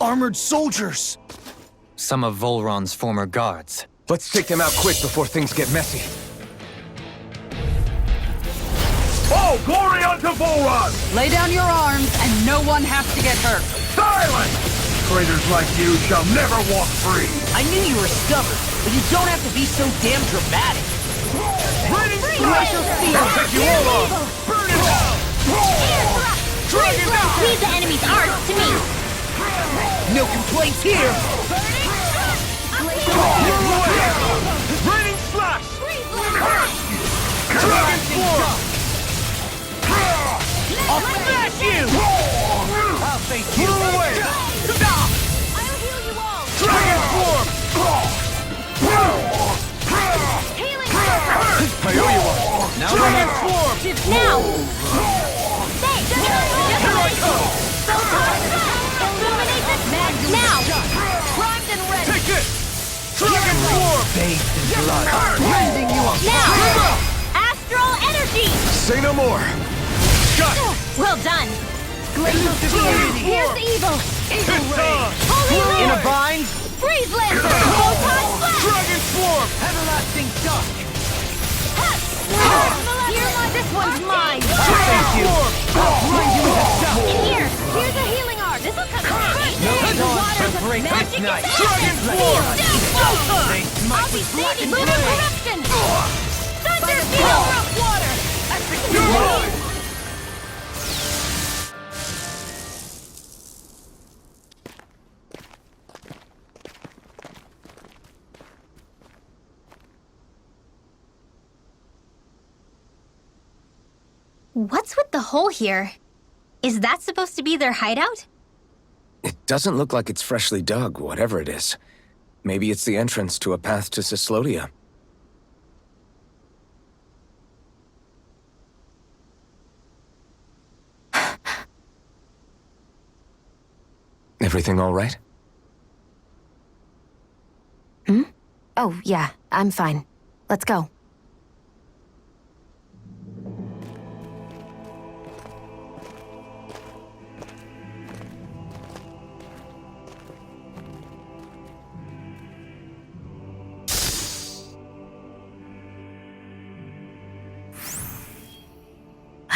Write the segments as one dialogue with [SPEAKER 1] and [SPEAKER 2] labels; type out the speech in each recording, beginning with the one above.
[SPEAKER 1] armored soldiers!
[SPEAKER 2] Some of Volron's former guards.
[SPEAKER 3] Let's take them out quick before things get messy.
[SPEAKER 4] Oh, glory unto Volron!
[SPEAKER 5] Lay down your arms, and no one has to get hurt.
[SPEAKER 4] Silence! Traitors like you shall never walk free!
[SPEAKER 1] I knew you were stubborn, but you don't have to be so damn dramatic.
[SPEAKER 4] Glacial Steel! I'll take you all off! Burn it down!
[SPEAKER 6] Dragon Knight! Leave the enemy's art to me!
[SPEAKER 1] No complaints here!
[SPEAKER 4] Raining Slash! Dragon Form!
[SPEAKER 1] I'll smash you!
[SPEAKER 4] I'll face you! Away!
[SPEAKER 6] I'll heal you all!
[SPEAKER 4] Dragon Form!
[SPEAKER 6] Healing
[SPEAKER 3] I owe you one.
[SPEAKER 2] Now
[SPEAKER 4] Dragon Form!
[SPEAKER 6] now! Stay!
[SPEAKER 4] Here I come!
[SPEAKER 6] Illuminate this mag now! Primed and ready!
[SPEAKER 4] Take it! Dragon Form!
[SPEAKER 1] Bathed in blood.
[SPEAKER 4] Raising you up!
[SPEAKER 6] Now! Astral energy!
[SPEAKER 3] Say no more.
[SPEAKER 4] Got it!
[SPEAKER 6] Well done!
[SPEAKER 4] Dragon
[SPEAKER 6] Here's
[SPEAKER 4] Form!
[SPEAKER 6] the evil!
[SPEAKER 4] Evil Ray!
[SPEAKER 6] Holy
[SPEAKER 1] In a
[SPEAKER 6] Lord!
[SPEAKER 1] bind?
[SPEAKER 6] Freeze Lancer! Photon Flash!
[SPEAKER 4] Dragon Form!
[SPEAKER 1] Everlasting Duck!
[SPEAKER 6] This one's mine!
[SPEAKER 4] Dragon Form!
[SPEAKER 6] In here! Here's a healing art! This'll come in handy!
[SPEAKER 1] break this
[SPEAKER 6] Magic
[SPEAKER 1] night.
[SPEAKER 6] attack!
[SPEAKER 4] Dragon Form!
[SPEAKER 6] I'll be saving Moon of Corruption! Thunder Field! Rough water!
[SPEAKER 4] Execute!
[SPEAKER 6] What's with the hole here? Is that supposed to be their hideout?
[SPEAKER 3] It doesn't look like it's freshly dug, whatever it is. Maybe it's the entrance to a path to Cyslodia. Everything all right?
[SPEAKER 7] Oh, yeah, I'm fine. Let's go.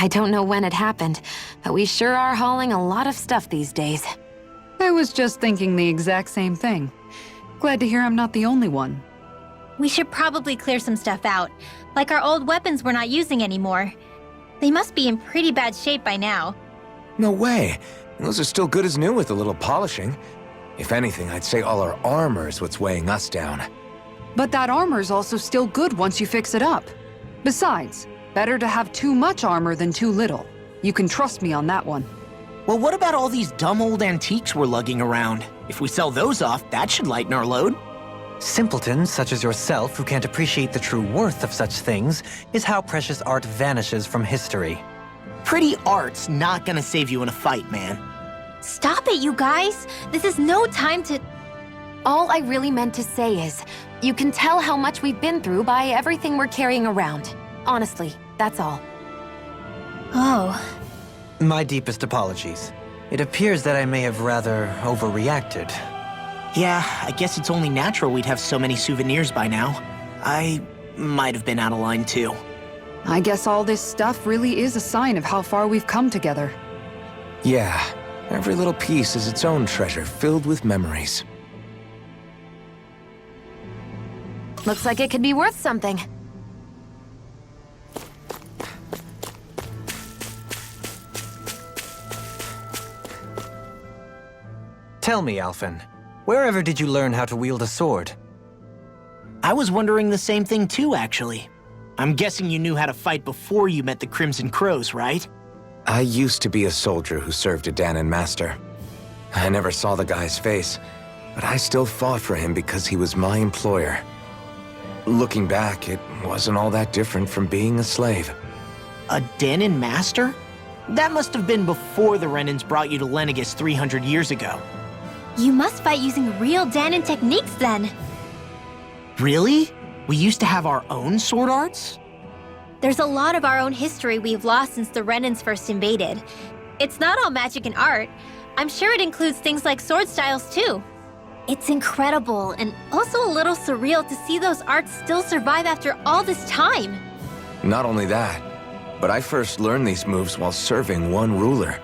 [SPEAKER 7] I don't know when it happened, but we sure are hauling a lot of stuff these days.
[SPEAKER 5] I was just thinking the exact same thing. Glad to hear I'm not the only one.
[SPEAKER 6] We should probably clear some stuff out, like our old weapons we're not using anymore. They must be in pretty bad shape by now.
[SPEAKER 3] No way. Those are still good as new with a little polishing. If anything, I'd say all our armor is what's weighing us down.
[SPEAKER 5] But that armor's also still good once you fix it up. Besides, better to have too much armor than too little. You can trust me on that one.
[SPEAKER 1] Well, what about all these dumb old antiques we're lugging around? If we sell those off, that should lighten our load.
[SPEAKER 2] Simpletons such as yourself who can't appreciate the true worth of such things is how precious art vanishes from history.
[SPEAKER 1] Pretty art's not gonna save you in a fight, man.
[SPEAKER 6] Stop it, you guys! This is no time to...
[SPEAKER 7] All I really meant to say is, you can tell how much we've been through by everything we're carrying around. Honestly, that's all.
[SPEAKER 6] Oh.
[SPEAKER 2] My deepest apologies. It appears that I may have rather overreacted.
[SPEAKER 1] Yeah, I guess it's only natural we'd have so many souvenirs by now. I might have been out of line too.
[SPEAKER 5] I guess all this stuff really is a sign of how far we've come together.
[SPEAKER 3] Yeah, every little piece is its own treasure filled with memories.
[SPEAKER 7] Looks like it could be worth something.
[SPEAKER 2] Tell me, Alphen, wherever did you learn how to wield a sword?
[SPEAKER 1] I was wondering the same thing too, actually. I'm guessing you knew how to fight before you met the Crimson Crows, right?
[SPEAKER 3] I used to be a soldier who served a Danon master. I never saw the guy's face, but I still fought for him because he was my employer. Looking back, it wasn't all that different from being a slave.
[SPEAKER 1] A Danon master? That must have been before the Renans brought you to Lenegis 300 years ago.
[SPEAKER 6] You must fight using real Danon techniques then.
[SPEAKER 1] Really? We used to have our own sword arts?
[SPEAKER 6] There's a lot of our own history we've lost since the Renans first invaded. It's not all magic and art. I'm sure it includes things like sword styles too. It's incredible and also a little surreal to see those arts still survive after all this time.
[SPEAKER 3] Not only that, but I first learned these moves while serving one ruler,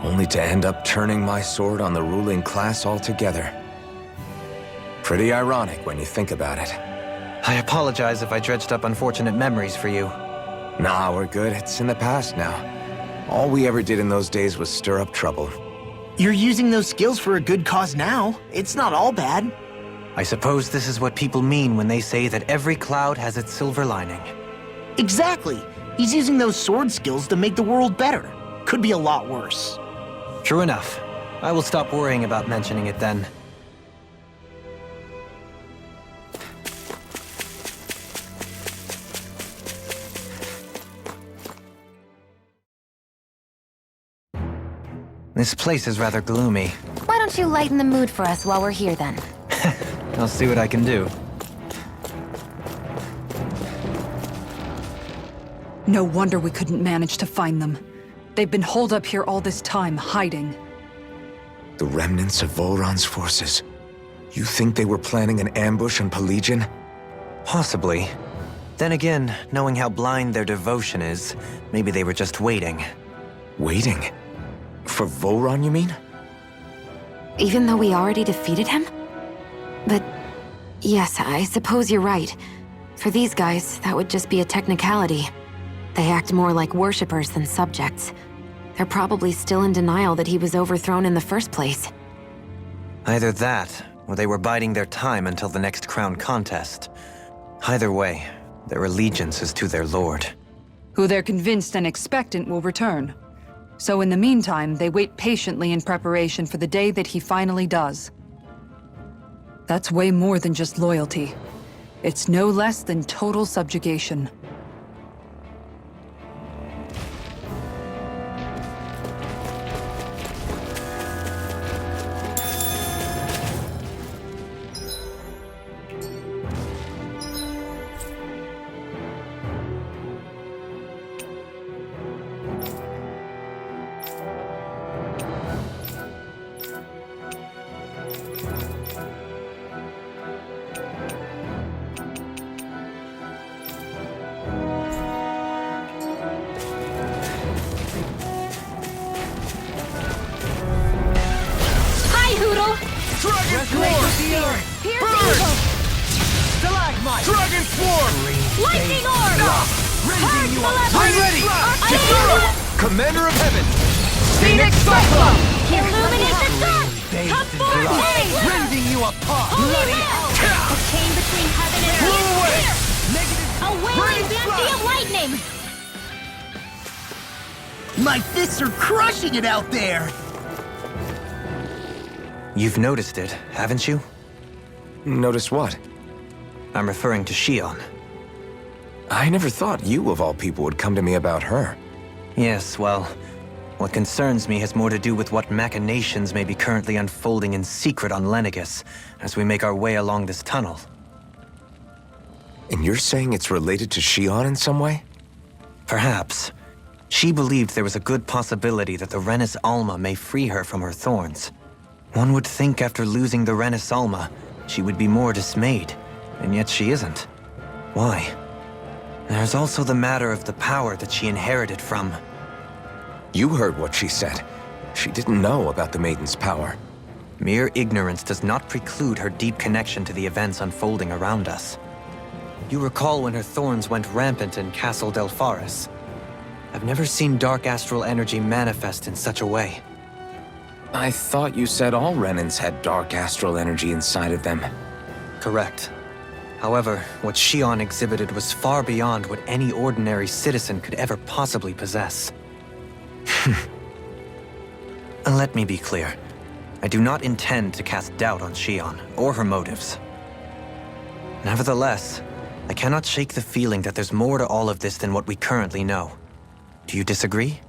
[SPEAKER 3] only to end up turning my sword on the ruling class altogether. Pretty ironic when you think about it.
[SPEAKER 2] I apologize if I dredged up unfortunate memories for you.
[SPEAKER 3] Nah, we're good. It's in the past now. All we ever did in those days was stir up trouble.
[SPEAKER 1] You're using those skills for a good cause now. It's not all bad.
[SPEAKER 2] I suppose this is what people mean when they say that every cloud has its silver lining.
[SPEAKER 1] Exactly. He's using those sword skills to make the world better. Could be a lot worse.
[SPEAKER 2] True enough. I will stop worrying about mentioning it then. This place is rather gloomy.
[SPEAKER 7] Why don't you lighten the mood for us while we're here then?
[SPEAKER 2] I'll see what I can do.
[SPEAKER 5] No wonder we couldn't manage to find them. They've been holed up here all this time, hiding.
[SPEAKER 3] The remnants of Volron's forces. You think they were planning an ambush on Pelagian?
[SPEAKER 2] Possibly. Then again, knowing how blind their devotion is, maybe they were just waiting.
[SPEAKER 3] Waiting? For Volron, you mean?
[SPEAKER 7] Even though we already defeated him? But yes, I suppose you're right. For these guys, that would just be a technicality. They act more like worshippers than subjects. They're probably still in denial that he was overthrown in the first place.
[SPEAKER 2] Either that, or they were biding their time until the next crown contest. Either way, their allegiance is to their lord.
[SPEAKER 5] Who they're convinced and expectant will return. So in the meantime, they wait patiently in preparation for the day that he finally does. That's way more than just loyalty. It's no less than total subjugation.
[SPEAKER 4] Dragon Swarm! Burn! Stalagmite! Dragon Swarm!
[SPEAKER 6] Lightning Orb!
[SPEAKER 4] Raising you up!
[SPEAKER 6] I'm
[SPEAKER 4] ready!
[SPEAKER 6] Arcana!
[SPEAKER 4] Commander of Heaven! Phoenix Cyclone!
[SPEAKER 6] Illuminate the dark! Come forth, hey!
[SPEAKER 4] Rending you apart!
[SPEAKER 6] Holy Lamp! A chain between heaven and
[SPEAKER 4] Blow
[SPEAKER 6] earth!
[SPEAKER 4] away!
[SPEAKER 6] Here!
[SPEAKER 4] Negative!
[SPEAKER 6] A wailing
[SPEAKER 4] Rain
[SPEAKER 6] fancy of lightning!
[SPEAKER 1] My fists are crushing it out there!
[SPEAKER 2] You've noticed it, haven't you?
[SPEAKER 3] Notice what?
[SPEAKER 2] I'm referring to Shion.
[SPEAKER 3] I never thought you, of all people, would come to me about her.
[SPEAKER 2] Yes, well, what concerns me has more to do with what machinations may be currently unfolding in secret on Lenegis as we make our way along this tunnel.
[SPEAKER 3] And you're saying it's related to Shion in some way?
[SPEAKER 2] Perhaps. She believed there was a good possibility that the Renis Alma may free her from her thorns. One would think after losing the Renis Alma, she would be more dismayed, and yet she isn't. Why? There's also the matter of the power that she inherited from...
[SPEAKER 3] You heard what she said. She didn't know about the Maiden's power.
[SPEAKER 2] Mere ignorance does not preclude her deep connection to the events unfolding around us. You recall when her thorns went rampant in Castle Delpharis. I've never seen dark astral energy manifest in such a way.
[SPEAKER 3] I thought you said all Renans had dark astral energy inside of them.
[SPEAKER 2] Correct. However, what Shion exhibited was far beyond what any ordinary citizen could ever possibly possess. Let me be clear. I do not intend to cast doubt on Shion, or her motives. Nevertheless, I cannot shake the feeling that there's more to all of this than what we currently know. Do you disagree?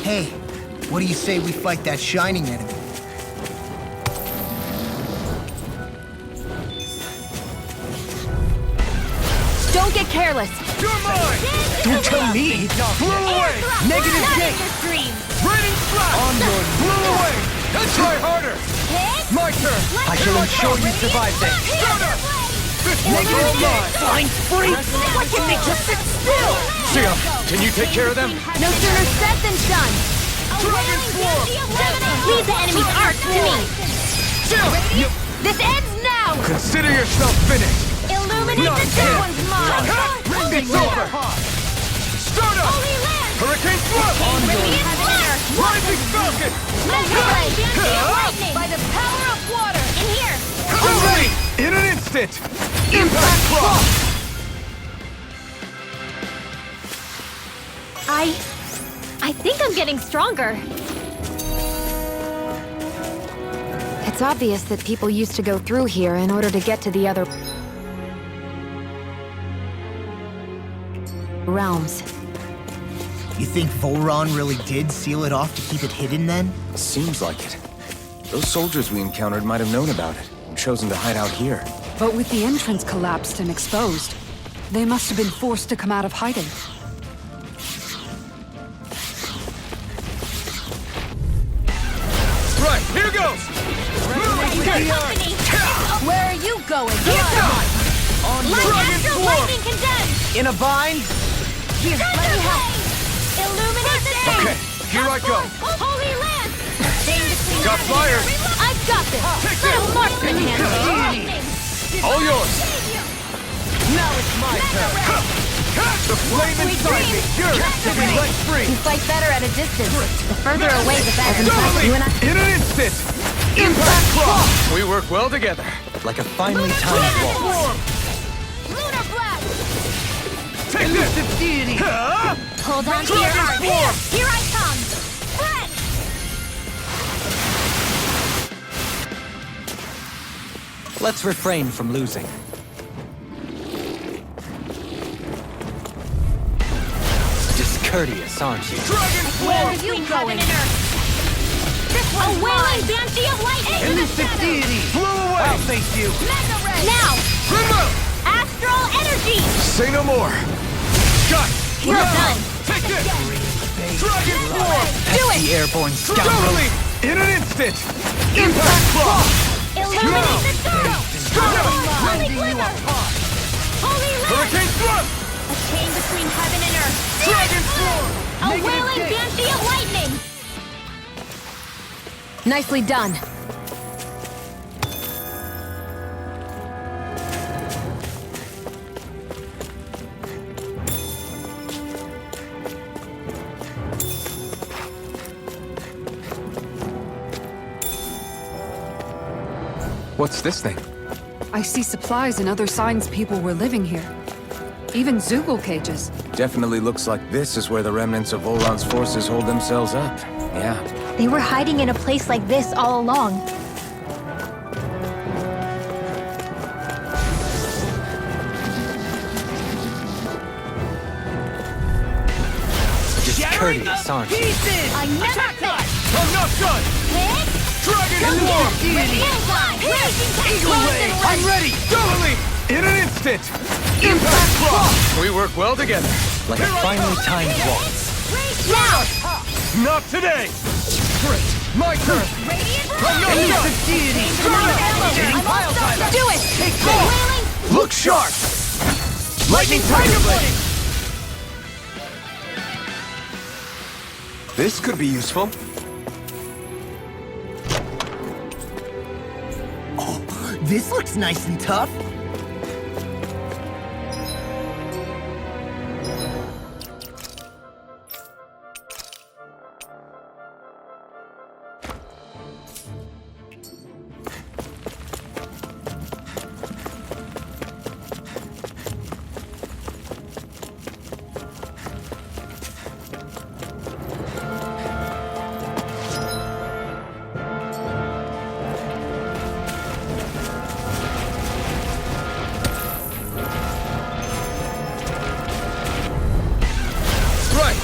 [SPEAKER 1] Hey, what do you say we fight that shining enemy?
[SPEAKER 7] get careless.
[SPEAKER 4] You're mine!
[SPEAKER 1] Don't tell me.
[SPEAKER 4] Blow away!
[SPEAKER 1] Negative
[SPEAKER 6] Not
[SPEAKER 1] J.
[SPEAKER 6] in your dreams.
[SPEAKER 4] Raining flash!
[SPEAKER 1] Onward.
[SPEAKER 4] Blow away! Try harder!
[SPEAKER 6] Hit.
[SPEAKER 4] My turn!
[SPEAKER 1] I shall ensure you survive this.
[SPEAKER 4] This one's all mine!
[SPEAKER 1] Flying free. Why can't they just sit still?
[SPEAKER 3] Sia, can you take care of them?
[SPEAKER 7] No sooner said than done.
[SPEAKER 4] Dragon Swarm!
[SPEAKER 6] Leave the enemy's arc to me.
[SPEAKER 4] Sia!
[SPEAKER 7] This ends now!
[SPEAKER 4] Consider yourself finished!
[SPEAKER 6] Illuminate
[SPEAKER 4] Not
[SPEAKER 6] the
[SPEAKER 4] yet.
[SPEAKER 6] dark one's mine.
[SPEAKER 4] It's over! Start up!
[SPEAKER 6] Holy land.
[SPEAKER 4] Hurricane Thrust!
[SPEAKER 6] Radiant flare.
[SPEAKER 4] Rising Falcon!
[SPEAKER 6] Mega ray. Lightning.
[SPEAKER 7] By the power of water!
[SPEAKER 6] In here.
[SPEAKER 4] I'm ready! In an instant! Impact Frost!
[SPEAKER 6] I think I'm getting stronger.
[SPEAKER 7] It's obvious that people used to go through here in order to get to the other realms.
[SPEAKER 1] You think Volron really did seal it off to keep it hidden then?
[SPEAKER 3] Seems like it. Those soldiers we encountered might have known about it and chosen to hide out here.
[SPEAKER 5] But with the entrance collapsed and exposed, they must have been forced to come out of hiding.
[SPEAKER 4] Right, here goes!
[SPEAKER 6] Company.
[SPEAKER 7] Where are you going?
[SPEAKER 6] Astral lightning condemned.
[SPEAKER 1] In a bind?
[SPEAKER 6] Here, let me help. Illuminate the day.
[SPEAKER 4] Okay, here I go.
[SPEAKER 6] Holy land.
[SPEAKER 4] Got fire!
[SPEAKER 6] I've got this.
[SPEAKER 4] Take
[SPEAKER 6] Little
[SPEAKER 4] this!
[SPEAKER 6] marksman hand.
[SPEAKER 4] All yours!
[SPEAKER 1] Now it's my turn.
[SPEAKER 4] The flame inside me yearns to be let free!
[SPEAKER 7] You fight better at a distance. The further away, the better.
[SPEAKER 4] Totally!
[SPEAKER 7] You and I...
[SPEAKER 4] In an instant! Impact Frost! We work well together.
[SPEAKER 2] Like a finely timed waltz.
[SPEAKER 4] Swarm!
[SPEAKER 6] Lunar blast.
[SPEAKER 4] Take this!
[SPEAKER 1] Deity.
[SPEAKER 6] Hold on to your
[SPEAKER 4] Dragon
[SPEAKER 6] heart.
[SPEAKER 4] Swarm!
[SPEAKER 6] Here I come. Spread.
[SPEAKER 2] Let's refrain from losing. Discourteous, aren't you?
[SPEAKER 4] Dragon
[SPEAKER 6] Where are
[SPEAKER 4] Swarm!
[SPEAKER 6] you going? Heaven and earth. This one's a wailing banshee of lightning.
[SPEAKER 1] Elusive deity.
[SPEAKER 4] Blow away!
[SPEAKER 1] I'll face you.
[SPEAKER 6] Mega ray. Now,
[SPEAKER 4] Remote!
[SPEAKER 6] astral energy.
[SPEAKER 4] Say no more! Shut!
[SPEAKER 6] You're done.
[SPEAKER 4] Take this! Dragon Swarm!
[SPEAKER 2] Pesky airborne scoundrel.
[SPEAKER 4] Totally! In an instant! Impact Frost!
[SPEAKER 6] Illuminate the dark. Holy glimmer. Holy land.
[SPEAKER 4] Hurricane Thrust!
[SPEAKER 6] A chain between heaven and earth.
[SPEAKER 4] Dragon Swarm!
[SPEAKER 6] A wailing banshee of lightning.
[SPEAKER 7] Nicely done.
[SPEAKER 3] What's this thing?
[SPEAKER 5] I see supplies and other signs people were living here. Even Zoogle cages.
[SPEAKER 3] Definitely looks like this is where the remnants of Volron's forces hold themselves up. Yeah.
[SPEAKER 6] They were hiding in a place like this all along.
[SPEAKER 2] Discourteous, aren't you?
[SPEAKER 6] I never miss.
[SPEAKER 4] I'm not done!
[SPEAKER 6] Hit.
[SPEAKER 4] Dragon Swarm!
[SPEAKER 6] Eagle ray.
[SPEAKER 4] I'm ready! Totally! In an instant! Impact Frost! We work well together.
[SPEAKER 2] Like a finely timed waltz.
[SPEAKER 6] Now.
[SPEAKER 4] Not today! Great! My turn! I'm not done!
[SPEAKER 6] Do it. Wailing.
[SPEAKER 4] Look sharp! Lightning Tiger Blade! This could be useful.
[SPEAKER 1] This looks nice and tough.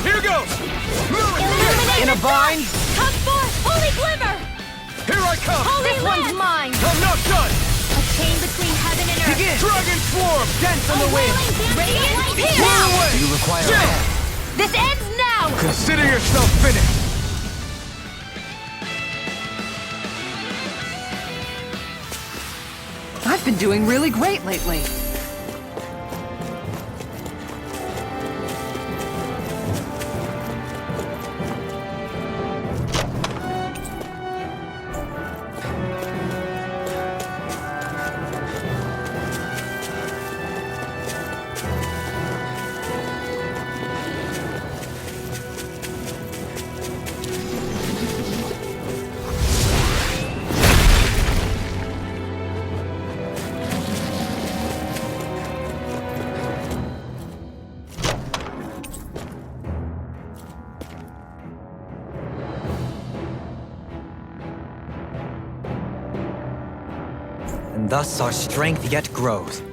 [SPEAKER 4] Here goes!
[SPEAKER 1] In a bind?
[SPEAKER 6] Come forth, holy glimmer!
[SPEAKER 4] Here I come!
[SPEAKER 6] Holy
[SPEAKER 7] This
[SPEAKER 6] land!
[SPEAKER 7] one's mine.
[SPEAKER 4] I'm not done!
[SPEAKER 6] A chain between heaven and earth.
[SPEAKER 1] Begin!
[SPEAKER 4] Dragon swarm! Dance on the wind!
[SPEAKER 6] Radiant Pierce!
[SPEAKER 4] Pull away!
[SPEAKER 2] Do you require a
[SPEAKER 4] Chill!
[SPEAKER 2] hand?
[SPEAKER 6] This ends now!
[SPEAKER 4] Consider yourself finished!
[SPEAKER 5] I've been doing really great lately.
[SPEAKER 2] And thus our strength yet grows.
[SPEAKER 4] An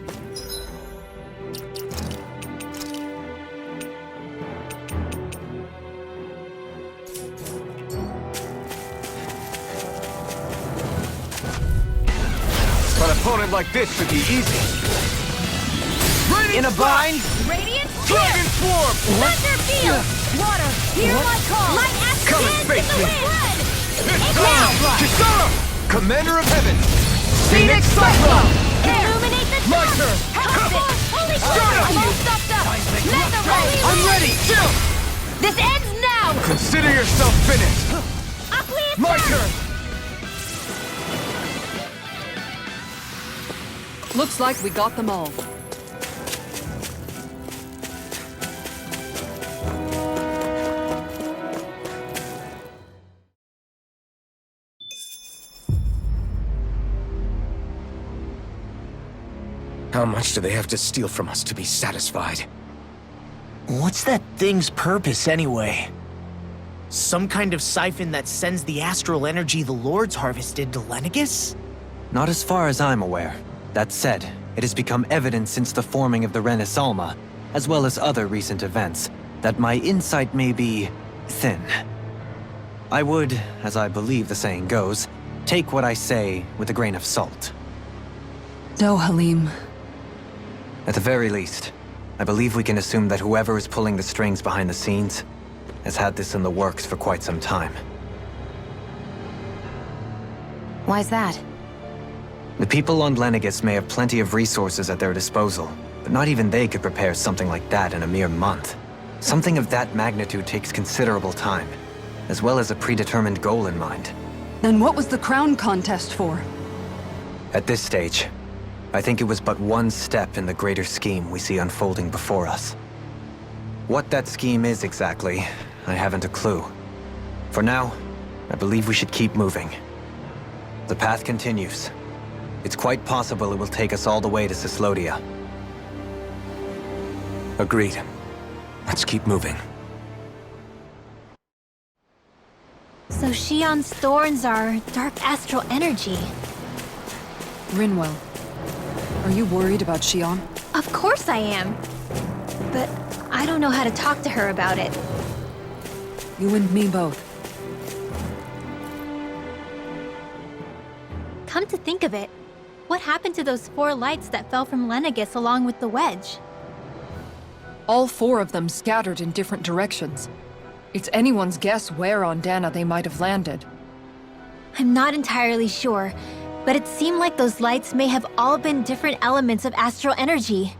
[SPEAKER 4] opponent like this should be easy.
[SPEAKER 2] In a bind?
[SPEAKER 6] Radiant
[SPEAKER 4] Dragon
[SPEAKER 6] Pierce!
[SPEAKER 4] swarm!
[SPEAKER 6] Thunder Field! Water, hear my call! Light axe
[SPEAKER 4] Come and
[SPEAKER 6] dance
[SPEAKER 4] face
[SPEAKER 6] in the
[SPEAKER 4] me.
[SPEAKER 6] wind! Blood!
[SPEAKER 4] It's
[SPEAKER 6] Now!
[SPEAKER 4] on! Kisara! Commander of Heaven!
[SPEAKER 6] Phoenix
[SPEAKER 4] Cyclone!
[SPEAKER 6] Illuminate the
[SPEAKER 4] My
[SPEAKER 6] dark!
[SPEAKER 4] turn!
[SPEAKER 6] Holy
[SPEAKER 4] Start
[SPEAKER 6] shit!
[SPEAKER 4] up!
[SPEAKER 6] I'm all stopped up! Let the rally
[SPEAKER 4] I'm ready! Chill!
[SPEAKER 6] This ends now!
[SPEAKER 4] Consider yourself finished!
[SPEAKER 6] Uplift!
[SPEAKER 4] My turn!
[SPEAKER 5] Looks like we got them all.
[SPEAKER 3] How much do they have to steal from us to be satisfied?
[SPEAKER 1] What's that thing's purpose, anyway? Some kind of siphon that sends the astral energy the Lords harvested to Lenegis?
[SPEAKER 2] Not as far as I'm aware. That said, it has become evident since the forming of the Alma, as well as other recent events, that my insight may be thin. I would, as I believe the saying goes, take what I say with a grain of salt.
[SPEAKER 5] Halim.
[SPEAKER 2] At the very least, I believe we can assume that whoever is pulling the strings behind the scenes has had this in the works for quite some time.
[SPEAKER 7] Why's that?
[SPEAKER 2] The people on Lenegis may have plenty of resources at their disposal, but not even they could prepare something like that in a mere month. Something of that magnitude takes considerable time, as well as a predetermined goal in mind.
[SPEAKER 5] Then what was the crown contest for?
[SPEAKER 2] At this stage, I think it was but one step in the greater scheme we see unfolding before us. What that scheme is exactly, I haven't a clue. For now, I believe we should keep moving. The path continues. It's quite possible it will take us all the way to Cislodia.
[SPEAKER 3] Agreed. Let's keep moving.
[SPEAKER 6] So Shion's thorns are dark astral energy.
[SPEAKER 5] Rinwell. Are you worried about Shion?
[SPEAKER 6] Of course I am. But I don't know how to talk to her about it.
[SPEAKER 5] You and me both.
[SPEAKER 6] Come to think of it, what happened to those 4 lights that fell from Lenegis along with the Wedge?
[SPEAKER 5] All 4 of them scattered in different directions. It's anyone's guess where on Dana they might have landed.
[SPEAKER 6] I'm not entirely sure, but it seemed like those lights may have all been different elements of astral energy.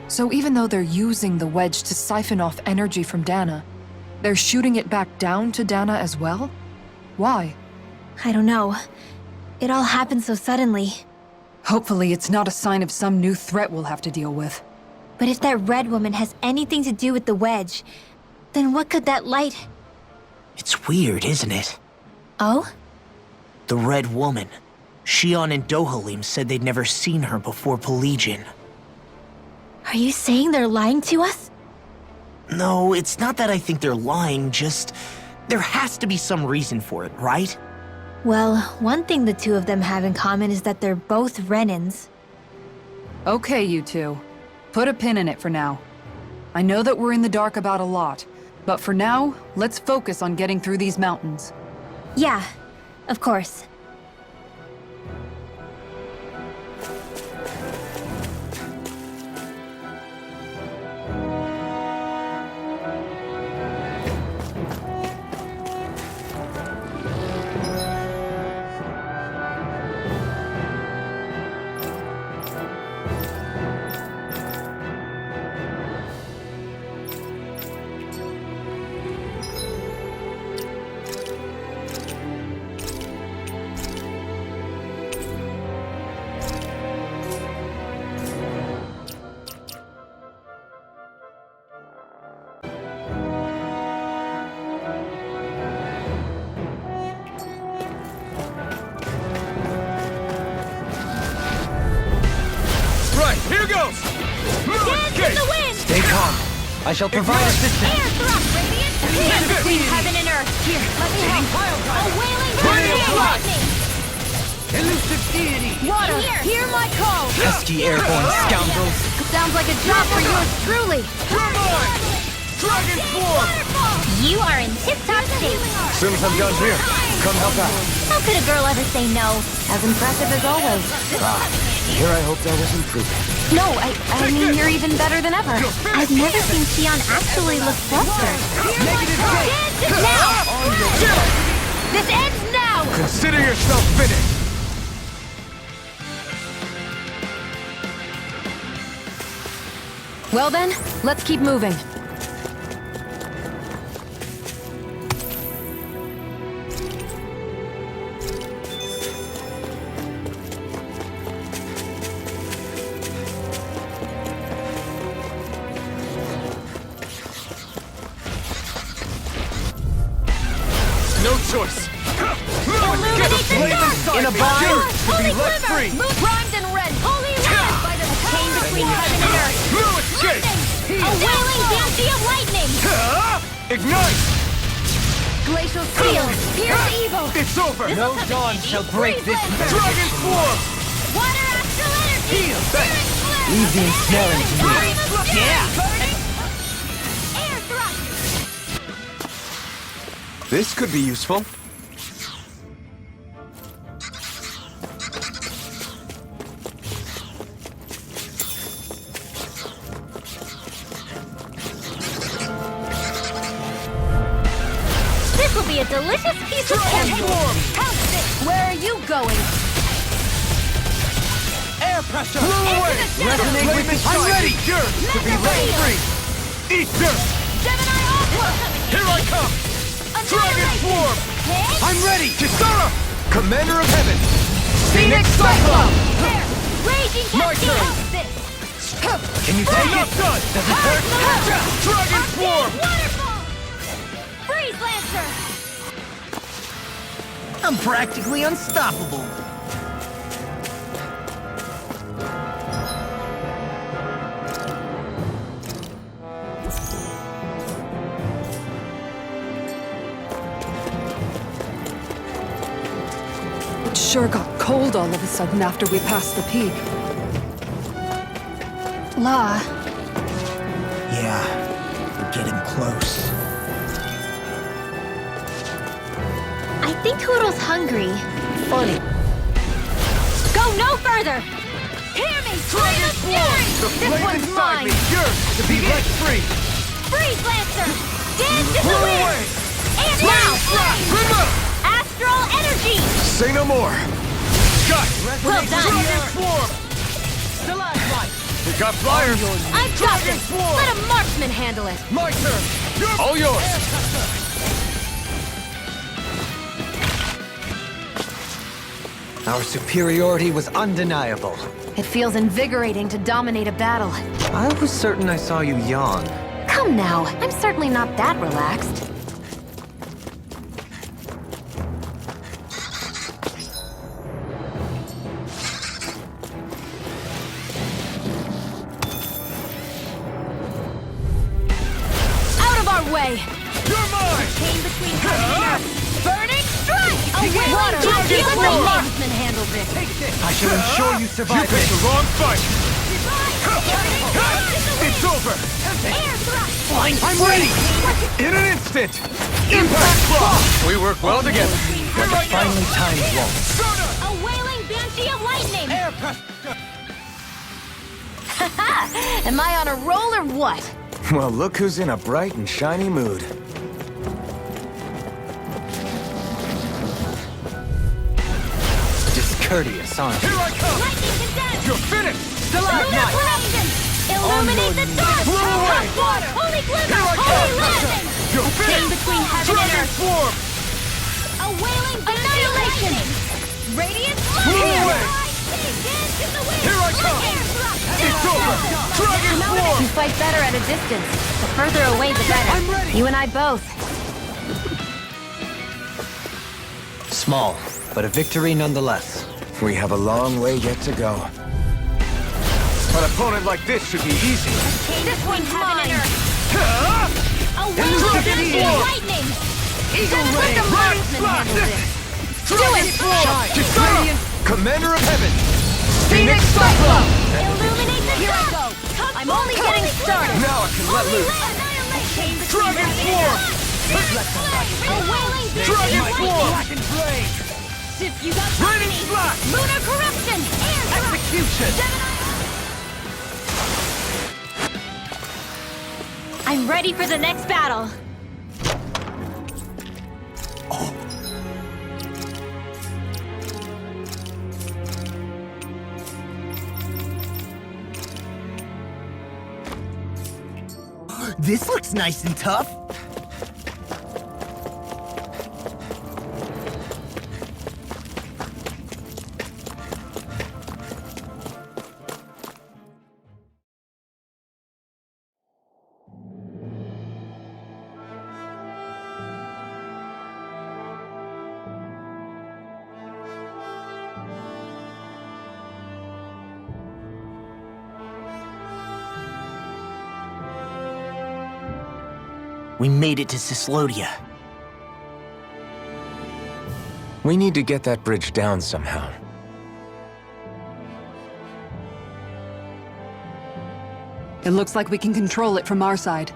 [SPEAKER 5] So even though they're using the Wedge to siphon off energy from Dana, they're shooting it back down to Dana as well? Why?
[SPEAKER 6] I don't know. It all happened so suddenly.
[SPEAKER 5] Hopefully it's not a sign of some new threat we'll have to deal with.
[SPEAKER 6] But if that red woman has anything to do with the Wedge, then what could that light...
[SPEAKER 1] It's weird, isn't it?
[SPEAKER 6] Oh?
[SPEAKER 1] The Red Woman. Shion and Dohalim said they'd never seen her before Pelagian.
[SPEAKER 6] Are you saying they're lying to us?
[SPEAKER 1] No, it's not that I think they're lying, just... there has to be some reason for it, right?
[SPEAKER 6] Well, one thing the 2 of them have in common is that they're both Renans.
[SPEAKER 5] Okay, you 2. Put a pin in it for now. I know that we're in the dark about a lot, but for now, let's focus on getting through these mountains.
[SPEAKER 6] Yeah, of course.
[SPEAKER 4] close!
[SPEAKER 6] Dance in the wind!
[SPEAKER 2] Stay calm. I shall provide assistance.
[SPEAKER 6] Air thrust! Radiant! Dance between heaven and earth! Here, let me help! A wailing burning lightning!
[SPEAKER 4] Elusive deity!
[SPEAKER 6] Water, hear my call!
[SPEAKER 2] Pesky airborne scoundrels.
[SPEAKER 6] Sounds like a job for yours truly!
[SPEAKER 4] Come on! Dragon form!
[SPEAKER 6] You are in tip-top shape!
[SPEAKER 3] Soon as I'm done here, come help out.
[SPEAKER 6] How could a girl ever say no?
[SPEAKER 7] As impressive as always.
[SPEAKER 3] Here I hope that was improving.
[SPEAKER 7] No, I mean, you're even better than ever.
[SPEAKER 6] I've never seen Xion actually look flustered. Dance now! This ends now!
[SPEAKER 4] Consider yourself finished!
[SPEAKER 7] Well then, let's keep moving.
[SPEAKER 4] No choice!
[SPEAKER 6] Illuminate the dark!
[SPEAKER 4] In a bind to be let free!
[SPEAKER 6] Primed and red! Holy red! By the chain between heaven and earth!
[SPEAKER 4] No escape!
[SPEAKER 6] A wailing banshee of lightning!
[SPEAKER 4] Ignite!
[SPEAKER 6] Glacial steel! Pierce evil!
[SPEAKER 4] It's over!
[SPEAKER 2] No dawn shall break this magic.
[SPEAKER 4] Dragon form!
[SPEAKER 6] Water astral energy! Spirit flare!
[SPEAKER 2] Leave the ensnaring to me.
[SPEAKER 6] Air thrust!
[SPEAKER 3] This could be useful.
[SPEAKER 6] This will be a delicious piece of cake! How's this? Where are you going?
[SPEAKER 4] Air pressure! Blow
[SPEAKER 6] Into
[SPEAKER 4] away!
[SPEAKER 6] the shadows!
[SPEAKER 4] Resonate with the I'm ready! Dirt to be let free! Eat dirt!
[SPEAKER 6] Gemini Aqua!
[SPEAKER 4] Here I come! Dragon
[SPEAKER 6] Annihilation!
[SPEAKER 4] form!
[SPEAKER 6] Hit!
[SPEAKER 4] I'm ready! Kisara! Commander of heaven!
[SPEAKER 6] Phoenix Cyclone! There! Raging
[SPEAKER 4] My
[SPEAKER 6] Cascade!
[SPEAKER 4] turn.
[SPEAKER 6] How's this?
[SPEAKER 2] Can you take
[SPEAKER 4] Not
[SPEAKER 2] it?
[SPEAKER 4] done!
[SPEAKER 2] Does it hurt?
[SPEAKER 4] Dragon form!
[SPEAKER 6] Waterfall! Freeze Lancer!
[SPEAKER 1] I'm practically unstoppable.
[SPEAKER 5] It sure got cold all of a sudden after we passed the peak.
[SPEAKER 6] La.
[SPEAKER 1] Yeah, we're getting close.
[SPEAKER 6] I think Hoodle's hungry.
[SPEAKER 1] Funny.
[SPEAKER 6] Go no further! Hear me! Flame of Fury!
[SPEAKER 4] The
[SPEAKER 6] This
[SPEAKER 4] flame
[SPEAKER 6] one's
[SPEAKER 4] inside
[SPEAKER 6] mine!
[SPEAKER 4] me yearns to be let free!
[SPEAKER 6] Freeze Lancer! Dance in the
[SPEAKER 4] Blow
[SPEAKER 6] wind!
[SPEAKER 4] away!
[SPEAKER 6] And now!
[SPEAKER 4] Remember!
[SPEAKER 6] Astral Energy!
[SPEAKER 3] Say no more.
[SPEAKER 4] Sky!
[SPEAKER 6] Well done!
[SPEAKER 4] Dragon form! We got flyers!
[SPEAKER 6] I've got
[SPEAKER 4] Dragon
[SPEAKER 6] this!
[SPEAKER 4] form!
[SPEAKER 6] Let a marksman handle it!
[SPEAKER 4] My turn! All yours!
[SPEAKER 2] Our superiority was undeniable.
[SPEAKER 7] It feels invigorating to dominate a battle.
[SPEAKER 2] I was certain I saw you yawn.
[SPEAKER 7] Come now, I'm certainly not that relaxed.
[SPEAKER 6] Out of our way!
[SPEAKER 4] You're mine!
[SPEAKER 6] Chain between heaven and earth! Burning strike! A wailing
[SPEAKER 4] Water!
[SPEAKER 6] banshee! Let the
[SPEAKER 4] Dragon
[SPEAKER 6] marksman handle this!
[SPEAKER 2] I shall ensure you
[SPEAKER 4] You
[SPEAKER 2] survive
[SPEAKER 4] picked
[SPEAKER 2] this.
[SPEAKER 4] the wrong fight!
[SPEAKER 6] It's
[SPEAKER 4] It's over!
[SPEAKER 6] Air thrust!
[SPEAKER 4] I'm ready! In an instant! Impact block! We work well together. Here I go!
[SPEAKER 2] Finally timed won't.
[SPEAKER 4] Soda!
[SPEAKER 6] A wailing banshee of lightning!
[SPEAKER 4] Air pressure!
[SPEAKER 6] Am I on a roll or what?
[SPEAKER 3] Well, look who's in a bright and shiny mood.
[SPEAKER 2] Discourteous, aren't you?
[SPEAKER 4] Here I come!
[SPEAKER 6] Lightning condensed!
[SPEAKER 4] You're finished!
[SPEAKER 6] Lunar corruption! Illuminate the dark!
[SPEAKER 4] Blow away!
[SPEAKER 6] Hot water! Holy glimmer!
[SPEAKER 4] Here I
[SPEAKER 6] Holy
[SPEAKER 4] come!
[SPEAKER 6] landing!
[SPEAKER 4] You're
[SPEAKER 6] Chain
[SPEAKER 4] finished!
[SPEAKER 6] between heaven and
[SPEAKER 4] Dragon
[SPEAKER 6] earth!
[SPEAKER 4] form!
[SPEAKER 6] A wailing annihilation! Radiant
[SPEAKER 4] Blow away! Here I come! It's over! Dragon form!
[SPEAKER 7] You fight better at a distance. The further away, the better.
[SPEAKER 4] I'm ready!
[SPEAKER 7] You and I both.
[SPEAKER 2] Small, but a victory nonetheless.
[SPEAKER 3] We have a long way yet to go.
[SPEAKER 4] An opponent like this should be easy.
[SPEAKER 6] This one's mine! A
[SPEAKER 4] Dragon
[SPEAKER 6] wailing
[SPEAKER 4] Form!
[SPEAKER 6] lightning!
[SPEAKER 4] Eagle Ray! Rock Slot!
[SPEAKER 6] Dragon
[SPEAKER 4] Shine! Radiant! Commander of Heaven!
[SPEAKER 6] Phoenix Cyclone! Illuminate the Here I go! I'm only getting started!
[SPEAKER 4] Now I can let loose! Dragon Form!
[SPEAKER 6] A wailing
[SPEAKER 4] Dragon Form!
[SPEAKER 6] You got
[SPEAKER 4] Raining
[SPEAKER 6] company!
[SPEAKER 4] Slash!
[SPEAKER 6] Lunar corruption! Air drop!
[SPEAKER 4] Execution!
[SPEAKER 6] I'm ready for the next battle!
[SPEAKER 1] This looks nice and tough. We made it to Cislodia.
[SPEAKER 3] We need to get that bridge down somehow.
[SPEAKER 5] It looks like we can control it from our side.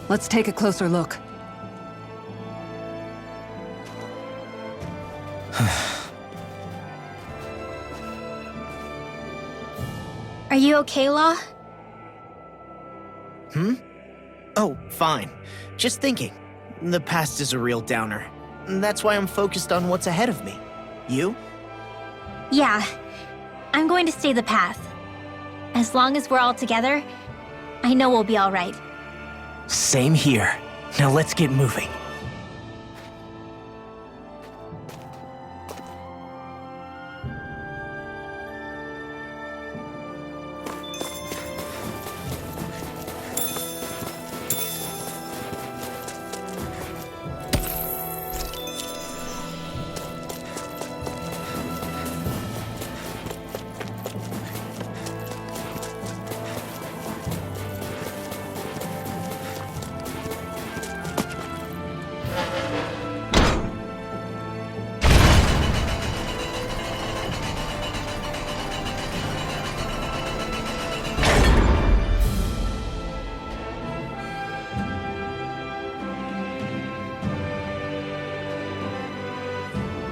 [SPEAKER 5] Let's take a closer look.
[SPEAKER 6] Are you okay, Law?
[SPEAKER 1] Oh, fine. Just thinking. The past is a real downer. That's why I'm focused on what's ahead of me. You?
[SPEAKER 6] Yeah. I'm going to stay the path. As long as we're all together, I know we'll be all right.
[SPEAKER 1] Same here. Now let's get moving.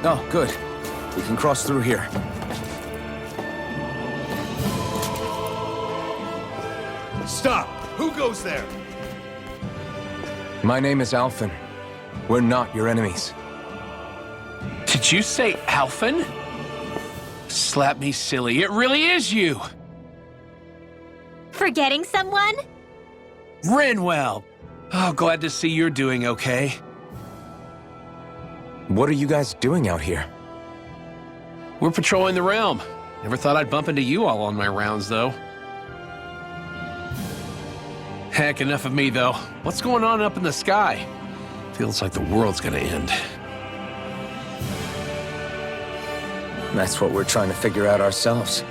[SPEAKER 3] Oh, good. We can cross through here.
[SPEAKER 4] Stop! Who goes there?
[SPEAKER 3] My name is Alphen. We're not your enemies.
[SPEAKER 8] Did you say Alphen? Slap me silly, it really is you!
[SPEAKER 6] Forgetting someone?
[SPEAKER 8] Renwell! Oh, glad to see you're doing okay.
[SPEAKER 3] What are you guys doing out here?
[SPEAKER 8] We're patrolling the realm. Never thought I'd bump into you all on my rounds, though. Heck, enough of me, though. What's going on up in the sky? Feels like the world's gonna end.
[SPEAKER 3] That's what we're trying to figure out ourselves.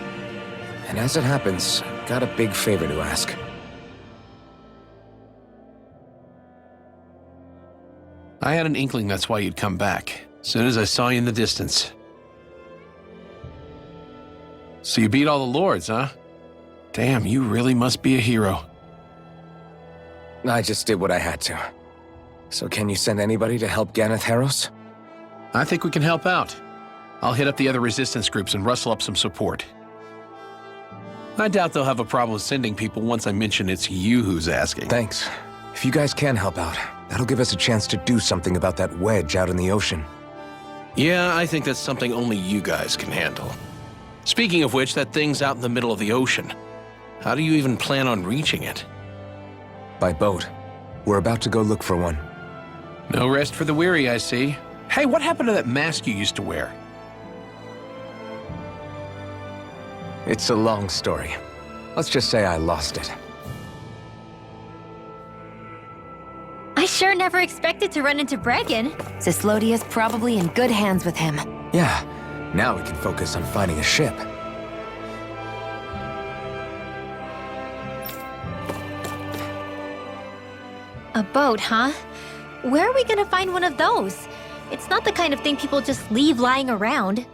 [SPEAKER 3] And as it happens, I've got a big favor to ask.
[SPEAKER 8] I had an inkling that's why you'd come back. As soon as I saw you in the distance. So you beat all the lords, huh? Damn, you really must be a hero.
[SPEAKER 3] I just did what I had to. So can you send anybody to help Ganeth Harros?
[SPEAKER 8] I think we can help out. I'll hit up the other resistance groups and rustle up some support. I doubt they'll have a problem sending people once I mention it's you who's asking.
[SPEAKER 3] Thanks. If you guys can help out, that'll give us a chance to do something about that wedge out in the ocean.
[SPEAKER 8] Yeah, I think that's something only you guys can handle. Speaking of which, that thing's out in the middle of the ocean. How do you even plan on reaching it?
[SPEAKER 3] By boat. We're about to go look for one.
[SPEAKER 8] No rest for the weary, I see. Hey, what happened to that mask you used to wear?
[SPEAKER 3] It's a long story. Let's just say I lost it.
[SPEAKER 6] I sure never expected to run into Bregan.
[SPEAKER 7] Cislodia's probably in good hands with him.
[SPEAKER 3] Yeah, now we can focus on finding a ship.
[SPEAKER 6] boat, huh? Where are we gonna find one of those? It's not the kind of thing people just leave lying around.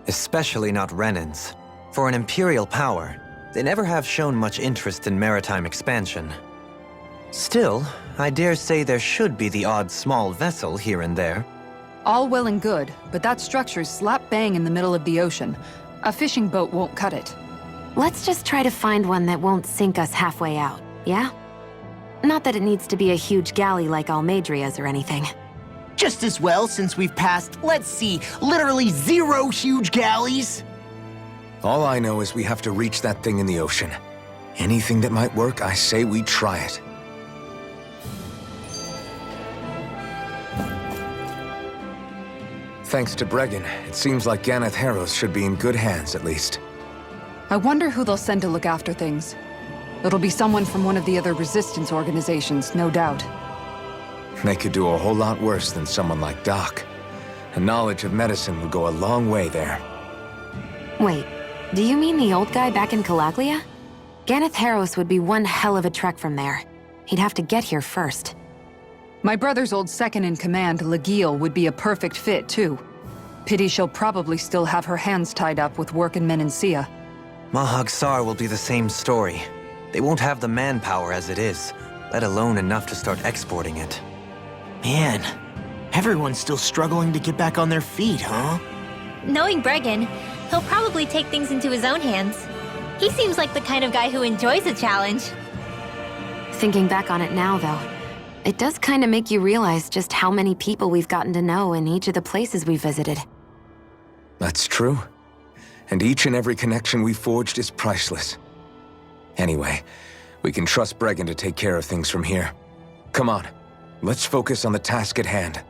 [SPEAKER 2] Especially not Renans. For an Imperial power, they never have shown much interest in maritime expansion. Still, I dare say there should be the odd small vessel here and there.
[SPEAKER 5] All well and good, but that structure's slap bang in the middle of the ocean. A fishing boat won't cut it.
[SPEAKER 7] Let's just try to find one that won't sink us halfway out, yeah? Not that it needs to be a huge galley like Almadria's or anything.
[SPEAKER 1] Just as well since we've passed, let's see, literally 0 huge galleys.
[SPEAKER 3] All I know is we have to reach that thing in the ocean. Anything that might work, I say we try it. Thanks to Bregan, it seems like Ganeth Harrows should be in good hands, at least.
[SPEAKER 5] I wonder who they'll send to look after things. It'll be someone from one of the other resistance organizations, no doubt.
[SPEAKER 3] They could do a whole lot worse than someone like Doc. A knowledge of medicine would go a long way there.
[SPEAKER 7] Wait, do you mean the old guy back in Calaglia? Ganeth Harrows would be one hell of a trek from there. He'd have to get here first.
[SPEAKER 5] My brother's old second-in-command, Legiel, would be a perfect fit, too. Pity she'll probably still have her hands tied up with work in Menancia.
[SPEAKER 2] Mahag Sar will be the same story. They won't have the manpower as it is, let alone enough to start exporting it.
[SPEAKER 1] Man, everyone's still struggling to get back on their feet, huh?
[SPEAKER 6] Knowing Bregan, he'll probably take things into his own hands. He seems like the kind of guy who enjoys a challenge.
[SPEAKER 7] Thinking back on it now, though, it does kind of make you realize just how many people we've gotten to know in each of the places we visited.
[SPEAKER 3] That's true. And each and every connection we forged is priceless. Anyway, we can trust Bregan to take care of things from here. Come on, let's focus on the task at hand.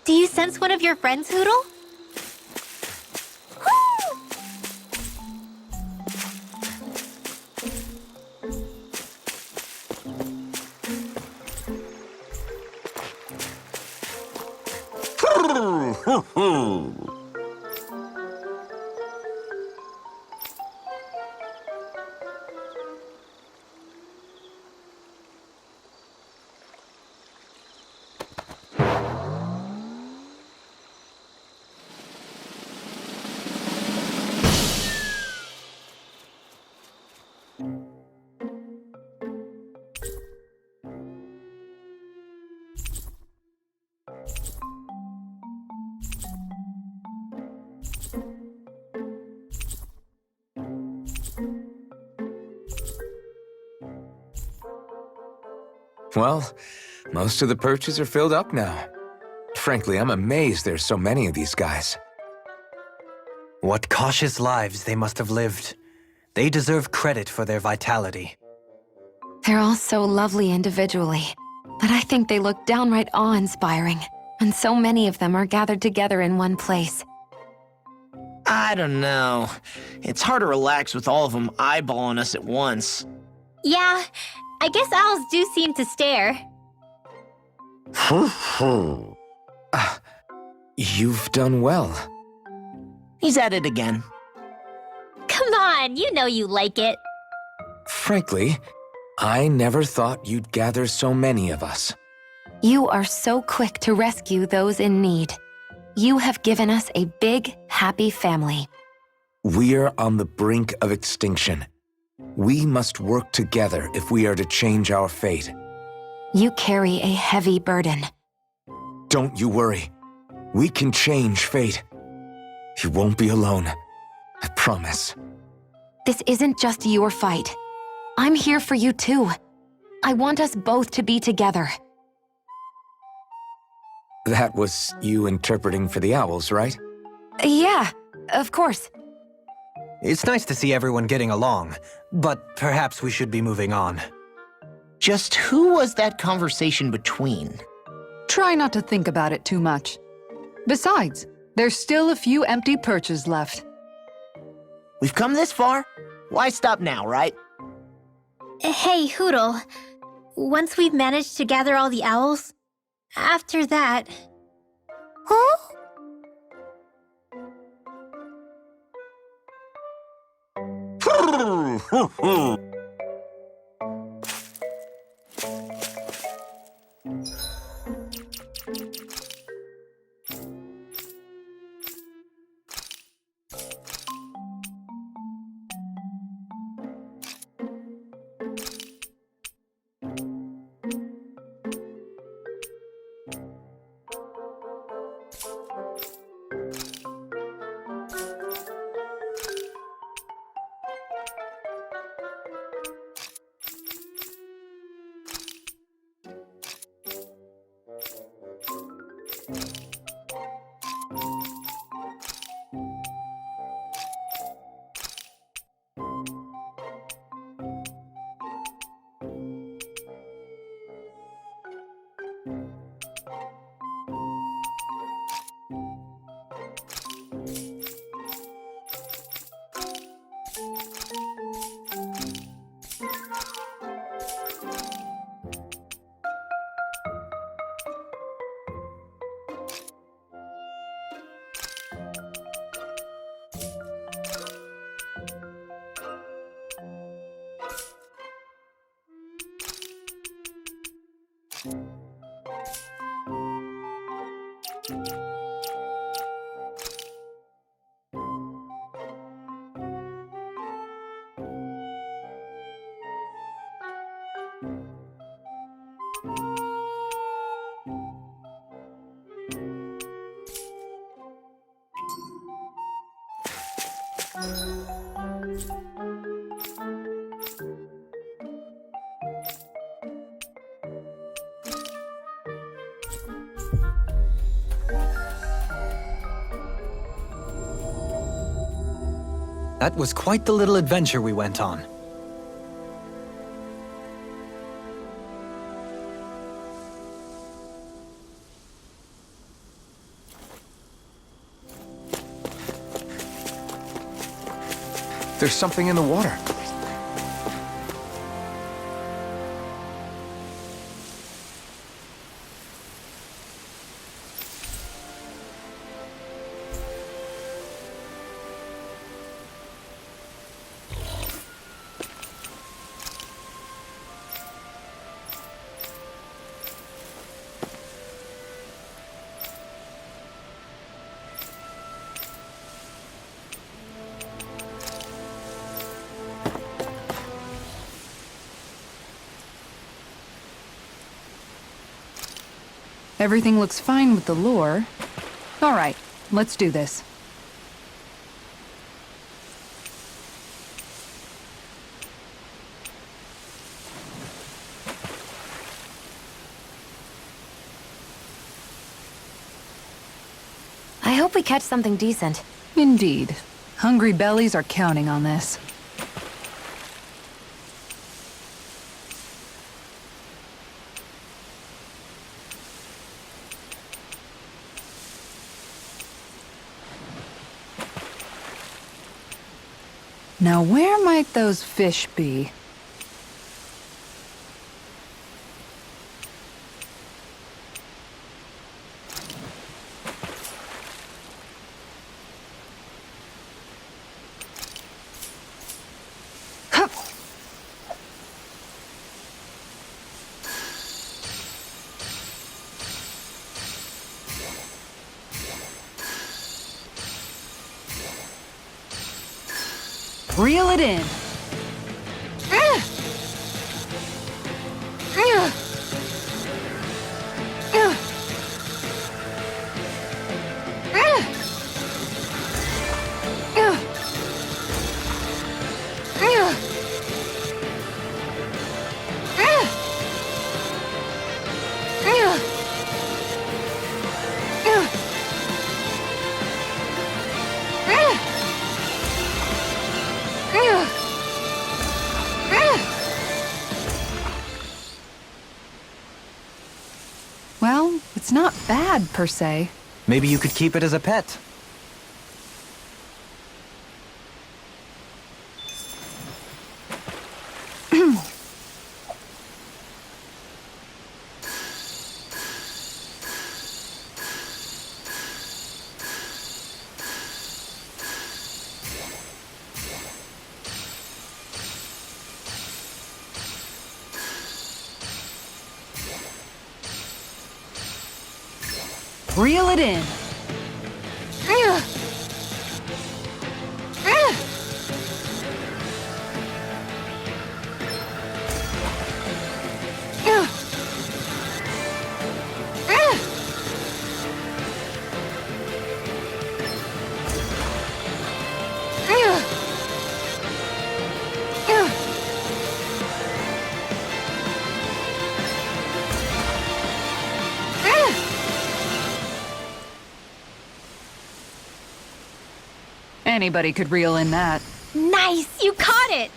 [SPEAKER 6] Do you sense one of your friends, Hoodle?
[SPEAKER 3] Well, most of the perches are filled up now. Frankly, I'm amazed there's so many of these guys.
[SPEAKER 2] What cautious lives they must have lived. They deserve credit for their vitality.
[SPEAKER 7] They're all so lovely individually, but I think they look downright awe-inspiring, and so many of them are gathered together in one place.
[SPEAKER 1] I don't know. It's hard to relax with all of them eyeballing us at once.
[SPEAKER 6] Yeah, I guess owls do seem to stare.
[SPEAKER 3] You've done well.
[SPEAKER 1] He's at it again.
[SPEAKER 6] Come on, you know you like it.
[SPEAKER 3] Frankly, I never thought you'd gather so many of us.
[SPEAKER 7] You are so quick to rescue those in need. You have given us a big, happy family.
[SPEAKER 3] We're on the brink of extinction. We must work together if we are to change our fate.
[SPEAKER 7] You carry a heavy burden.
[SPEAKER 3] Don't you worry. We can change fate. You won't be alone. I promise.
[SPEAKER 7] This isn't just your fight. I'm here for you too. I want us both to be together.
[SPEAKER 3] That was you interpreting for the owls, right?
[SPEAKER 7] Yeah, of course.
[SPEAKER 2] It's nice to see everyone getting along, but perhaps we should be moving on.
[SPEAKER 1] Just who was that conversation between?
[SPEAKER 5] Try not to think about it too much. Besides, There's still a few empty perches left.
[SPEAKER 1] We've come this far. Why stop now, right?
[SPEAKER 6] Hey, Hootle. Once we've managed to gather all the owls, after that... Huh?
[SPEAKER 2] That was quite the little adventure we went on.
[SPEAKER 3] There's something in the water.
[SPEAKER 5] Everything looks fine with the lure. All right, let's do this.
[SPEAKER 7] I hope we catch something decent.
[SPEAKER 5] Indeed. Hungry bellies are counting on this. Now, where might those fish be? Hup. Reel it in. Well, it's not bad, per se.
[SPEAKER 2] Maybe you could keep it as a pet.
[SPEAKER 5] Reel it in. Anybody could reel in that.
[SPEAKER 6] Nice! You caught it!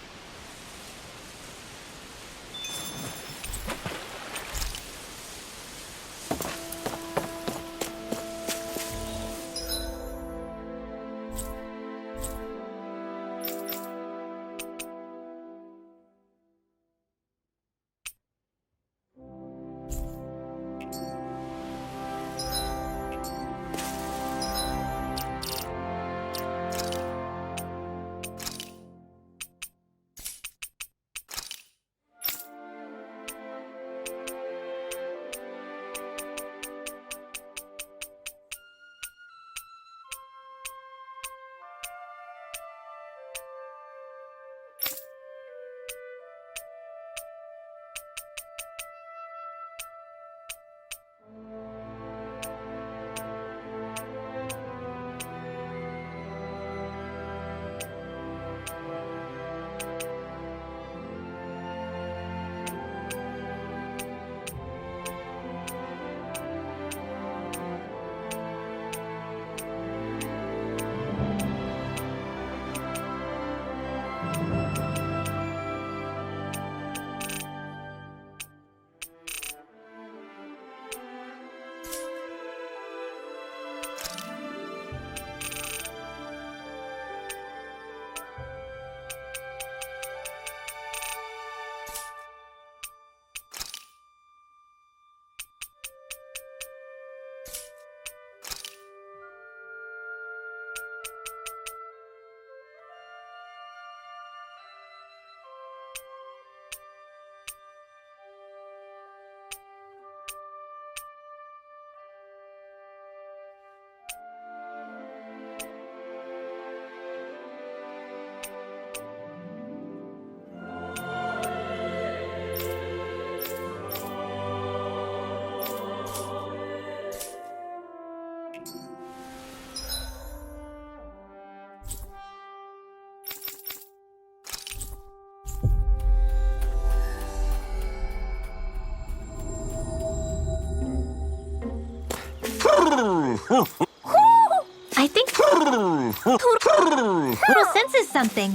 [SPEAKER 6] I think Poodle senses something.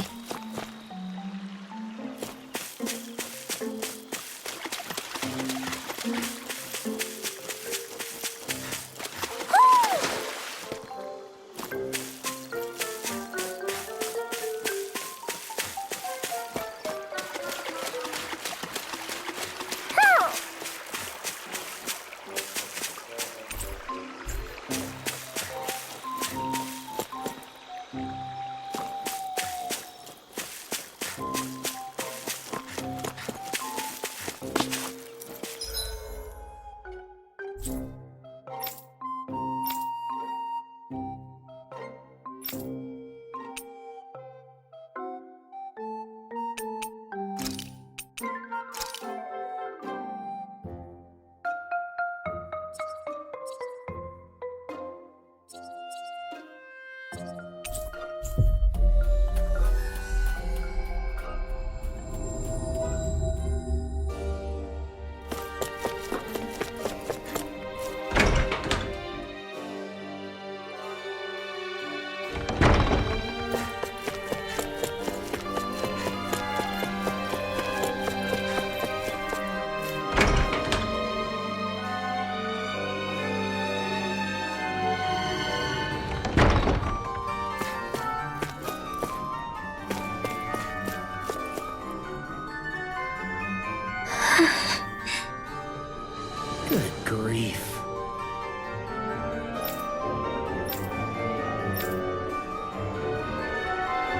[SPEAKER 1] grief.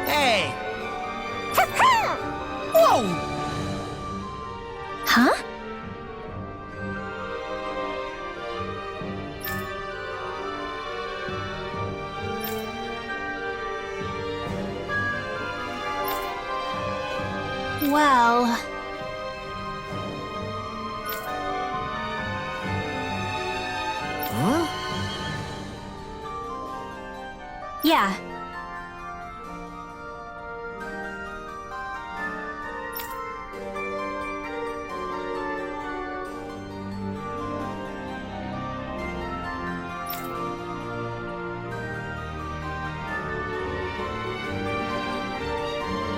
[SPEAKER 1] Hey! Whoa!
[SPEAKER 6] Huh? Well...
[SPEAKER 1] Huh?
[SPEAKER 6] Yeah.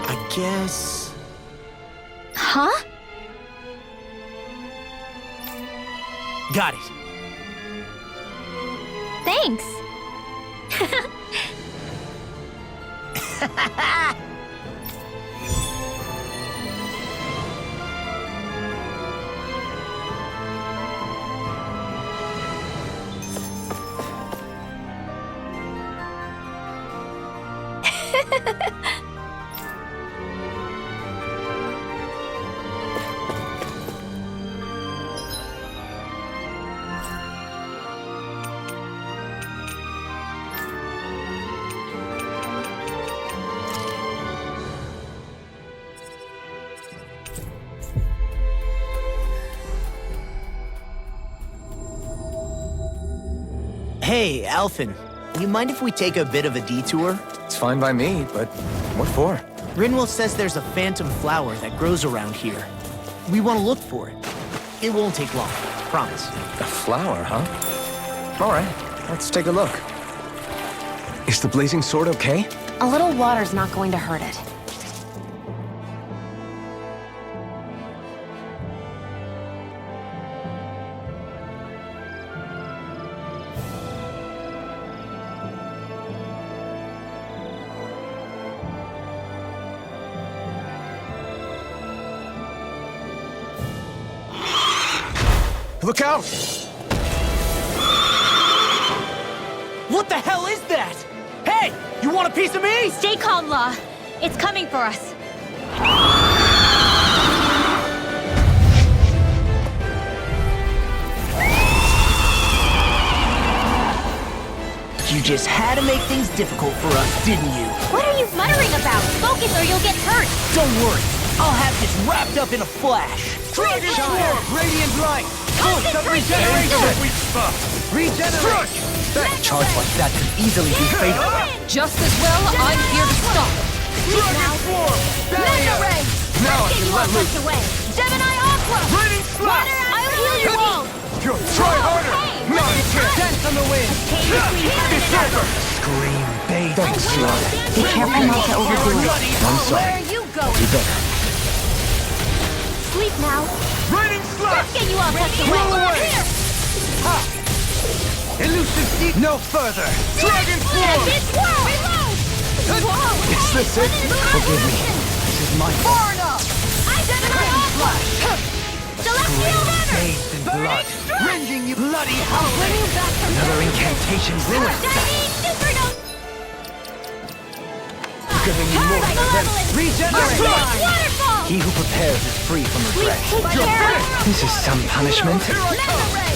[SPEAKER 1] I guess...
[SPEAKER 6] Huh?
[SPEAKER 1] Got it.
[SPEAKER 6] Thanks.
[SPEAKER 1] Hey, Alphen. You mind if we take a bit of a detour?
[SPEAKER 3] It's fine by me, but what for?
[SPEAKER 1] Rinwell says there's a phantom flower that grows around here. We want to look for it. It won't take long, promise.
[SPEAKER 3] A flower, huh? All right, let's take a look. Is the blazing sword okay?
[SPEAKER 7] A little water's not going to hurt it.
[SPEAKER 3] Look out!
[SPEAKER 1] What the hell is that? Hey, you want a piece of me?
[SPEAKER 6] Stay calm, Law. It's coming for us.
[SPEAKER 1] You just had to make things difficult for us, didn't you?
[SPEAKER 6] What are you muttering about? Focus or you'll get hurt.
[SPEAKER 1] Don't worry, I'll have this wrapped up in a flash.
[SPEAKER 4] Dragon Sword! Radiant Light! Boost of regeneration! Sweet spot!
[SPEAKER 1] Regenerate! That charge like that could easily be fatal.
[SPEAKER 5] Just as well, I'm here to stop.
[SPEAKER 4] Dragon Swarm!
[SPEAKER 5] Mega Ray!
[SPEAKER 4] Now I
[SPEAKER 6] Get
[SPEAKER 4] can
[SPEAKER 6] you all
[SPEAKER 4] let loose!
[SPEAKER 6] tucked away.
[SPEAKER 5] Gemini Aqua!
[SPEAKER 4] Radiant Slash!
[SPEAKER 6] I'll heal you all.
[SPEAKER 4] Try harder!
[SPEAKER 6] Hey,
[SPEAKER 4] Not a chance!
[SPEAKER 5] Dance on the wind!
[SPEAKER 6] Came between heaven
[SPEAKER 4] It's
[SPEAKER 6] and earth.
[SPEAKER 4] over!
[SPEAKER 1] Scream, babe.
[SPEAKER 3] Thanks, Lord.
[SPEAKER 7] Be careful not to overdo it.
[SPEAKER 3] I'm
[SPEAKER 5] Where
[SPEAKER 3] sorry.
[SPEAKER 5] are you going?
[SPEAKER 3] You better.
[SPEAKER 6] Sleep now.
[SPEAKER 4] Radiant Slash!
[SPEAKER 6] Let's get you all tucked away.
[SPEAKER 4] Roll away!
[SPEAKER 6] Here.
[SPEAKER 4] Elusive Deep! No further! Dragon Swarm!
[SPEAKER 6] It's swirl. Reload. Whoa.
[SPEAKER 3] Is this it? Forgive me. This is my fault.
[SPEAKER 5] Far enough!
[SPEAKER 6] Gemini Aqua. Celestial River.
[SPEAKER 1] Bathed in blood.
[SPEAKER 4] Rending you bloody
[SPEAKER 6] I'll bring you back from
[SPEAKER 1] Another incantation ruined.
[SPEAKER 6] Shining Supernova.
[SPEAKER 1] Giving you more
[SPEAKER 6] Malevolent.
[SPEAKER 4] Regenerate!
[SPEAKER 6] Waterfall.
[SPEAKER 2] He who prepares is free from
[SPEAKER 6] Please
[SPEAKER 2] regret.
[SPEAKER 6] take care of
[SPEAKER 2] This is some punishment.
[SPEAKER 4] Here I
[SPEAKER 5] Mega
[SPEAKER 4] come!
[SPEAKER 5] Ray!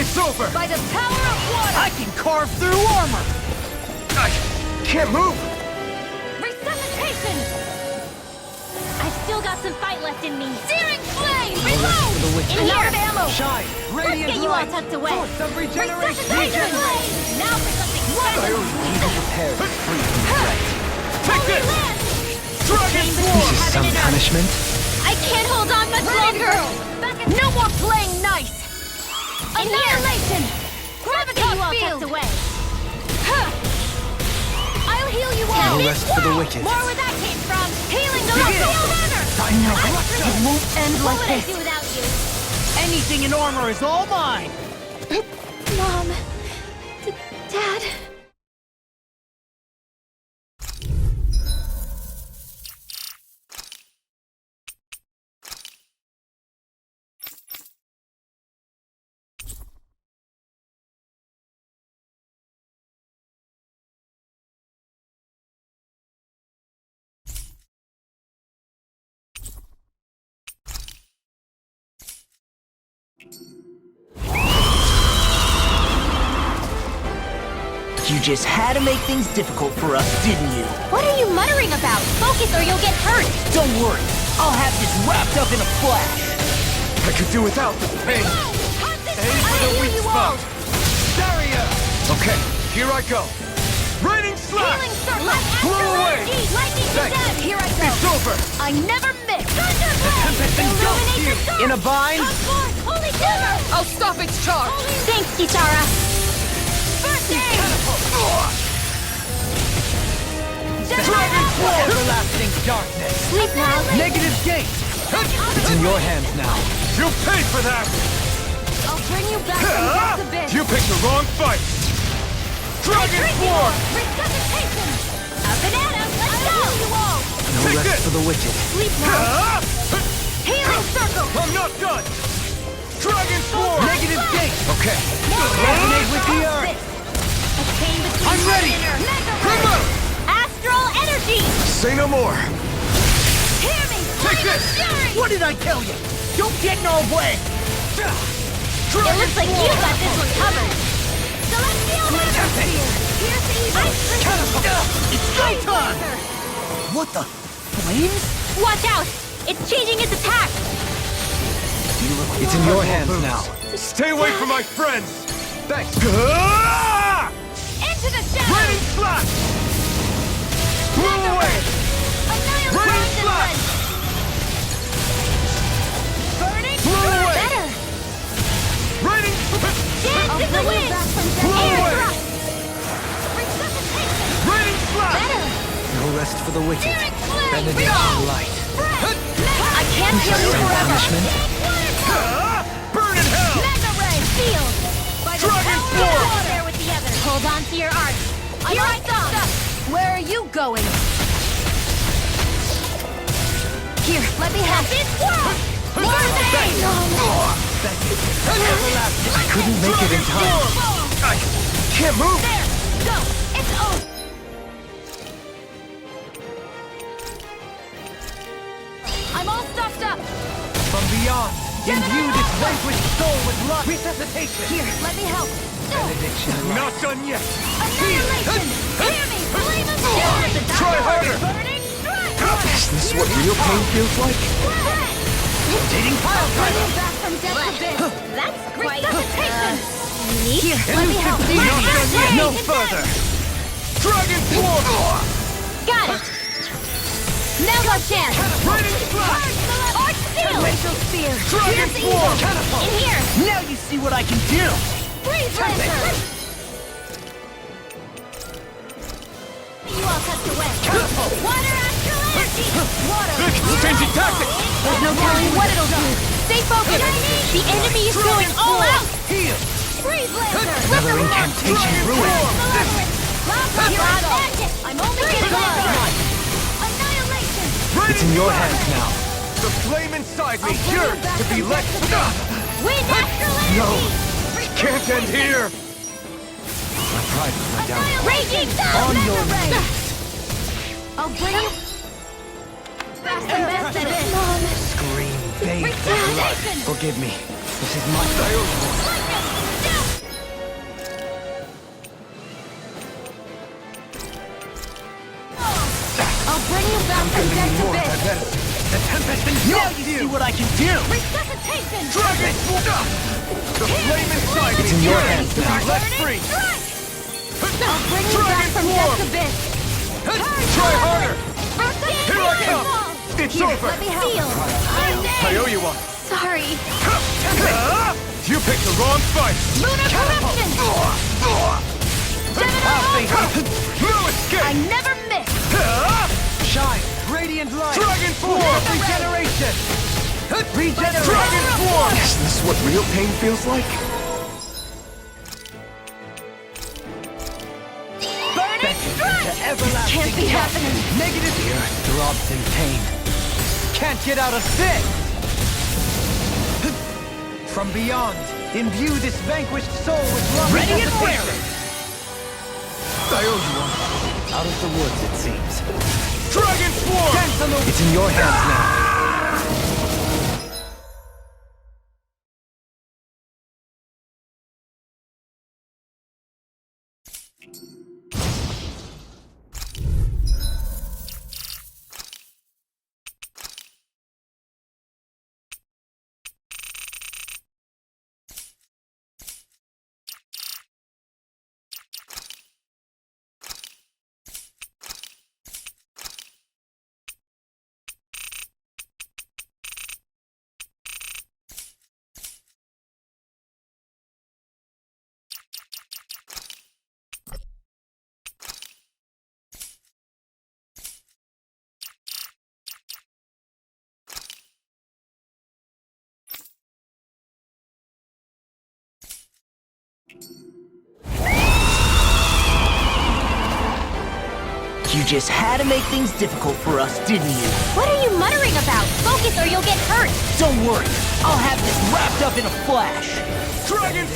[SPEAKER 4] It's over!
[SPEAKER 5] By the power of water!
[SPEAKER 1] I can carve through armor.
[SPEAKER 4] I can't move!
[SPEAKER 5] Resuscitation!
[SPEAKER 6] I've still got some fight left in me.
[SPEAKER 5] Searing flame!
[SPEAKER 1] For
[SPEAKER 5] Reload!
[SPEAKER 1] the wicked.
[SPEAKER 6] In here.
[SPEAKER 5] ammo!
[SPEAKER 4] Shine!
[SPEAKER 6] Let's
[SPEAKER 4] Radiant
[SPEAKER 6] get you all
[SPEAKER 4] Light!
[SPEAKER 6] tucked away.
[SPEAKER 4] Force of regeneration!
[SPEAKER 6] Resuscitation! Now for something special.
[SPEAKER 2] He who prepares is free from regret.
[SPEAKER 4] Take
[SPEAKER 6] Holy
[SPEAKER 4] this!
[SPEAKER 6] land!
[SPEAKER 4] Dragon
[SPEAKER 2] This
[SPEAKER 4] Swarm!
[SPEAKER 2] is some punishment.
[SPEAKER 6] I can't hold on much longer.
[SPEAKER 5] No more playing nice!
[SPEAKER 6] Annihilation! Let's get you all
[SPEAKER 5] field.
[SPEAKER 6] tucked away. I'll heal you all.
[SPEAKER 2] No rest for the wicked.
[SPEAKER 6] More where that came from. Healing the
[SPEAKER 4] Begin.
[SPEAKER 6] Celestial River.
[SPEAKER 5] It won't end
[SPEAKER 6] What
[SPEAKER 5] like
[SPEAKER 6] would I
[SPEAKER 5] this.
[SPEAKER 6] do without you?
[SPEAKER 1] Anything in armor is all mine.
[SPEAKER 6] Mom. Dad.
[SPEAKER 1] You just had to make things difficult for us, didn't you?
[SPEAKER 6] What are you muttering about? Focus or you'll get hurt!
[SPEAKER 1] Don't worry, I'll have this wrapped up in a flash.
[SPEAKER 4] I could do without the pain. Aim for the weak spot. Barrier. Okay, here I go. Raining slash.
[SPEAKER 6] Healing circle!
[SPEAKER 4] Blow away.
[SPEAKER 6] Lightning
[SPEAKER 4] Thanks.
[SPEAKER 6] death! Here I go!
[SPEAKER 4] It's over.
[SPEAKER 6] I never miss! Thunderblade! Illuminate the dark!
[SPEAKER 1] In a bind?
[SPEAKER 6] Come forth! Holy Timber!
[SPEAKER 5] I'll stop its charge!
[SPEAKER 6] Thanks, Kitara! First aid!
[SPEAKER 4] Dragon Force.
[SPEAKER 1] Everlasting darkness.
[SPEAKER 6] Sleep now!
[SPEAKER 1] Negative gate. It's in your hands now.
[SPEAKER 4] You pay for that.
[SPEAKER 6] I'll bring you back from death's abyss!
[SPEAKER 4] You picked the wrong fight. Dragon Force.
[SPEAKER 6] Resuscitation! A banana! Let's go! You all!
[SPEAKER 1] No
[SPEAKER 4] Take
[SPEAKER 1] rest
[SPEAKER 4] this.
[SPEAKER 1] for the wicked.
[SPEAKER 6] Sleep now! Healing circle!
[SPEAKER 4] I'm not done. Dragon Force.
[SPEAKER 1] Negative gate.
[SPEAKER 4] Okay.
[SPEAKER 1] Resonate with the earth.
[SPEAKER 6] A chain between
[SPEAKER 4] I'm ready. Come on.
[SPEAKER 6] Astral energy!
[SPEAKER 4] Say no more.
[SPEAKER 6] Hear me!
[SPEAKER 4] Take
[SPEAKER 6] Final
[SPEAKER 4] this.
[SPEAKER 6] fury!
[SPEAKER 1] What did I tell you? Don't get in our way.
[SPEAKER 6] It looks like you got this one covered. Celestial Master! Here's the evil!
[SPEAKER 1] It's go time. What the? Flames?
[SPEAKER 6] Watch out! It's changing its attack!
[SPEAKER 1] It's in your hands now.
[SPEAKER 4] Stay away from my friends. Thanks.
[SPEAKER 6] Into the shadows!
[SPEAKER 4] Raining slash. Blow away.
[SPEAKER 6] Annihilate
[SPEAKER 4] Raining
[SPEAKER 6] and
[SPEAKER 4] slash.
[SPEAKER 6] Burning
[SPEAKER 4] Blow away.
[SPEAKER 6] better!
[SPEAKER 4] Raining.
[SPEAKER 6] Dance in the wind!
[SPEAKER 4] Blow
[SPEAKER 6] Air
[SPEAKER 4] away.
[SPEAKER 6] thrust! Resuscitation!
[SPEAKER 4] Raining slash.
[SPEAKER 6] Better!
[SPEAKER 1] No rest for the wicked.
[SPEAKER 6] Searing flame!
[SPEAKER 1] Benediction light.
[SPEAKER 6] I can't heal you forever!
[SPEAKER 1] punishment?
[SPEAKER 4] Burn in hell.
[SPEAKER 6] Mega ray! Field! By the
[SPEAKER 4] Dragon
[SPEAKER 6] power
[SPEAKER 4] Force!
[SPEAKER 6] of water with the others! Hold on to your art! Here I come! Where are you going? Here, let me have it! More pain!
[SPEAKER 1] I couldn't make it in time.
[SPEAKER 4] I can't move.
[SPEAKER 6] There! Go! It's over! I'm all stuffed up!
[SPEAKER 1] From beyond, imbue this vanquished soul with love. Resuscitation.
[SPEAKER 6] Here, let me help!
[SPEAKER 1] Benediction light.
[SPEAKER 4] Not done yet.
[SPEAKER 6] Annihilation! Hear me! Flame of stars!
[SPEAKER 4] Try harder.
[SPEAKER 6] Burning strike!
[SPEAKER 1] Is this what real pain feels like?
[SPEAKER 6] Rotating pile driver! Back from death's abyss! That's quite neat! Here, let me help!
[SPEAKER 4] Not done yet.
[SPEAKER 1] No further.
[SPEAKER 4] Dragon Force.
[SPEAKER 6] Got it! Now's our chance!
[SPEAKER 4] Raining slash.
[SPEAKER 6] Arch seal! Glacial spear!
[SPEAKER 4] Dragon
[SPEAKER 6] Here's the evil!
[SPEAKER 4] Force.
[SPEAKER 6] In here!
[SPEAKER 1] Now you see what I can do.
[SPEAKER 6] Freeze Lancer! You all touched the web! Water astral energy! Water!
[SPEAKER 4] Changing tactics.
[SPEAKER 6] There's no telling what it'll do! Stay focused! The enemy is going all out!
[SPEAKER 1] Heal.
[SPEAKER 6] Freeze Lancer!
[SPEAKER 1] Another incantation ruined.
[SPEAKER 6] I'm only getting started! Annihilation!
[SPEAKER 1] It's in your hands now.
[SPEAKER 4] The flame inside me yearns to be let.
[SPEAKER 6] Wind astral energy!
[SPEAKER 4] No. Can't end here.
[SPEAKER 1] My pride was my downfall.
[SPEAKER 6] Raging
[SPEAKER 1] On your
[SPEAKER 6] Mega Ray!
[SPEAKER 1] knees.
[SPEAKER 6] I'll bring you back the best of it!
[SPEAKER 1] Scream, bathe in blood. Forgive me. This is my
[SPEAKER 6] I'll bring you back from death's abyss!
[SPEAKER 1] The tempest engulfs you. See what I can do.
[SPEAKER 6] Resuscitation!
[SPEAKER 4] Dragon Force. The flame inside me
[SPEAKER 1] It's in your
[SPEAKER 4] yearns
[SPEAKER 1] hands
[SPEAKER 4] to be
[SPEAKER 1] now.
[SPEAKER 4] let free.
[SPEAKER 6] I'll bring you back from death's abyss!
[SPEAKER 4] Try harder. Here I come. It's over.
[SPEAKER 6] Let me help!
[SPEAKER 4] I owe you one.
[SPEAKER 6] Sorry!
[SPEAKER 4] You picked the wrong fight.
[SPEAKER 6] Lunar corruption!
[SPEAKER 4] No escape.
[SPEAKER 6] I never miss!
[SPEAKER 1] Shine, radiant light.
[SPEAKER 4] Dragon Force.
[SPEAKER 1] Regeneration.
[SPEAKER 4] Dragon Force.
[SPEAKER 1] Is this what real pain feels like?
[SPEAKER 6] Burning strike!
[SPEAKER 1] Everlasting
[SPEAKER 6] Can't be happening!
[SPEAKER 1] Negative. The earth throbs in pain. Can't get out of this. From beyond, imbue this vanquished soul with love. Ready and wary.
[SPEAKER 4] I owe you one.
[SPEAKER 1] Out of the woods, it seems.
[SPEAKER 4] Dragon Force.
[SPEAKER 1] It's in your hands now. You just had to make things difficult for us, didn't you?
[SPEAKER 6] What are you muttering about? Focus or you'll get hurt!
[SPEAKER 1] Don't worry, I'll have this wrapped up in a flash.
[SPEAKER 4] Dragon!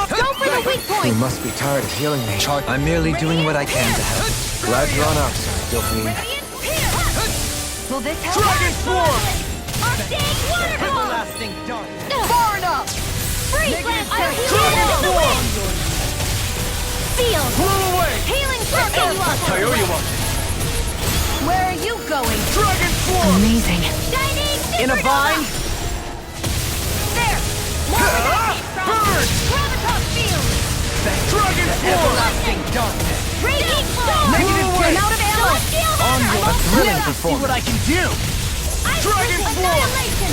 [SPEAKER 6] Go for the weak
[SPEAKER 3] You
[SPEAKER 6] point!
[SPEAKER 3] must be tired of healing me.
[SPEAKER 2] I'm merely doing what I can to help.
[SPEAKER 3] Glad you're on our side, Delphine.
[SPEAKER 7] Will this help?
[SPEAKER 4] Dragon Swarm!
[SPEAKER 6] Arctic Waterfall!
[SPEAKER 1] Everlasting darkness.
[SPEAKER 6] Far enough! Freeze Lance! I'll heal you
[SPEAKER 4] Dragon
[SPEAKER 6] out of the
[SPEAKER 4] Swarm!
[SPEAKER 6] wind! Field!
[SPEAKER 4] Blow away!
[SPEAKER 6] Healing circle!
[SPEAKER 4] I owe you one.
[SPEAKER 6] Where are you going?
[SPEAKER 4] Dragon Swarm!
[SPEAKER 7] Amazing.
[SPEAKER 6] Shining
[SPEAKER 1] In a vine?
[SPEAKER 6] There!
[SPEAKER 4] Burn!
[SPEAKER 6] Gravitas Field!
[SPEAKER 4] Dragon Swarm!
[SPEAKER 1] Everlasting darkness.
[SPEAKER 6] Raging Storm!
[SPEAKER 1] Negative
[SPEAKER 6] I'm out of ammo! Celestial Hammer!
[SPEAKER 2] A thrilling
[SPEAKER 1] See
[SPEAKER 2] performance.
[SPEAKER 1] what I can do.
[SPEAKER 6] Ice
[SPEAKER 4] Dragon
[SPEAKER 6] Crystal
[SPEAKER 4] Swarm!
[SPEAKER 6] Annihilation!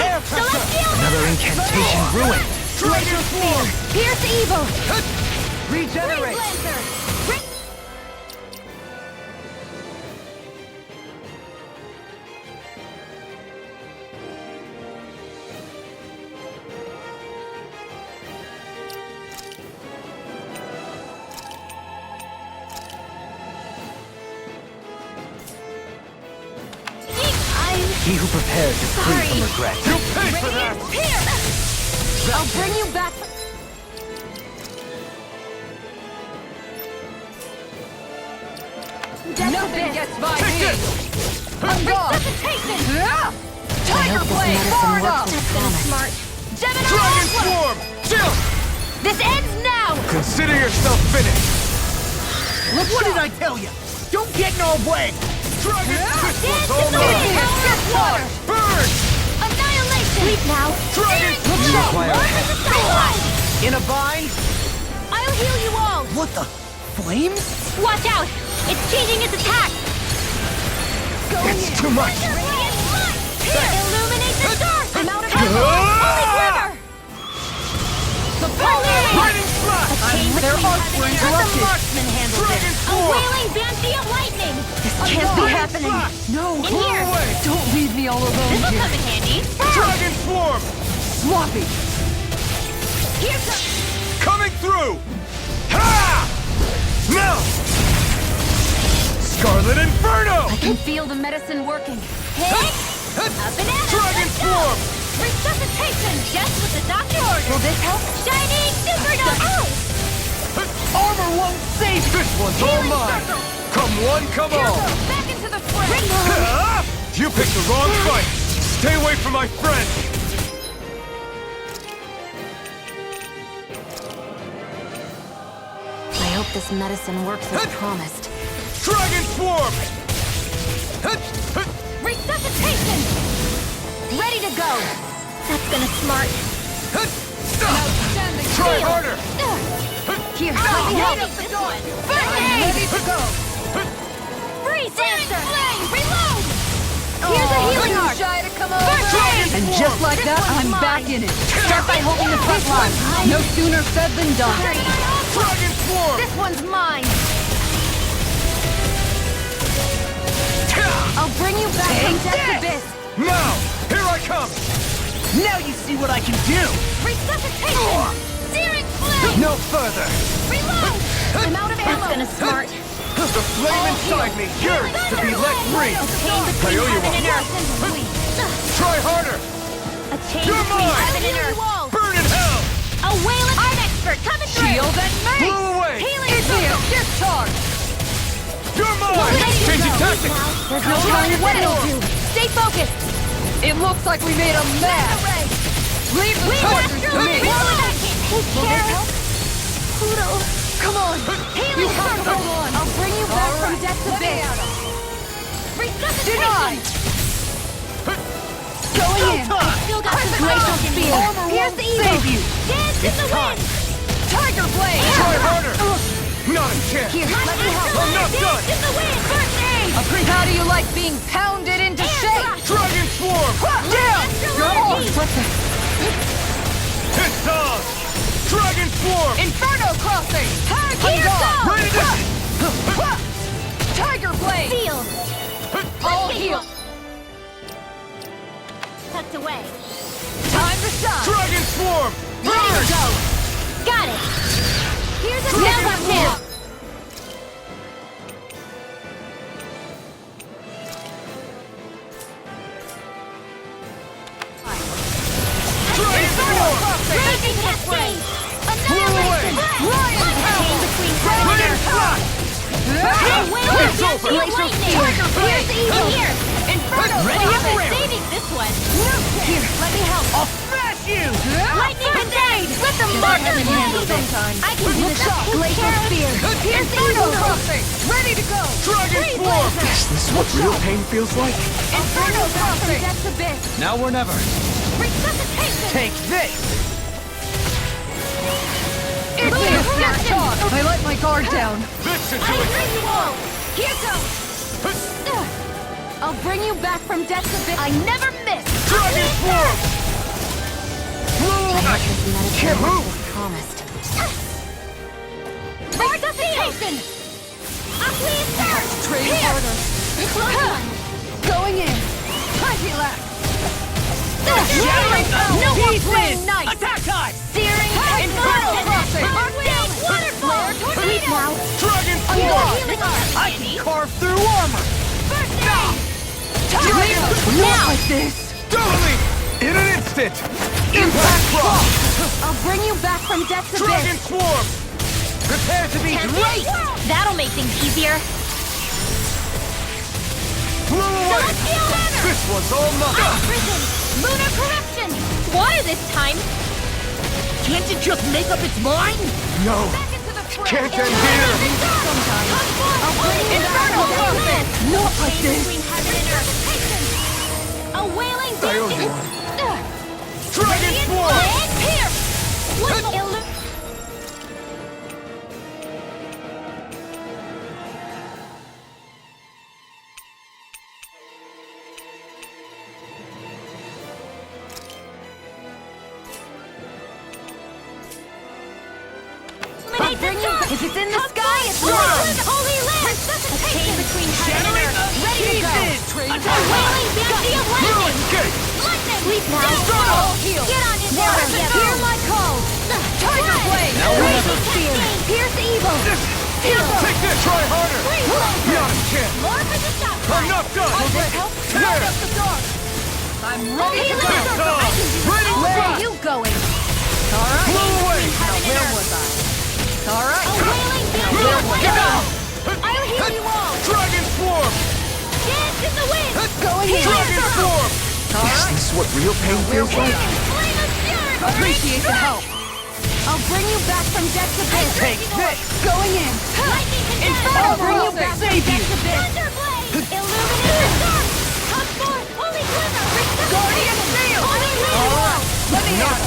[SPEAKER 1] Air pressure.
[SPEAKER 6] Celestial
[SPEAKER 2] Another
[SPEAKER 6] Hammer!
[SPEAKER 2] incantation ruined.
[SPEAKER 4] Dragon Swarm!
[SPEAKER 6] Pierce Evil!
[SPEAKER 1] Regenerate.
[SPEAKER 6] Freeze Lancer!
[SPEAKER 2] He who prepares is free from regret.
[SPEAKER 4] You pay for that!
[SPEAKER 6] I'll bring you back.
[SPEAKER 5] Nothing gets by me!
[SPEAKER 6] Resuscitation!
[SPEAKER 7] Tiger Blade!
[SPEAKER 6] Far
[SPEAKER 7] Medicine
[SPEAKER 6] enough!
[SPEAKER 7] works with
[SPEAKER 6] That's been
[SPEAKER 7] promise.
[SPEAKER 6] smart. Gemini
[SPEAKER 4] Dragon
[SPEAKER 6] Alpha!
[SPEAKER 4] Swarm! Chill!
[SPEAKER 6] This ends now!
[SPEAKER 4] Consider yourself finished!
[SPEAKER 1] Look, what did I tell you? Don't get in our way.
[SPEAKER 4] Dragon
[SPEAKER 6] Dance
[SPEAKER 4] Crystal's
[SPEAKER 6] to
[SPEAKER 4] all
[SPEAKER 6] the
[SPEAKER 4] mine!
[SPEAKER 6] power of water!
[SPEAKER 4] Burn!
[SPEAKER 6] Annihilation! Sleep now!
[SPEAKER 4] Dragon
[SPEAKER 6] Look
[SPEAKER 2] You
[SPEAKER 6] out!
[SPEAKER 2] require
[SPEAKER 6] Run to the sideline!
[SPEAKER 1] In a vine?
[SPEAKER 6] I'll heal you all!
[SPEAKER 1] What the? Flames?
[SPEAKER 6] Watch out! It's changing its attack!
[SPEAKER 4] It's too much!
[SPEAKER 6] Brilliant light! Here! Illuminate the dark! I'm out of ammo! Holy quiver! The
[SPEAKER 4] Lightning Slash!
[SPEAKER 6] Their arcs were interrupted. Let the marksman handle
[SPEAKER 4] Dragon
[SPEAKER 6] this. A
[SPEAKER 4] Swarm!
[SPEAKER 6] wailing banshee of lightning! This
[SPEAKER 5] can't be happening.
[SPEAKER 6] No! In
[SPEAKER 4] Blow
[SPEAKER 6] here!
[SPEAKER 4] away!
[SPEAKER 5] Don't leave me all alone
[SPEAKER 6] This'll
[SPEAKER 5] here.
[SPEAKER 6] come in handy!
[SPEAKER 4] Dragon Swarm!
[SPEAKER 5] Sloppy!
[SPEAKER 6] Here comes...
[SPEAKER 4] Coming through! Ha! Now! Scarlet Inferno!
[SPEAKER 7] I can feel the medicine working.
[SPEAKER 6] Hit! A banana!
[SPEAKER 4] Dragon
[SPEAKER 6] Let's go!
[SPEAKER 4] Swarm!
[SPEAKER 6] Resuscitation! Just what the doctor ordered!
[SPEAKER 7] Will this help?
[SPEAKER 6] Shining Supernova!
[SPEAKER 1] Armor won't save
[SPEAKER 4] This one's all
[SPEAKER 6] Healing
[SPEAKER 4] mine!
[SPEAKER 6] circle!
[SPEAKER 4] Come one, come all!
[SPEAKER 6] Back into the fray!
[SPEAKER 4] Ah! You picked the wrong fight! Stay away from my friend!
[SPEAKER 7] I hope this medicine works as promised.
[SPEAKER 4] Dragon Swarm!
[SPEAKER 6] Resuscitation! Ready to go! That's gonna smart.
[SPEAKER 4] Try harder!
[SPEAKER 6] Here, let me help. First aid! Ready to go! Freeze dancer! Reload! Here's a healing art!
[SPEAKER 5] Shy to come over.
[SPEAKER 6] First aid!
[SPEAKER 5] And just like
[SPEAKER 6] This
[SPEAKER 5] that,
[SPEAKER 6] one's
[SPEAKER 5] I'm
[SPEAKER 6] mine.
[SPEAKER 5] back in it. Start by holding the front line. No sooner said than done.
[SPEAKER 4] Dragon Swarm!
[SPEAKER 6] This one's mine! I'll bring you back from death abyss!
[SPEAKER 4] Now! Here I come!
[SPEAKER 1] Now you see what I can do!
[SPEAKER 6] Resuscitation! Searing flame!
[SPEAKER 4] No further!
[SPEAKER 6] Reload! I'm out of ammo! That's gonna smart.
[SPEAKER 4] The flame inside me yearns to be let free! I owe you
[SPEAKER 6] Heaven and
[SPEAKER 4] one!
[SPEAKER 6] earth.
[SPEAKER 4] Try harder!
[SPEAKER 6] A chain
[SPEAKER 4] You're
[SPEAKER 6] between
[SPEAKER 4] mine!
[SPEAKER 6] heaven and earth.
[SPEAKER 4] Burn in hell!
[SPEAKER 6] A whale and expert coming through!
[SPEAKER 5] Shield and mace!
[SPEAKER 4] Blow away!
[SPEAKER 6] Healing
[SPEAKER 5] Inhale,
[SPEAKER 6] circle!
[SPEAKER 5] discharge!
[SPEAKER 4] You're mine! Changing tactics!
[SPEAKER 6] There's no telling what it'll do! Stay focused!
[SPEAKER 5] It looks like we made a mess! Leave the torches to me!
[SPEAKER 6] Take care! Pluto! Come on! Healing circle! I'll bring you back from death's abyss! Resuscitation!
[SPEAKER 5] Denied! Going in!
[SPEAKER 6] Still got some glacial spear! Here's the evil!
[SPEAKER 5] Save you!
[SPEAKER 6] Dance in the wind!
[SPEAKER 5] Tiger blade!
[SPEAKER 4] Try harder! Not a chance!
[SPEAKER 6] Here, let me help!
[SPEAKER 4] I'm not done!
[SPEAKER 6] Dance in the wind! First aid!
[SPEAKER 5] How do you like being pounded into shape?
[SPEAKER 4] Dragon Swarm!
[SPEAKER 5] Down! Your arms!
[SPEAKER 4] It's on! Dragon Swarm!
[SPEAKER 5] Inferno crossing!
[SPEAKER 6] Here goes!
[SPEAKER 4] Ready to...
[SPEAKER 5] Tiger blade!
[SPEAKER 6] Seal!
[SPEAKER 5] All healed!
[SPEAKER 6] Tucked away.
[SPEAKER 5] Time to shine!
[SPEAKER 4] Dragon Swarm!
[SPEAKER 6] Ready to go! Got it! Here's a
[SPEAKER 4] Dragon
[SPEAKER 6] now!
[SPEAKER 4] Dragon Swarm!
[SPEAKER 6] Raging cascade! Annihilation!
[SPEAKER 4] Lion
[SPEAKER 6] Chain between heaven and earth!
[SPEAKER 4] It's over!
[SPEAKER 6] Here's the evil! Here! Inferno!
[SPEAKER 1] Ready and
[SPEAKER 6] I'm
[SPEAKER 1] ready.
[SPEAKER 6] saving this one! Here, let me help!
[SPEAKER 1] I'll smash you!
[SPEAKER 6] Lightning grenade! Let them mark
[SPEAKER 5] have
[SPEAKER 6] their
[SPEAKER 5] been handled
[SPEAKER 6] way!
[SPEAKER 5] sometimes.
[SPEAKER 6] I can do this! Glacial spear! Here's the
[SPEAKER 5] Inferno
[SPEAKER 6] evil!
[SPEAKER 5] crossing! Ready to go!
[SPEAKER 4] Dragon
[SPEAKER 6] Freeze
[SPEAKER 4] Swarm!
[SPEAKER 6] laser!
[SPEAKER 3] Is this what real pain feels like?
[SPEAKER 6] Inferno crossing! Death's abyss!
[SPEAKER 4] Now or never.
[SPEAKER 6] Resuscitation!
[SPEAKER 4] Take this!
[SPEAKER 5] It's
[SPEAKER 6] Lunar
[SPEAKER 5] a
[SPEAKER 6] corruption!
[SPEAKER 5] I let my guard down.
[SPEAKER 4] This should
[SPEAKER 6] I
[SPEAKER 4] do it!
[SPEAKER 6] bring you all! Here goes! I'll bring you back from death's abyss! I never miss!
[SPEAKER 4] Dragon Swarm! Can't move!
[SPEAKER 7] Promised.
[SPEAKER 6] Resuscitation! Please, sir!
[SPEAKER 5] Train
[SPEAKER 6] Here!
[SPEAKER 5] harder.
[SPEAKER 6] Close one!
[SPEAKER 5] Going in. Plenty left.
[SPEAKER 6] Shattering no more playing nice!
[SPEAKER 1] Attack time!
[SPEAKER 6] Searing
[SPEAKER 5] Inferno crossing.
[SPEAKER 6] Arcane waterfall! Tornado! Now!
[SPEAKER 4] Dragon
[SPEAKER 6] Healing
[SPEAKER 4] Swarm!
[SPEAKER 6] art!
[SPEAKER 1] I can carve through armor!
[SPEAKER 6] First aid!
[SPEAKER 5] Not like this.
[SPEAKER 4] Doubly! In an instant!
[SPEAKER 5] Impact cross.
[SPEAKER 6] I'll bring you back from death's
[SPEAKER 4] Dragon
[SPEAKER 6] abyss!
[SPEAKER 4] Swarm! Prepare to be
[SPEAKER 6] Great! That'll make things easier!
[SPEAKER 4] blew away!
[SPEAKER 6] Celestial hammer!
[SPEAKER 4] This one's all nothing!
[SPEAKER 6] Prison! Lunar corruption! Water this time!
[SPEAKER 1] Can't it just make up its mind?
[SPEAKER 4] No!
[SPEAKER 6] Back into the fray!
[SPEAKER 4] Can't end here!
[SPEAKER 6] I'll bring you
[SPEAKER 5] Inferno
[SPEAKER 6] back from
[SPEAKER 5] crossing.
[SPEAKER 6] death's abyss!
[SPEAKER 5] Not like
[SPEAKER 6] Chain
[SPEAKER 5] this.
[SPEAKER 6] between heaven and earth! A wailing
[SPEAKER 4] I owe you
[SPEAKER 6] dance!
[SPEAKER 4] Dragon Swarm!
[SPEAKER 6] And pierce! What If it's in the sky, it's yours! Holy land! A chain between heaven and earth, ready to go! A wailing bounty of lightning!
[SPEAKER 4] Escape!
[SPEAKER 6] Lightning! Sleep now! All healed! Get on in there! Hear my call! Tiger blade! Razor spear! Pierce evil!
[SPEAKER 4] Take this! Try harder! Not a chance!
[SPEAKER 6] More for the shot!
[SPEAKER 4] I'm not done!
[SPEAKER 5] Light up the dark. I'm ready to go.
[SPEAKER 4] It's on! Ready to
[SPEAKER 5] Where
[SPEAKER 4] go!
[SPEAKER 5] are you going? All right.
[SPEAKER 4] Blow away!
[SPEAKER 5] Now where was I? All
[SPEAKER 6] A
[SPEAKER 5] right.
[SPEAKER 6] wailing bounty of lightning! I'll heal you all!
[SPEAKER 4] Dragon Swarm!
[SPEAKER 6] Dance in the wind!
[SPEAKER 5] Going in.
[SPEAKER 4] Dragon Swarm!
[SPEAKER 5] All
[SPEAKER 3] Is
[SPEAKER 5] right.
[SPEAKER 3] this what real pain feels like?
[SPEAKER 6] Flame of fury!
[SPEAKER 5] Appreciate the help.
[SPEAKER 6] I'll bring you back from death's abyss!
[SPEAKER 4] Take this!
[SPEAKER 5] Going in.
[SPEAKER 6] Lightning
[SPEAKER 5] Inferno
[SPEAKER 6] I'll bring you
[SPEAKER 5] crossing.
[SPEAKER 6] back from
[SPEAKER 5] Save you.
[SPEAKER 6] death's abyss! Thunderblade! Illuminate the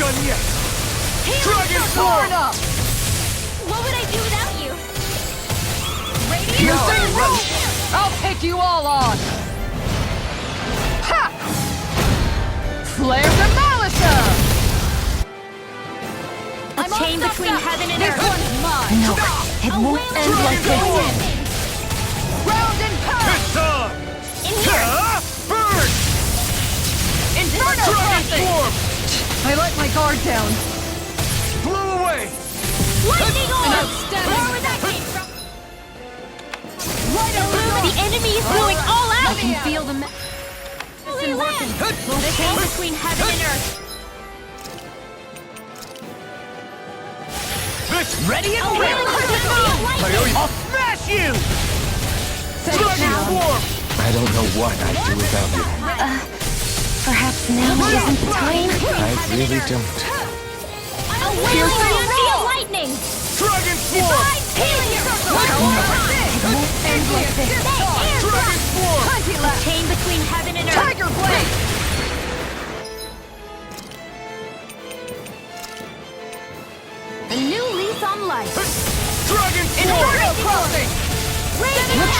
[SPEAKER 4] done yet!
[SPEAKER 6] Dragon
[SPEAKER 4] Form!
[SPEAKER 6] What would I do without you?
[SPEAKER 5] Pearson, I'll take you all on! Ha! Flare the Malisa!
[SPEAKER 6] A chain between heaven and earth.
[SPEAKER 5] This one's mine!
[SPEAKER 7] No, it won't end like this.
[SPEAKER 5] Round and pound!
[SPEAKER 4] Pearson!
[SPEAKER 6] In here!
[SPEAKER 4] Burn!
[SPEAKER 5] Inferno crossing! I let my guard down.
[SPEAKER 4] Blew away!
[SPEAKER 6] Lightning orb!
[SPEAKER 5] outstanding-
[SPEAKER 6] Where was that came from? The enemy is going all out!
[SPEAKER 5] I can feel the
[SPEAKER 6] Holy land! The chain between heaven and earth.
[SPEAKER 4] Ready
[SPEAKER 6] A wailing intensity of lightning!
[SPEAKER 4] I'll smash you! Dragon
[SPEAKER 7] now.
[SPEAKER 4] Form! I don't know what I'd do without you.
[SPEAKER 7] Perhaps now isn't the time?
[SPEAKER 3] I really don't.
[SPEAKER 6] A wailing intensity of lightning!
[SPEAKER 4] Dragon Form!
[SPEAKER 6] Divine healing circle!
[SPEAKER 7] End like this.
[SPEAKER 4] Dragon Form!
[SPEAKER 6] A chain between heaven and earth.
[SPEAKER 5] Tiger Blade!
[SPEAKER 6] A new lease on life.
[SPEAKER 4] Dragon Form!
[SPEAKER 5] Inferno crossing!
[SPEAKER 6] Look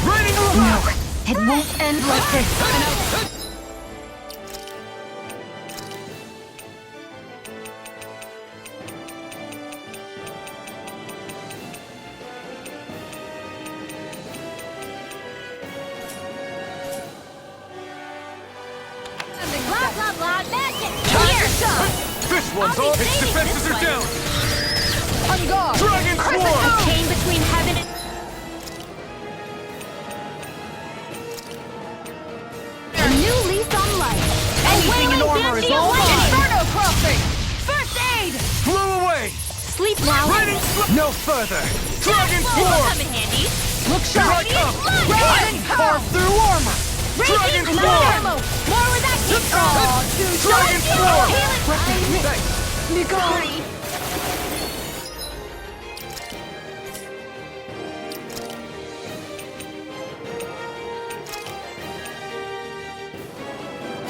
[SPEAKER 4] Raining
[SPEAKER 7] No, it won't end like this.
[SPEAKER 6] Blah, blah, blah, magic! Here!
[SPEAKER 4] This one's
[SPEAKER 6] I'll
[SPEAKER 4] all.
[SPEAKER 6] be
[SPEAKER 4] Its
[SPEAKER 6] saving
[SPEAKER 4] defenses
[SPEAKER 6] this
[SPEAKER 4] are
[SPEAKER 6] one.
[SPEAKER 4] down!
[SPEAKER 5] On guard!
[SPEAKER 4] Dragon
[SPEAKER 6] A
[SPEAKER 4] Form!
[SPEAKER 6] chain between heaven and... A new lease on life.
[SPEAKER 5] Anything in armor is all mine! Inferno crossing!
[SPEAKER 6] First aid!
[SPEAKER 4] Blew away!
[SPEAKER 6] Sleep now.
[SPEAKER 4] Raining No further! Dragon
[SPEAKER 6] This will
[SPEAKER 4] Form!
[SPEAKER 6] come in handy.
[SPEAKER 5] Look
[SPEAKER 4] Here I
[SPEAKER 5] sharp!
[SPEAKER 4] come!
[SPEAKER 5] Radiant carve through armor!
[SPEAKER 4] Dragon
[SPEAKER 6] Raging
[SPEAKER 4] Form!
[SPEAKER 6] ammo. More where that came from.
[SPEAKER 4] Dragon Form!
[SPEAKER 6] Healing.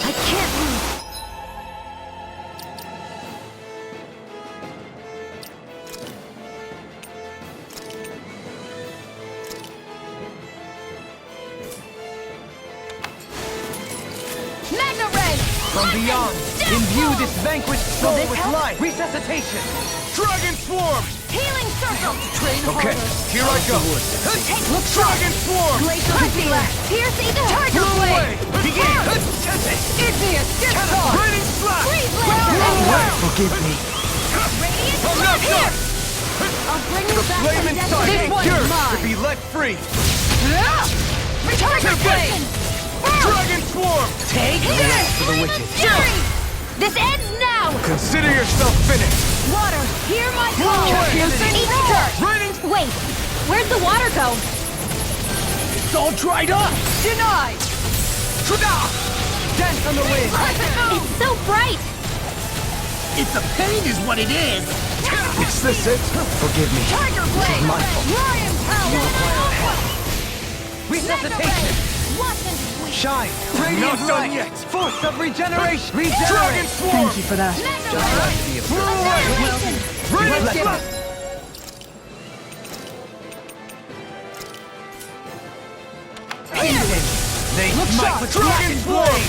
[SPEAKER 5] I can't lose! Magna Ray!
[SPEAKER 4] From beyond, imbue this vanquished soul with life! Resuscitation! Dragon Swarm!
[SPEAKER 6] Healing circle.
[SPEAKER 5] Train
[SPEAKER 4] Okay,
[SPEAKER 5] harder!
[SPEAKER 4] here I go!
[SPEAKER 5] Look sharp!
[SPEAKER 4] Dragon Swarm!
[SPEAKER 5] Glacial
[SPEAKER 6] Piercing.
[SPEAKER 5] Tiger
[SPEAKER 4] Blow
[SPEAKER 5] Blade!
[SPEAKER 4] away! Begin!
[SPEAKER 5] Igneous Discharge!
[SPEAKER 4] Raining Slash!
[SPEAKER 6] Freeze blade.
[SPEAKER 2] Forgive me.
[SPEAKER 6] Radiant
[SPEAKER 4] I'm not
[SPEAKER 6] here.
[SPEAKER 4] done!
[SPEAKER 6] I'll bring you
[SPEAKER 4] The
[SPEAKER 6] back
[SPEAKER 4] flame
[SPEAKER 6] from
[SPEAKER 4] inside
[SPEAKER 5] This
[SPEAKER 4] ain't
[SPEAKER 5] one's
[SPEAKER 4] yours to
[SPEAKER 5] mine.
[SPEAKER 4] be let free!
[SPEAKER 5] Tiger Blade!
[SPEAKER 4] Dragon Swarm!
[SPEAKER 5] Take this!
[SPEAKER 4] For the witches!
[SPEAKER 6] Fury. This ends now.
[SPEAKER 4] Consider yourself finished!
[SPEAKER 6] Water, hear my call.
[SPEAKER 5] Pearson,
[SPEAKER 6] Each turn.
[SPEAKER 4] Raining...
[SPEAKER 6] Wait, where'd the water go?
[SPEAKER 4] It's all dried up!
[SPEAKER 5] Denied!
[SPEAKER 4] Dance on the wind!
[SPEAKER 6] It's so bright.
[SPEAKER 1] It's a pain is what it is.
[SPEAKER 4] Is this it? Forgive me.
[SPEAKER 5] Tiger Blade!
[SPEAKER 4] my fault.
[SPEAKER 5] Lion Power!
[SPEAKER 4] Resuscitation!
[SPEAKER 6] Watch and sweet.
[SPEAKER 4] Shine! Not done yet! Force of regeneration! Dragon Swarm!
[SPEAKER 5] Thank you for that.
[SPEAKER 4] Blow away! Raining
[SPEAKER 5] Let's
[SPEAKER 4] Slash! They
[SPEAKER 5] Look
[SPEAKER 4] smite
[SPEAKER 5] sharp!
[SPEAKER 4] with Dragon Swarm!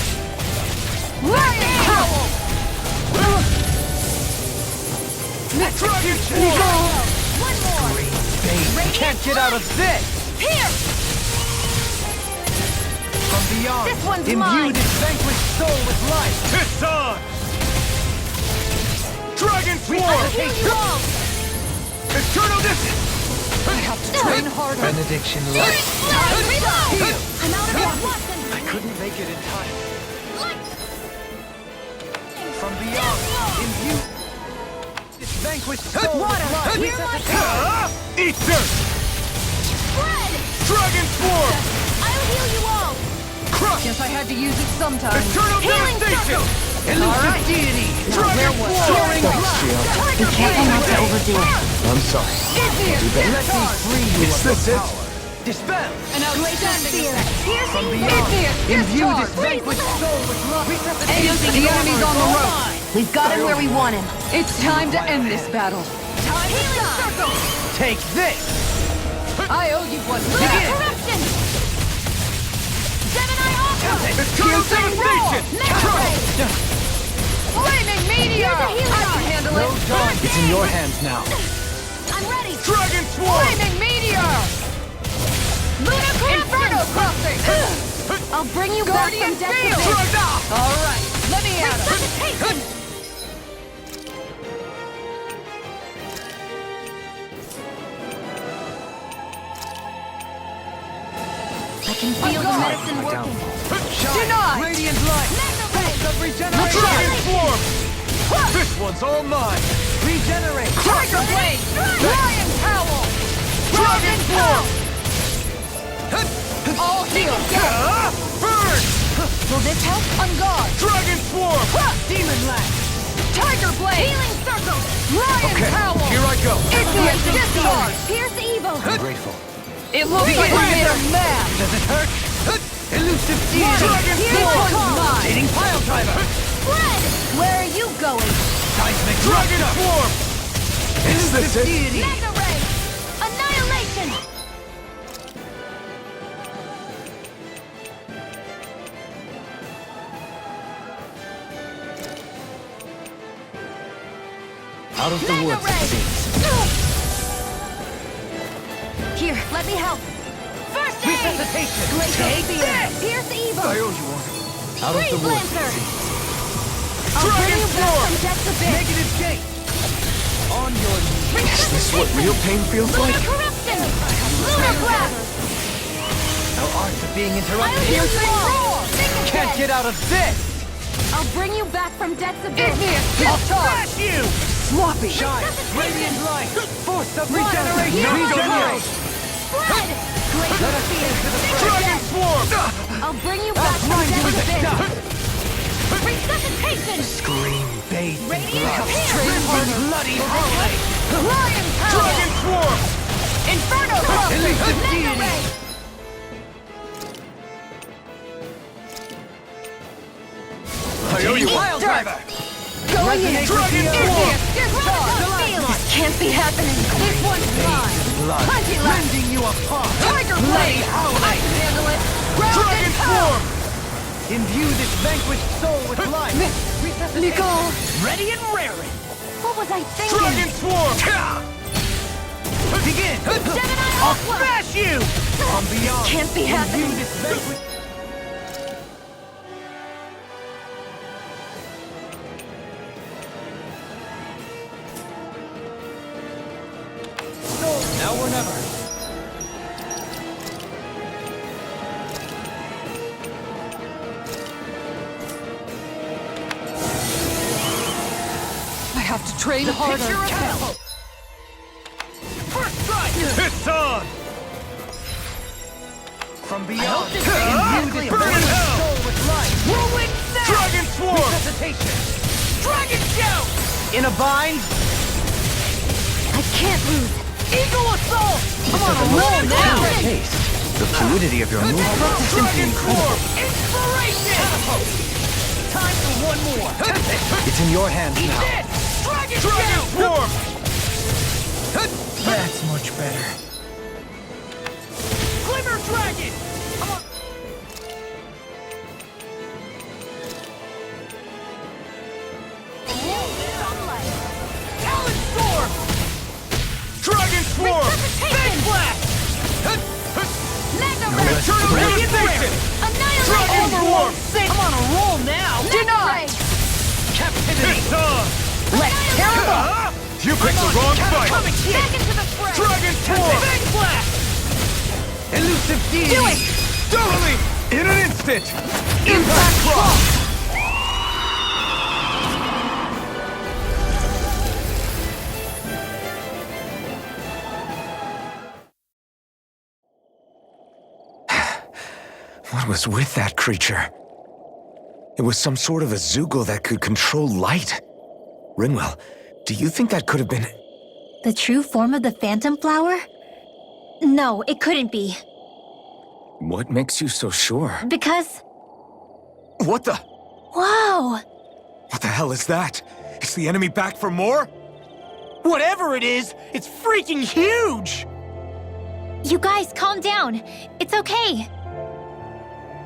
[SPEAKER 5] Lion Power!
[SPEAKER 4] Dragon Swarm!
[SPEAKER 6] One more.
[SPEAKER 4] Can't get out of this!
[SPEAKER 6] Here.
[SPEAKER 4] From beyond,
[SPEAKER 6] This one's
[SPEAKER 4] imbue
[SPEAKER 6] mine.
[SPEAKER 4] this vanquished soul with life! Pearson! Dragon Swarm!
[SPEAKER 6] Heal you all.
[SPEAKER 4] Eternal distance!
[SPEAKER 5] Train harder!
[SPEAKER 4] Benediction
[SPEAKER 6] Reload.
[SPEAKER 4] Heal!
[SPEAKER 6] I'm out of it. Watch and
[SPEAKER 4] I couldn't make it in time.
[SPEAKER 6] Light.
[SPEAKER 4] From beyond, imbue this vanquished soul with life!
[SPEAKER 6] Hear my call.
[SPEAKER 4] Eat dirt!
[SPEAKER 6] Spread.
[SPEAKER 4] Dragon Swarm!
[SPEAKER 6] I'll heal you all.
[SPEAKER 4] Crush!
[SPEAKER 5] Guess I had to use it sometime.
[SPEAKER 4] Eternal
[SPEAKER 6] Healing
[SPEAKER 4] devastation!
[SPEAKER 6] circle.
[SPEAKER 4] Elusive deity! Dragon Swarm!
[SPEAKER 7] Be careful not to overdo it.
[SPEAKER 3] I'm sorry.
[SPEAKER 4] Let me free you
[SPEAKER 3] Is
[SPEAKER 4] of
[SPEAKER 3] this
[SPEAKER 4] your
[SPEAKER 3] it?
[SPEAKER 4] power. Dispel!
[SPEAKER 5] An outstanding effect.
[SPEAKER 4] From beyond,
[SPEAKER 5] Igneous
[SPEAKER 4] imbue this
[SPEAKER 5] Discharge!
[SPEAKER 4] vanquished soul with love.
[SPEAKER 5] The enemy's on the road!
[SPEAKER 6] We've got him where we want him.
[SPEAKER 5] It's time to end this battle.
[SPEAKER 6] Healing circle!
[SPEAKER 4] Take this!
[SPEAKER 5] I owe you one.
[SPEAKER 6] Lunar corruption! Gemini Ultra!
[SPEAKER 4] Piercing roar!
[SPEAKER 6] Mega ray!
[SPEAKER 5] Flaming meteor!
[SPEAKER 6] Here's a healing
[SPEAKER 5] I can
[SPEAKER 6] dart.
[SPEAKER 5] handle it.
[SPEAKER 4] It's in your hands now.
[SPEAKER 6] I'm ready!
[SPEAKER 4] Dragon Swarm!
[SPEAKER 5] Flaming meteor!
[SPEAKER 6] Lunar
[SPEAKER 5] Inferno
[SPEAKER 6] corruption!
[SPEAKER 5] crossing!
[SPEAKER 6] I'll bring you
[SPEAKER 5] Guardian
[SPEAKER 6] back from
[SPEAKER 5] field!
[SPEAKER 6] death to
[SPEAKER 5] All right, let me at it.
[SPEAKER 6] Resuscitation! I can feel the medicine working.
[SPEAKER 5] Denied!
[SPEAKER 4] Radiant light!
[SPEAKER 6] Mega ray!
[SPEAKER 4] Of regeneration! Dragon Swarm! This one's all mine! Regenerate!
[SPEAKER 5] Tiger blade! Lion cowl!
[SPEAKER 4] Dragon Swarm!
[SPEAKER 5] All healed!
[SPEAKER 4] Burn!
[SPEAKER 6] Will this help?
[SPEAKER 5] On guard!
[SPEAKER 4] Dragon Swarm!
[SPEAKER 5] Demon lash! Tiger blade!
[SPEAKER 6] Healing circle!
[SPEAKER 5] Lion
[SPEAKER 4] Okay,
[SPEAKER 5] cowl!
[SPEAKER 4] here I go!
[SPEAKER 5] Igneous discharge!
[SPEAKER 6] Pierce evil!
[SPEAKER 4] I'm grateful.
[SPEAKER 5] It looks like we made a mad!
[SPEAKER 4] Does it hurt? Elusive deity! Dragon
[SPEAKER 5] Here's
[SPEAKER 4] Swarm!
[SPEAKER 5] one mine!
[SPEAKER 4] Dating pile driver!
[SPEAKER 6] Fred! Where are you going?
[SPEAKER 4] Seismic Dragon Swarm! Is this it?
[SPEAKER 5] Deity!
[SPEAKER 6] Mega ray! Annihilation!
[SPEAKER 4] Out of the
[SPEAKER 6] Mega
[SPEAKER 4] woods,
[SPEAKER 6] ray!
[SPEAKER 4] it seems.
[SPEAKER 6] Here, let me help. First aid!
[SPEAKER 4] Resuscitation!
[SPEAKER 6] Take this! Pierce evil!
[SPEAKER 4] I owe you one. Out of
[SPEAKER 6] Freeze
[SPEAKER 4] the woods,
[SPEAKER 6] Lancer!
[SPEAKER 4] it seems.
[SPEAKER 6] I'll bring
[SPEAKER 4] Dragon
[SPEAKER 6] you back
[SPEAKER 4] Swarm!
[SPEAKER 6] from death's abyss!
[SPEAKER 4] Negative gate! On your knees.
[SPEAKER 6] Is
[SPEAKER 3] Is this what real pain feels like?
[SPEAKER 6] Lunar corruption! Lunar blast!
[SPEAKER 4] No art of being
[SPEAKER 6] I'll
[SPEAKER 4] interrupted.
[SPEAKER 6] heal you all!
[SPEAKER 4] Can't get out of this!
[SPEAKER 6] I'll bring you back from death's abyss!
[SPEAKER 5] Igneous discharge!
[SPEAKER 4] you!
[SPEAKER 5] Sloppy!
[SPEAKER 4] Shine! Radiant light! Force of
[SPEAKER 6] Water,
[SPEAKER 4] regeneration!
[SPEAKER 6] heal my
[SPEAKER 4] Regenerate!
[SPEAKER 6] Fred! Great
[SPEAKER 4] Let us
[SPEAKER 6] fear!
[SPEAKER 4] into the
[SPEAKER 6] You're
[SPEAKER 4] Dragon
[SPEAKER 6] dead.
[SPEAKER 4] Swarm!
[SPEAKER 6] I'll bring you back from
[SPEAKER 4] Mine
[SPEAKER 6] death's
[SPEAKER 4] with it!
[SPEAKER 6] abyss! Resuscitation!
[SPEAKER 4] Scream, bathed in
[SPEAKER 6] Radiant
[SPEAKER 4] blood.
[SPEAKER 6] Pierce!
[SPEAKER 4] River bloody howling!
[SPEAKER 5] Lion cowl!
[SPEAKER 4] Dragon Swarm!
[SPEAKER 5] Inferno crossing!
[SPEAKER 4] Elusive
[SPEAKER 6] Mega
[SPEAKER 4] deity!
[SPEAKER 6] ray!
[SPEAKER 4] I owe you pile driver!
[SPEAKER 5] Going in!
[SPEAKER 4] Resonate with the
[SPEAKER 5] Igneous
[SPEAKER 4] earth!
[SPEAKER 5] discharge!
[SPEAKER 6] This can't be happening!
[SPEAKER 5] This one's mine!
[SPEAKER 4] Blood,
[SPEAKER 5] Hunty lash!
[SPEAKER 4] rending you apart!
[SPEAKER 5] Tiger blade! I can handle it! Ground
[SPEAKER 4] Dragon
[SPEAKER 5] and power!
[SPEAKER 4] Swarm! Imbue this vanquished soul with life!
[SPEAKER 5] Nicole!
[SPEAKER 1] Ready and raring.
[SPEAKER 6] What was I thinking?
[SPEAKER 4] Dragon Swarm! Begin!
[SPEAKER 6] Gemini
[SPEAKER 4] I'll
[SPEAKER 6] Aqua!
[SPEAKER 4] smash you! On beyond!
[SPEAKER 6] Can't be happening!
[SPEAKER 4] Imbue this vanquished... Now or never.
[SPEAKER 5] I have to train harder.
[SPEAKER 4] First strike! It's on! From beyond,
[SPEAKER 1] Immune
[SPEAKER 4] burn in hell! Soul with life!
[SPEAKER 1] Whirlwind snap!
[SPEAKER 4] Dragon Swarm! Resuscitation!
[SPEAKER 1] Dragon shout!
[SPEAKER 4] In a bind?
[SPEAKER 6] I can't lose!
[SPEAKER 1] Eagle assault!
[SPEAKER 5] I'm on a roll now!
[SPEAKER 2] Taste. The fluidity of your movement is simply
[SPEAKER 4] Dragon
[SPEAKER 2] incredible.
[SPEAKER 4] Swarm!
[SPEAKER 1] Inspiration!
[SPEAKER 4] Time for one more!
[SPEAKER 2] It's in your hands
[SPEAKER 1] Eat
[SPEAKER 2] now.
[SPEAKER 1] this! Dragon
[SPEAKER 4] Dragon
[SPEAKER 1] shout!
[SPEAKER 4] Swarm!
[SPEAKER 1] That's much better. Glimmer Dragon!
[SPEAKER 6] Sunlight!
[SPEAKER 1] Talon Storm!
[SPEAKER 4] Dragon Swarm!
[SPEAKER 6] Resuscitation!
[SPEAKER 1] Blast!
[SPEAKER 6] Mega
[SPEAKER 4] No
[SPEAKER 6] ray!
[SPEAKER 4] rest for the realization!
[SPEAKER 6] Annihilation!
[SPEAKER 4] Dragon Swarm!
[SPEAKER 1] I'm on a roll now!
[SPEAKER 6] Mega ray!
[SPEAKER 4] Captivity! It's on!
[SPEAKER 1] Let's tear him up!
[SPEAKER 4] You picked the wrong fight!
[SPEAKER 1] Coming
[SPEAKER 6] Back into the fray!
[SPEAKER 4] Dragon Swarm!
[SPEAKER 1] Big blast!
[SPEAKER 4] Elusive deity!
[SPEAKER 6] Do it!
[SPEAKER 4] Doubly! In an instant! Impact cross! What was with that creature? It was some sort of a Zoogle that could control light. Rinwell, do you think that could have been...
[SPEAKER 6] The true form of the Phantom Flower? No, it couldn't be.
[SPEAKER 3] What makes you so sure?
[SPEAKER 6] Because...
[SPEAKER 3] What the?
[SPEAKER 6] Wow!
[SPEAKER 3] What the hell is that? Is the enemy back for more?
[SPEAKER 1] Whatever it is, it's freaking huge!
[SPEAKER 6] You guys, calm down. It's okay.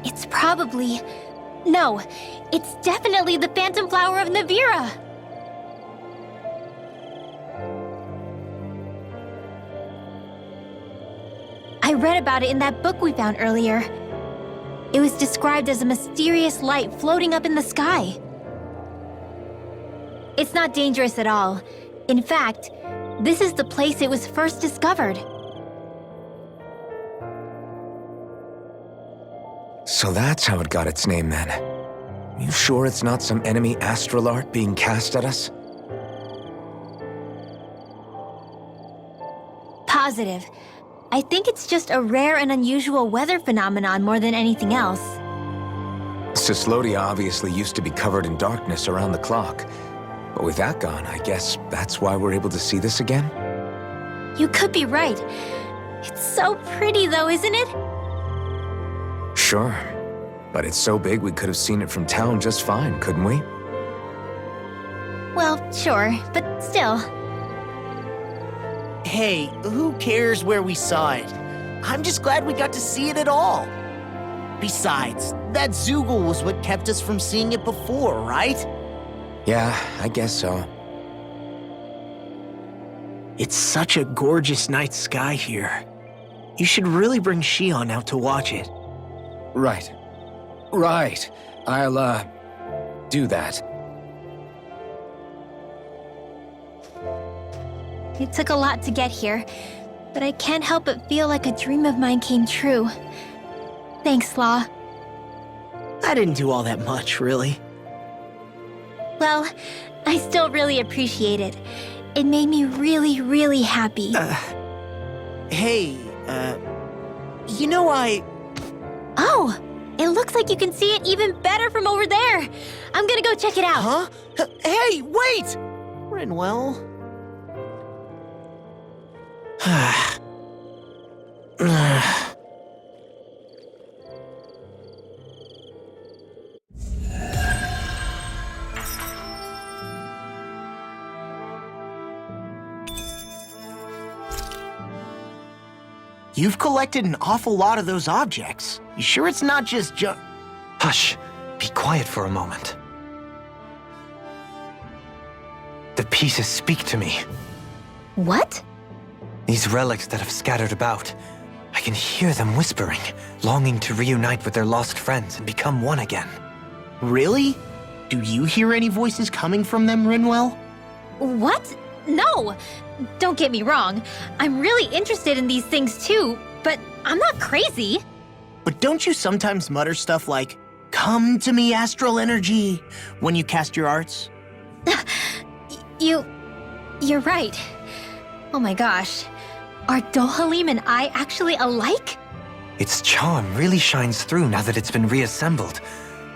[SPEAKER 6] It's probably... No, it's definitely the Phantom Flower of Navira. I read about it in that book we found earlier. It was described as a mysterious light floating up in the sky. It's not dangerous at all. In fact, this is the place it was first discovered.
[SPEAKER 3] So that's how it got its name then. You sure it's not some enemy astral art being cast at us?
[SPEAKER 6] Positive. I think it's just a rare and unusual weather phenomenon more than anything else.
[SPEAKER 3] Cislodia obviously used to be covered in darkness around the clock. But with that gone, I guess that's why we're able to see this again?
[SPEAKER 6] You could be right. It's so pretty though, isn't it?
[SPEAKER 3] Sure. But it's so big we could have seen it from town just fine, couldn't we?
[SPEAKER 6] Well, sure, but still.
[SPEAKER 1] Hey, who cares where we saw it? I'm just glad we got to see it at all. Besides, that Zoogle was what kept us from seeing it before, right?
[SPEAKER 3] Yeah, I guess so.
[SPEAKER 1] It's such a gorgeous night sky here. You should really bring Shion out to watch it.
[SPEAKER 3] Right. Right. I'll, do that.
[SPEAKER 6] It took a lot to get here, but I can't help but feel like a dream of mine came true. Thanks, Law.
[SPEAKER 1] I didn't do all that much, really.
[SPEAKER 6] Well, I still really appreciate it. It made me really, really happy.
[SPEAKER 1] Hey, you know
[SPEAKER 6] Oh! It looks like you can see it even better from over there! I'm gonna go check it out.
[SPEAKER 1] Huh? Hey, wait! Rinwell? You've collected an awful lot of those objects. You sure it's not just
[SPEAKER 2] Hush. Be quiet for a moment. The pieces speak to me.
[SPEAKER 6] What?
[SPEAKER 2] These relics that have scattered about. I can hear them whispering, longing to reunite with their lost friends and become one again.
[SPEAKER 1] Really? Do you hear any voices coming from them, Rinwell?
[SPEAKER 6] What? No! Don't get me wrong. I'm really interested in these things too, but I'm not crazy.
[SPEAKER 1] But don't you sometimes mutter stuff like, "Come to me, astral energy," when you cast your arts?
[SPEAKER 6] You're right. Oh my gosh. Are Dohalim and I actually alike?
[SPEAKER 2] Its charm really shines through now that it's been reassembled.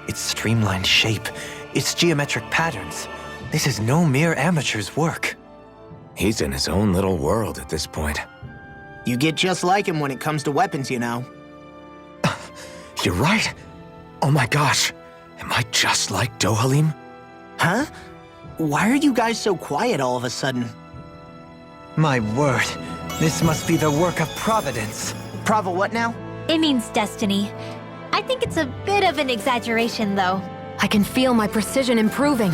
[SPEAKER 2] Its streamlined shape, its geometric patterns. This is no mere amateur's work.
[SPEAKER 3] He's in his own little world at this point.
[SPEAKER 1] You get just like him when it comes to weapons, you know.
[SPEAKER 3] You're right. Oh my gosh. Am I just like Dohalim?
[SPEAKER 1] Huh? Why are you guys so quiet all of a sudden?
[SPEAKER 2] My word, this must be the work of Providence.
[SPEAKER 1] Prava what now?
[SPEAKER 6] It means destiny. I think it's a bit of an exaggeration, though.
[SPEAKER 7] I can feel my precision improving.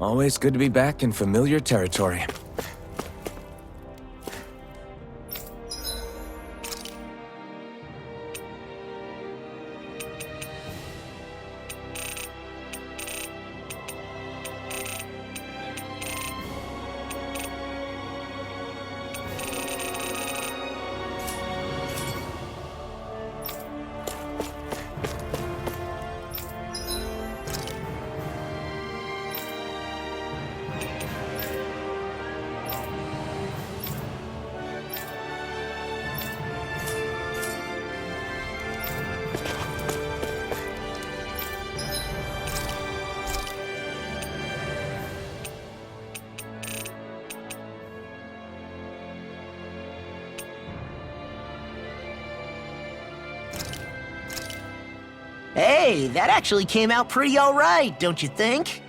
[SPEAKER 3] Always good to be back in familiar territory.
[SPEAKER 1] Hey, that actually came out pretty alright, don't you think?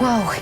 [SPEAKER 7] Whoa.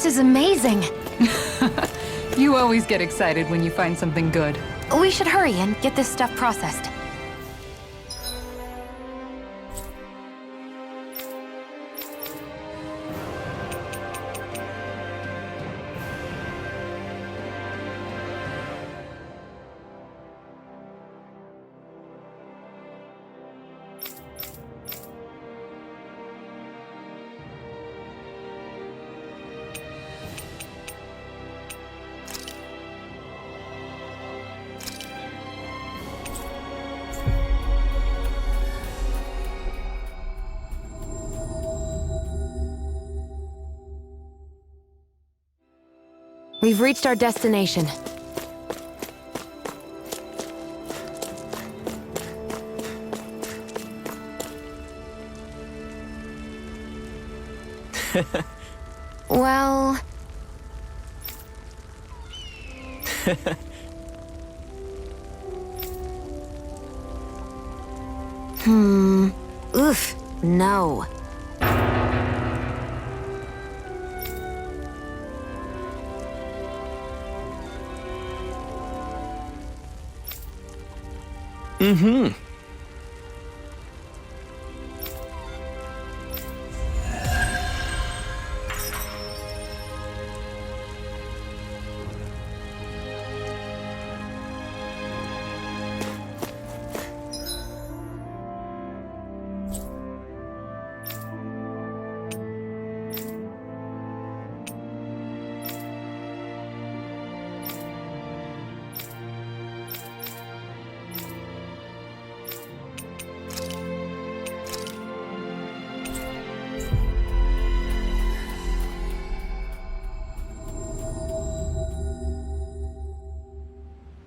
[SPEAKER 7] This is amazing.
[SPEAKER 5] You always get excited when you find something good.
[SPEAKER 7] We should hurry and get this stuff processed. We've reached our destination. Well... Oof. No.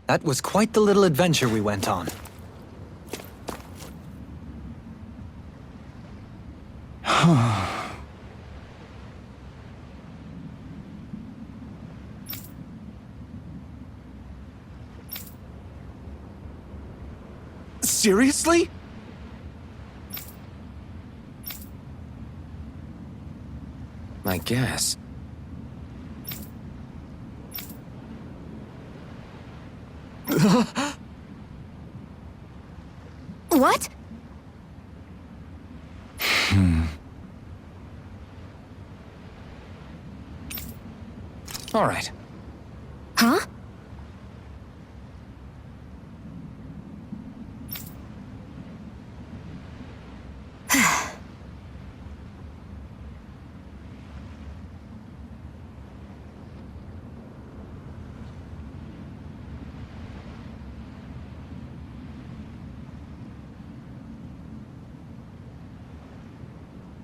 [SPEAKER 2] That was quite the little adventure we went on.
[SPEAKER 4] Seriously?
[SPEAKER 3] I guess.
[SPEAKER 7] What?
[SPEAKER 3] All right.
[SPEAKER 7] Huh?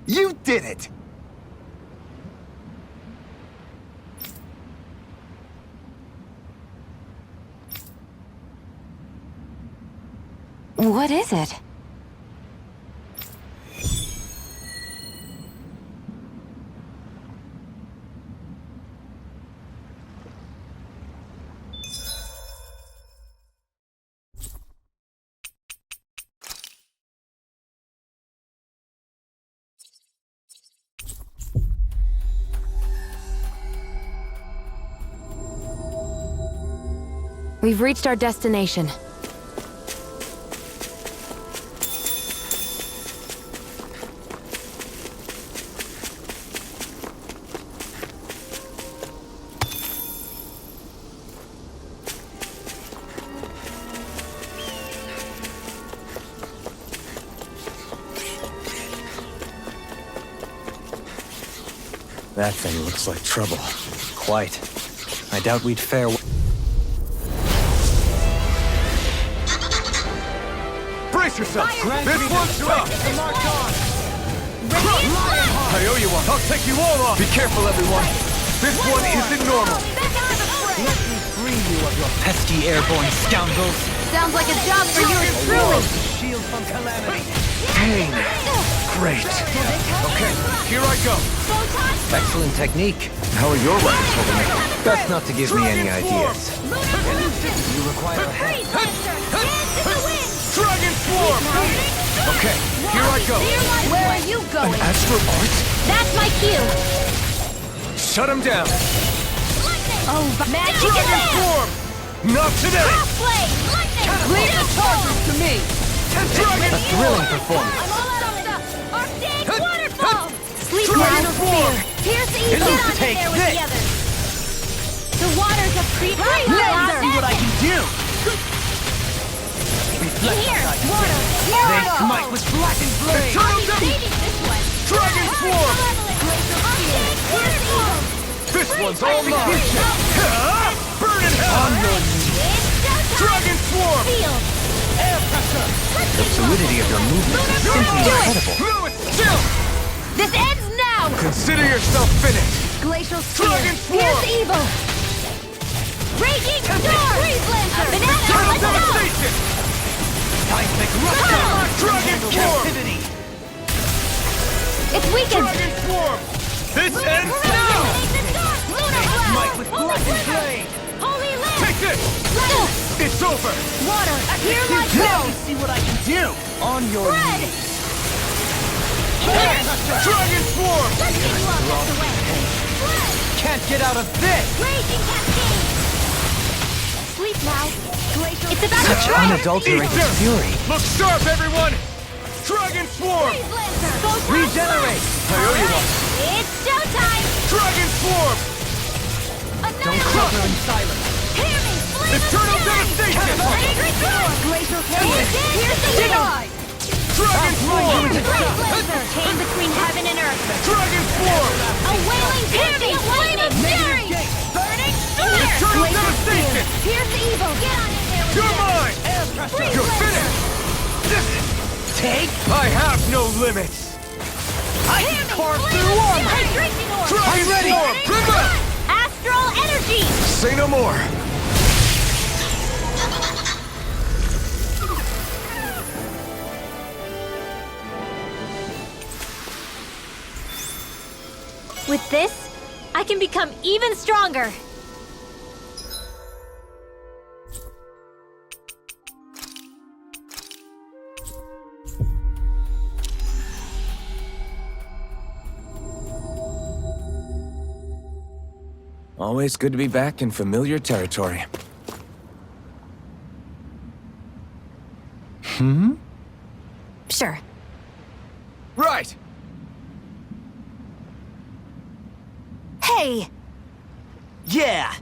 [SPEAKER 4] You did it!
[SPEAKER 7] What is it? We've reached our destination.
[SPEAKER 2] That thing looks like trouble. Quite. I doubt we'd fare well.
[SPEAKER 4] Brace yourself! This one's tough! I owe you one! I'll take you all on! Be careful, everyone! This one isn't normal!
[SPEAKER 2] Let me free you of your pesky airborne scoundrels!
[SPEAKER 7] Sounds like a job for yours truly!
[SPEAKER 2] Shield from calamity!
[SPEAKER 4] Pain! Great! Okay, here I go!
[SPEAKER 2] Excellent technique.
[SPEAKER 3] How are your weapons holding up?
[SPEAKER 2] Best not to give me any ideas. You require a hand.
[SPEAKER 4] Dragon Swarm! Okay, here I go!
[SPEAKER 6] Where are you going?
[SPEAKER 4] An astral art?
[SPEAKER 6] That's my cue!
[SPEAKER 4] Shut him down!
[SPEAKER 6] Oh, magic is there!
[SPEAKER 4] Form! Not today!
[SPEAKER 6] Crossblade! Lightning!
[SPEAKER 5] Leave the charges to me!
[SPEAKER 4] Dragon!
[SPEAKER 2] A thrilling performance.
[SPEAKER 6] I'm all out of stuff! Arctic waterfall! Sleep
[SPEAKER 4] Dragon
[SPEAKER 6] now,
[SPEAKER 4] form!
[SPEAKER 6] fear! Pierce the evil! Get on in
[SPEAKER 1] take
[SPEAKER 6] there with
[SPEAKER 1] this.
[SPEAKER 6] the others! The waters of pre-freeze!
[SPEAKER 1] Let's see what I can do!
[SPEAKER 6] Here! Water!
[SPEAKER 1] They smite with blackened blade!
[SPEAKER 6] I'll be saving this one!
[SPEAKER 4] Dragon form!
[SPEAKER 6] Arctic waterfall!
[SPEAKER 4] This one's all mine! Burn in hell!
[SPEAKER 6] It's showtime!
[SPEAKER 4] Dragon swarm!
[SPEAKER 6] Field!
[SPEAKER 2] The fluidity of your movement is simply incredible.
[SPEAKER 4] Blow it still!
[SPEAKER 6] This ends now!
[SPEAKER 4] Consider yourself finished!
[SPEAKER 6] Glacial Spear!
[SPEAKER 4] Dragon
[SPEAKER 6] Pierce
[SPEAKER 4] Swarm!
[SPEAKER 6] evil! Raging Storm! Freeze Lancer! Banana!
[SPEAKER 4] Turtle
[SPEAKER 6] Let's go!
[SPEAKER 4] devastation!
[SPEAKER 1] Seismic
[SPEAKER 4] Dragon swarm!
[SPEAKER 1] captivity!
[SPEAKER 6] It's weakened!
[SPEAKER 4] Dragon swarm! This ends
[SPEAKER 6] Correct!
[SPEAKER 4] now!
[SPEAKER 6] Eliminate the storm! Lunar Blast!
[SPEAKER 1] Smite with
[SPEAKER 6] Holy
[SPEAKER 1] blackened
[SPEAKER 6] Glimmer!
[SPEAKER 1] blade!
[SPEAKER 6] Holy Lamp!
[SPEAKER 4] Take this!
[SPEAKER 6] Lightning!
[SPEAKER 4] It's over!
[SPEAKER 6] Water! Here like
[SPEAKER 1] Let
[SPEAKER 6] hell!
[SPEAKER 1] me see what I can do! On your
[SPEAKER 6] Red!
[SPEAKER 1] knees!
[SPEAKER 6] Here!
[SPEAKER 4] Dragon swarm!
[SPEAKER 6] Let's get you off this way! Red!
[SPEAKER 1] Can't get out of this!
[SPEAKER 6] Raging Cascade! Sleep now! Glacial... It's about to
[SPEAKER 2] Such
[SPEAKER 6] try!
[SPEAKER 2] unadulterated
[SPEAKER 4] Ether!
[SPEAKER 2] fury.
[SPEAKER 4] Look sharp, everyone! Dragon swarm!
[SPEAKER 6] Freeze Lancer! Photon
[SPEAKER 1] Regenerate!
[SPEAKER 6] Blast! All right, it's showtime!
[SPEAKER 4] Dragon swarm!
[SPEAKER 6] Annihilation!
[SPEAKER 1] In silence!
[SPEAKER 6] Hear me! Flame of
[SPEAKER 4] Eternal
[SPEAKER 6] Fury!
[SPEAKER 4] devastation!
[SPEAKER 6] Angry Storm! Glacial Haze! Pierce the
[SPEAKER 1] Denied!
[SPEAKER 4] Dragon swarm!
[SPEAKER 6] Freeze Lancer! Chain between heaven and earth!
[SPEAKER 4] Dragon swarm!
[SPEAKER 6] A wailing Pierce of lightning! Fury! Burning Storm!
[SPEAKER 4] Eternal
[SPEAKER 6] Glacial
[SPEAKER 4] devastation!
[SPEAKER 6] Spear! Pierce the evil! Get on in there with
[SPEAKER 4] You're
[SPEAKER 6] them!
[SPEAKER 4] mine!
[SPEAKER 6] Freeze
[SPEAKER 4] You're
[SPEAKER 6] Lancer!
[SPEAKER 4] finished!
[SPEAKER 1] Take!
[SPEAKER 4] I have no limits!
[SPEAKER 1] I can carve through armor!
[SPEAKER 6] Hydration Orb!
[SPEAKER 4] Dragon swarm! Timber!
[SPEAKER 6] Astral Energy!
[SPEAKER 4] Say no more!
[SPEAKER 6] With this, I can become even stronger!
[SPEAKER 3] Always good to be back in familiar territory.
[SPEAKER 6] Sure.
[SPEAKER 4] Right!
[SPEAKER 6] Hey!
[SPEAKER 1] Yeah!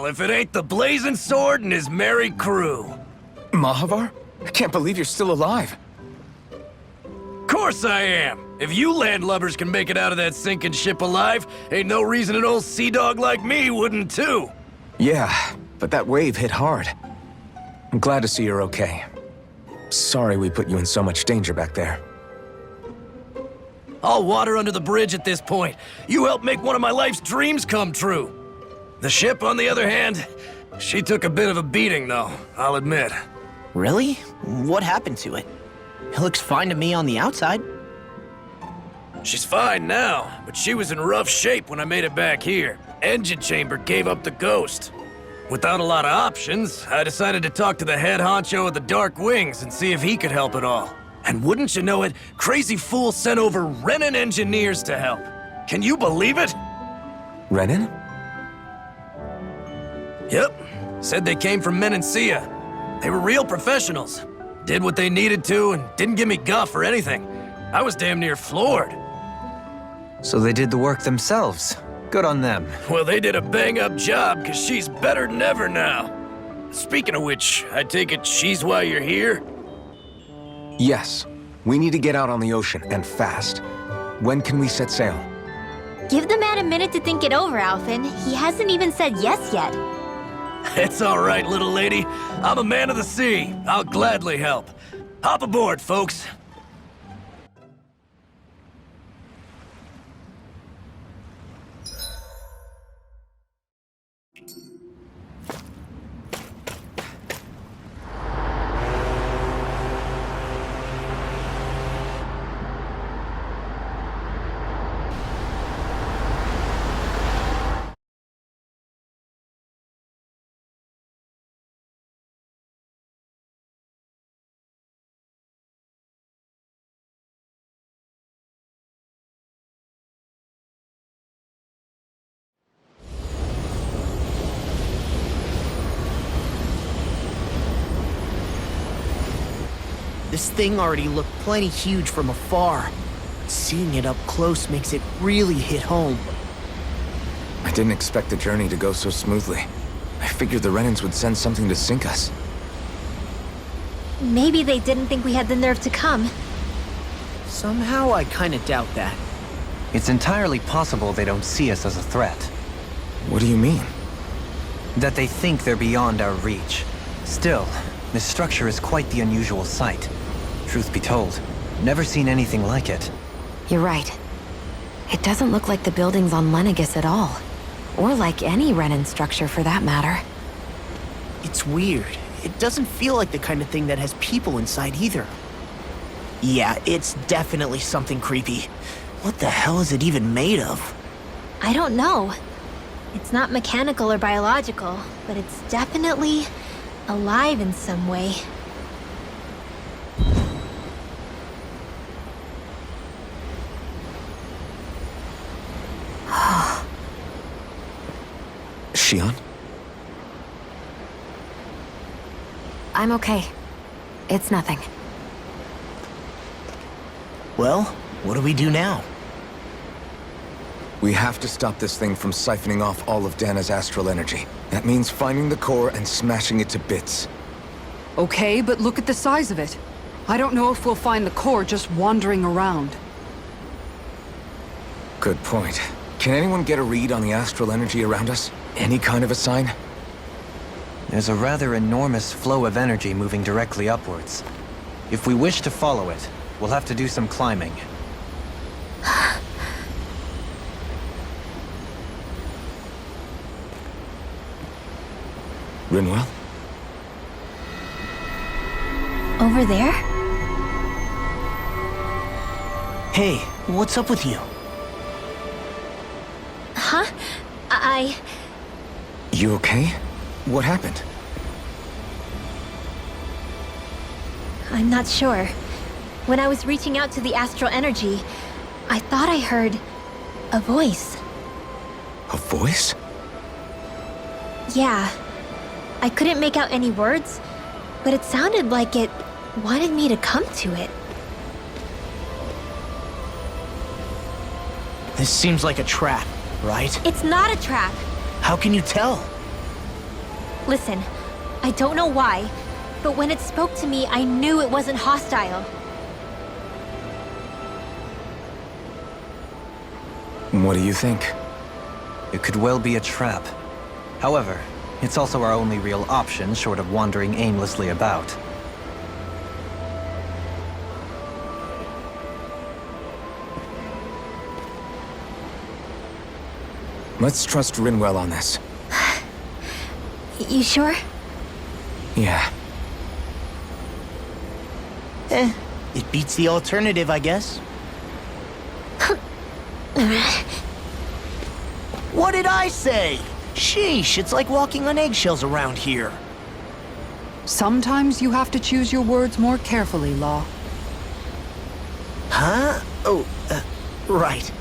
[SPEAKER 4] if it ain't the Blazing Sword and his merry crew.
[SPEAKER 3] Mahavar? I can't believe you're still alive.
[SPEAKER 4] Course I am. If you landlubbers can make it out of that sinking ship alive, ain't no reason an old sea dog like me wouldn't too.
[SPEAKER 3] Yeah, but that wave hit hard. I'm glad to see you're okay. Sorry we put you in so much danger back there.
[SPEAKER 4] All water under the bridge at this point. You helped make one of my life's dreams come true. The ship, on the other hand, she took a bit of a beating though, I'll admit.
[SPEAKER 1] Really? What happened to it? It looks fine to me on the outside.
[SPEAKER 4] She's fine now, but she was in rough shape when I made it back here. Engine chamber gave up the ghost. Without a lot of options, I decided to talk to the head honcho of the Dark Wings and see if he could help at all. And wouldn't you know it, Crazy Fool sent over Renan engineers to help. Can you believe it?
[SPEAKER 3] Renan?
[SPEAKER 4] Yep. Said they came from Menancia. They were real professionals. Did what they needed to and didn't give me guff or anything. I was damn near floored.
[SPEAKER 2] So they did the work themselves. Good on them.
[SPEAKER 4] Well, they did a bang-up job, because she's better than ever now. Speaking of which, I take it she's why you're here?
[SPEAKER 3] Yes. We need to get out on the ocean, and fast. When can we set sail?
[SPEAKER 6] Give the man a minute to think it over, Alphen. He hasn't even said yes yet.
[SPEAKER 4] It's all right, little lady. I'm a man of the sea. I'll gladly help. Hop aboard, folks.
[SPEAKER 1] This thing already looked plenty huge from afar. Seeing it up close makes it really hit home.
[SPEAKER 3] I didn't expect the journey to go so smoothly. I figured the Renans would send something to sink us.
[SPEAKER 6] Maybe they didn't think we had the nerve to come.
[SPEAKER 1] Somehow I kinda doubt that.
[SPEAKER 2] It's entirely possible they don't see us as a threat.
[SPEAKER 3] What do you mean?
[SPEAKER 2] That they think they're beyond our reach. Still, this structure is quite the unusual sight. Truth be told, never seen anything like it.
[SPEAKER 7] You're right. It doesn't look like the buildings on Lenegis at all. Or like any Renan structure for that matter.
[SPEAKER 1] It's weird. It doesn't feel like the kind of thing that has people inside either. Yeah, it's definitely something creepy. What the hell is it even made of?
[SPEAKER 6] I don't know. It's not mechanical or biological, but it's definitely alive in some way.
[SPEAKER 3] Shion?
[SPEAKER 7] I'm okay. It's nothing.
[SPEAKER 1] Well, what do we do now?
[SPEAKER 3] We have to stop this thing from siphoning off all of Dana's astral energy. That means finding the core and smashing it to bits.
[SPEAKER 5] Okay, but look at the size of it. I don't know if we'll find the core just wandering around.
[SPEAKER 3] Good point. Can anyone get a read on the astral energy around us? Any kind of a sign?
[SPEAKER 2] There's a rather enormous flow of energy moving directly upwards. If we wish to follow it, we'll have to do some climbing.
[SPEAKER 3] Rinwell?
[SPEAKER 6] Over there?
[SPEAKER 1] Hey, what's up with you?
[SPEAKER 6] Huh?
[SPEAKER 3] You okay? What happened?
[SPEAKER 6] I'm not sure. When I was reaching out to the astral energy, I thought I heard a voice.
[SPEAKER 3] A voice?
[SPEAKER 6] Yeah. I couldn't make out any words, but it sounded like it wanted me to come to it.
[SPEAKER 1] This seems like a trap, right?
[SPEAKER 6] It's not a trap.
[SPEAKER 1] How can you tell?
[SPEAKER 6] Listen, I don't know why, but when it spoke to me, I knew it wasn't hostile.
[SPEAKER 3] What do you think?
[SPEAKER 2] It could well be a trap. However, it's also our only real option short of wandering aimlessly about.
[SPEAKER 3] Let's trust Rinwell on this.
[SPEAKER 6] You sure?
[SPEAKER 3] Yeah.
[SPEAKER 1] It beats the alternative, I guess. What did I say? Sheesh, it's like walking on eggshells around here.
[SPEAKER 5] Sometimes you have to choose your words more carefully, Law.
[SPEAKER 1] Huh? Oh, right.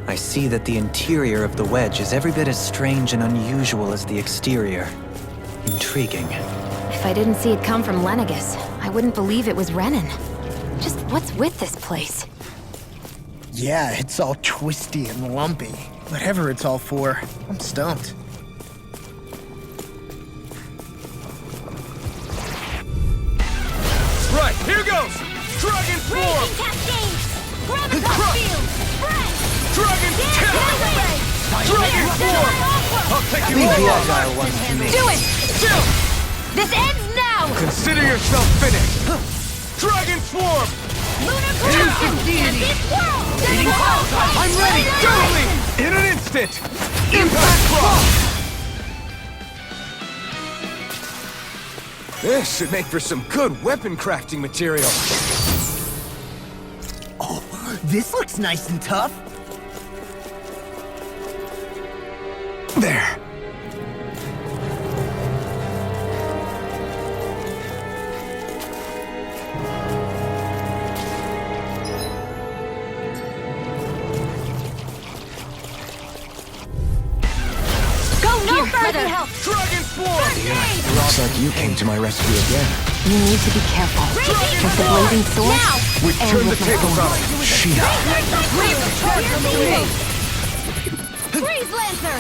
[SPEAKER 2] I see that the interior of the Wedge is every bit as strange and unusual as the exterior. Intriguing.
[SPEAKER 7] If I didn't see it come from Lenegis, I wouldn't believe it was Renan. Just what's with this place?
[SPEAKER 1] Yeah, it's all twisty and lumpy. Whatever it's all for, I'm stumped.
[SPEAKER 4] Right, here goes! Dragon
[SPEAKER 6] Raging
[SPEAKER 4] form!
[SPEAKER 6] cascades! Gravitas field! Spread!
[SPEAKER 4] Dragon terror! Dragon form! I'll take you
[SPEAKER 2] Leave the
[SPEAKER 4] all!
[SPEAKER 2] agile ones to me.
[SPEAKER 6] Do it!
[SPEAKER 4] Chill!
[SPEAKER 6] This ends now!
[SPEAKER 4] Consider yourself finished! Dragon form!
[SPEAKER 6] Lunar corruption! This world! This world!
[SPEAKER 4] I'm ready! Totally! In an instant! Impact cross! This should make for some good weapon crafting material.
[SPEAKER 1] Oh, this looks nice and tough.
[SPEAKER 3] There.
[SPEAKER 6] Go no further!
[SPEAKER 4] Dragon form!
[SPEAKER 3] Looks like you came to my rescue again.
[SPEAKER 7] You need to be careful. With the blazing sword,
[SPEAKER 4] We've
[SPEAKER 7] and
[SPEAKER 4] turned the
[SPEAKER 7] with my
[SPEAKER 4] tables
[SPEAKER 7] own.
[SPEAKER 4] on it. Sheena!
[SPEAKER 6] Freeze Lancer!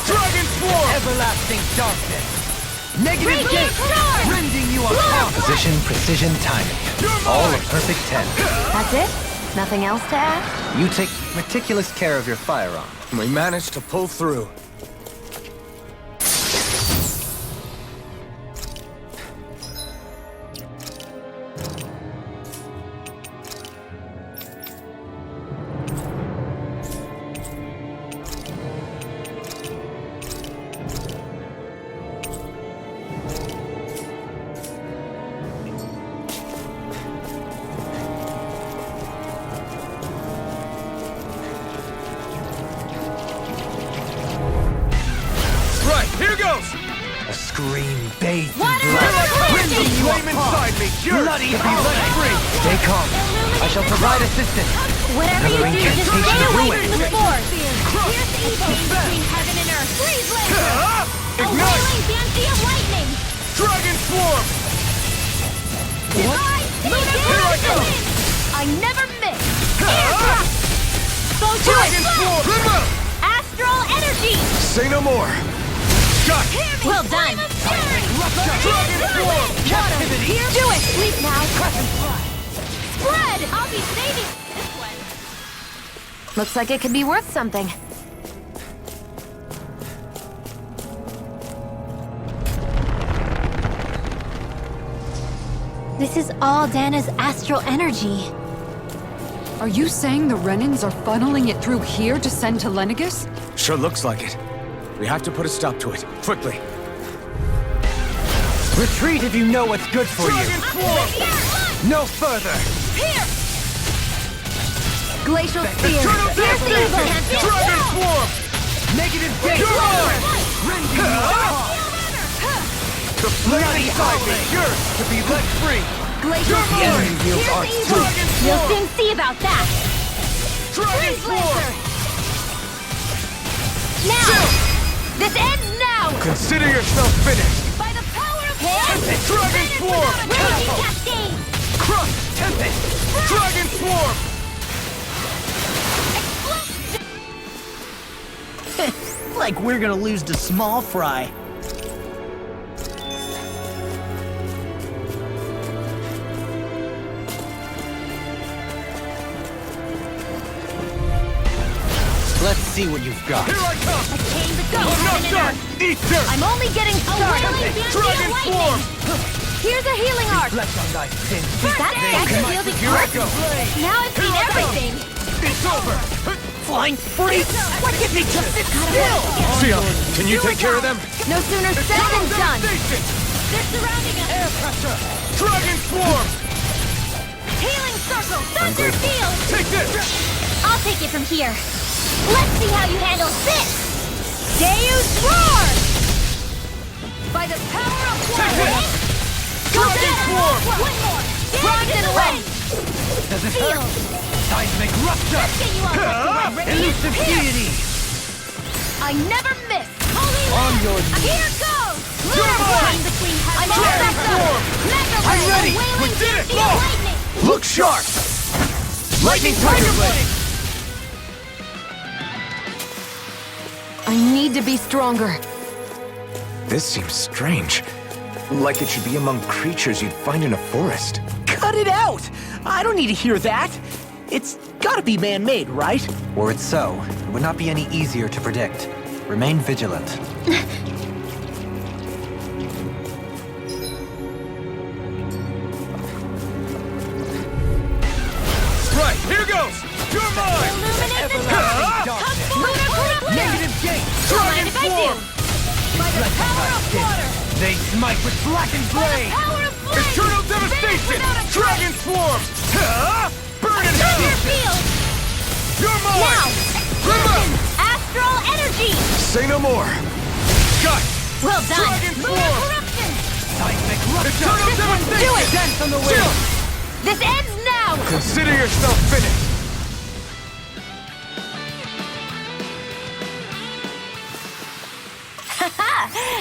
[SPEAKER 4] Dragon form!
[SPEAKER 1] Everlasting darkness. Negative
[SPEAKER 6] Radiant
[SPEAKER 1] gate.
[SPEAKER 6] storm!
[SPEAKER 1] Rending you on
[SPEAKER 2] Position, precision, timing. All a perfect 10.
[SPEAKER 7] That's it? Nothing else to add?
[SPEAKER 2] You take meticulous care of your firearm.
[SPEAKER 3] We managed to pull through.
[SPEAKER 2] bathed in
[SPEAKER 6] Water
[SPEAKER 2] blood.
[SPEAKER 6] energy!
[SPEAKER 3] Flame inside me!
[SPEAKER 2] Bloody to be let free! Stay calm. I shall provide assistance.
[SPEAKER 6] Whatever you
[SPEAKER 2] Another
[SPEAKER 6] do, just
[SPEAKER 2] incantation
[SPEAKER 6] stay
[SPEAKER 2] to
[SPEAKER 6] away
[SPEAKER 2] ruin.
[SPEAKER 6] from the force! Here's the evil between heaven and earth! Freeze laser! A wailing banshee of lightning!
[SPEAKER 3] Dragon Swarm!
[SPEAKER 6] What? Here I go! I never miss! Air thrust!
[SPEAKER 3] Dragon Swarm!
[SPEAKER 6] Astral energy!
[SPEAKER 3] Say no more! Got it!
[SPEAKER 6] Well done!
[SPEAKER 3] Dragon Swarm!
[SPEAKER 6] Captivity! Do it! Sleep now! Spread! I'll be saving this one!
[SPEAKER 7] Looks like it could be worth something.
[SPEAKER 6] This is all Dana's astral energy.
[SPEAKER 5] Are you saying the Renans are funneling it through here to send to Lenegis?
[SPEAKER 3] Sure looks like it. We have to put a stop to it. Quickly.
[SPEAKER 2] Retreat if you know what's good for you. No further.
[SPEAKER 6] Glacial Spear! Here's the evil!
[SPEAKER 3] Dragon Swarm!
[SPEAKER 2] Negative gate.
[SPEAKER 3] You're mine!
[SPEAKER 2] Rending you apart.
[SPEAKER 3] The flame inside me! Yours to be let free!
[SPEAKER 6] Glacial
[SPEAKER 3] The
[SPEAKER 6] Spear!
[SPEAKER 3] enemy wields
[SPEAKER 6] Here's
[SPEAKER 3] arc
[SPEAKER 6] the
[SPEAKER 3] too!
[SPEAKER 6] evil! You'll soon see about that!
[SPEAKER 3] Dragon
[SPEAKER 6] Freeze
[SPEAKER 3] Swarm!
[SPEAKER 6] laser! Now! This ends now!
[SPEAKER 3] Consider yourself finished!
[SPEAKER 6] By the power of Hell!
[SPEAKER 3] Dragon Swarm!
[SPEAKER 6] Raging Cascade!
[SPEAKER 3] Crush! Tempest! Dragon Swarm!
[SPEAKER 1] Like we're gonna lose to small fry.
[SPEAKER 2] Let's see what you've got.
[SPEAKER 3] Here I come!
[SPEAKER 6] Attain the
[SPEAKER 3] I'm
[SPEAKER 6] ghost
[SPEAKER 3] not
[SPEAKER 6] heaven and
[SPEAKER 3] done!
[SPEAKER 6] earth!
[SPEAKER 3] Eat dirt!
[SPEAKER 6] I'm only getting started!
[SPEAKER 3] Dragon Swarm!
[SPEAKER 6] Here's a healing arc!
[SPEAKER 2] Reflect on thy sins.
[SPEAKER 6] Is that second wielding
[SPEAKER 3] Here I
[SPEAKER 6] arc?
[SPEAKER 3] go!
[SPEAKER 6] Now I've seen everything!
[SPEAKER 3] It's over!
[SPEAKER 1] Flying freaks! Why can't they just sit still?
[SPEAKER 3] Sia, can you take care of them?
[SPEAKER 6] No sooner said than done!
[SPEAKER 3] Devastation!
[SPEAKER 6] They're surrounding us!
[SPEAKER 3] Air pressure! Dragon Swarm!
[SPEAKER 6] Healing circle! Thunder field!
[SPEAKER 3] Take this!
[SPEAKER 6] I'll take it from here. Let's see how you handle this! Deus Roar! By the power of
[SPEAKER 3] Take
[SPEAKER 6] one!
[SPEAKER 3] this!
[SPEAKER 6] Go
[SPEAKER 3] Dragon
[SPEAKER 6] down!
[SPEAKER 3] Swarm!
[SPEAKER 6] One more! Frost and Wedge!
[SPEAKER 2] Does it hurt?
[SPEAKER 6] Field!
[SPEAKER 2] Seismic rupture.
[SPEAKER 6] Let's get you all back to where
[SPEAKER 2] Elusive deity.
[SPEAKER 6] I never miss! Holy
[SPEAKER 2] On
[SPEAKER 6] Land!
[SPEAKER 2] your knees.
[SPEAKER 6] Here goes!
[SPEAKER 3] You're mine!
[SPEAKER 6] Between I'm
[SPEAKER 3] Dragon
[SPEAKER 6] all backed
[SPEAKER 3] Swarm!
[SPEAKER 6] up! Mega
[SPEAKER 3] I'm
[SPEAKER 6] Ray,
[SPEAKER 3] ready!
[SPEAKER 6] a wailing
[SPEAKER 3] We did it!
[SPEAKER 6] field
[SPEAKER 3] Go!
[SPEAKER 6] lightning!
[SPEAKER 3] Look sharp! Lightning Tiger Blade!
[SPEAKER 7] I need to be stronger.
[SPEAKER 3] This seems strange. Like it should be among creatures you'd find in a forest.
[SPEAKER 1] Cut it out! I don't need to hear that. It's gotta be man-made, right?
[SPEAKER 2] Were it so, it would not be any easier to predict. Remain vigilant.
[SPEAKER 3] Right, here goes! You're mine!
[SPEAKER 6] Illuminate the
[SPEAKER 3] Huh?
[SPEAKER 2] Darkness.
[SPEAKER 6] Lunar Corruption!
[SPEAKER 2] Negative gate.
[SPEAKER 6] Mind if I do? By the power of water!
[SPEAKER 2] They smite with blackened
[SPEAKER 6] By the
[SPEAKER 2] blade.
[SPEAKER 6] power of flame!
[SPEAKER 3] Eternal
[SPEAKER 6] Vanish
[SPEAKER 3] devastation!
[SPEAKER 6] without a
[SPEAKER 3] Dragon Swarm! Huh? Burn in
[SPEAKER 6] Thunder
[SPEAKER 3] hell!
[SPEAKER 6] field!
[SPEAKER 3] You're
[SPEAKER 6] Now!
[SPEAKER 3] mine!
[SPEAKER 6] Explosion! Astral energy!
[SPEAKER 3] Say no more! Got it!
[SPEAKER 6] Well done!
[SPEAKER 3] Dragon
[SPEAKER 6] Lunar
[SPEAKER 3] Swarm!
[SPEAKER 6] Corruption!
[SPEAKER 2] Seismic rupture.
[SPEAKER 3] Eternal devastation!
[SPEAKER 6] Do it!
[SPEAKER 2] Dance on the wind.
[SPEAKER 6] This ends now!
[SPEAKER 3] Consider yourself finished!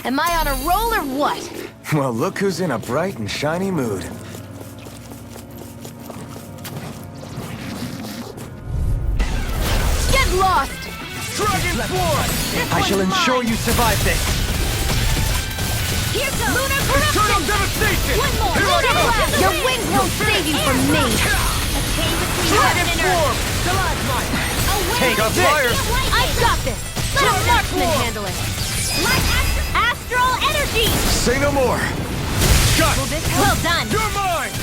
[SPEAKER 6] Am I on a roll or what?
[SPEAKER 3] Well, look who's in a bright and shiny mood.
[SPEAKER 6] Get lost!
[SPEAKER 3] Dragon Swarm!
[SPEAKER 2] I shall ensure you survive this.
[SPEAKER 6] Here goes! Lunar
[SPEAKER 3] Eternal
[SPEAKER 6] Corruption!
[SPEAKER 3] devastation!
[SPEAKER 6] One more!
[SPEAKER 3] Here I
[SPEAKER 6] Lunar
[SPEAKER 3] go!
[SPEAKER 6] Blast! Your wings won't save you from me! A chain between
[SPEAKER 3] Dragon
[SPEAKER 6] heaven and earth!
[SPEAKER 3] Swarm!
[SPEAKER 6] A wave
[SPEAKER 3] Take
[SPEAKER 6] of
[SPEAKER 3] this!
[SPEAKER 6] fire! I've got this! Let a marksman
[SPEAKER 3] Swarm!
[SPEAKER 6] handle it! Like astral energy!
[SPEAKER 3] Say no more! Got
[SPEAKER 6] Will
[SPEAKER 3] it!
[SPEAKER 6] this well done!
[SPEAKER 3] You're mine!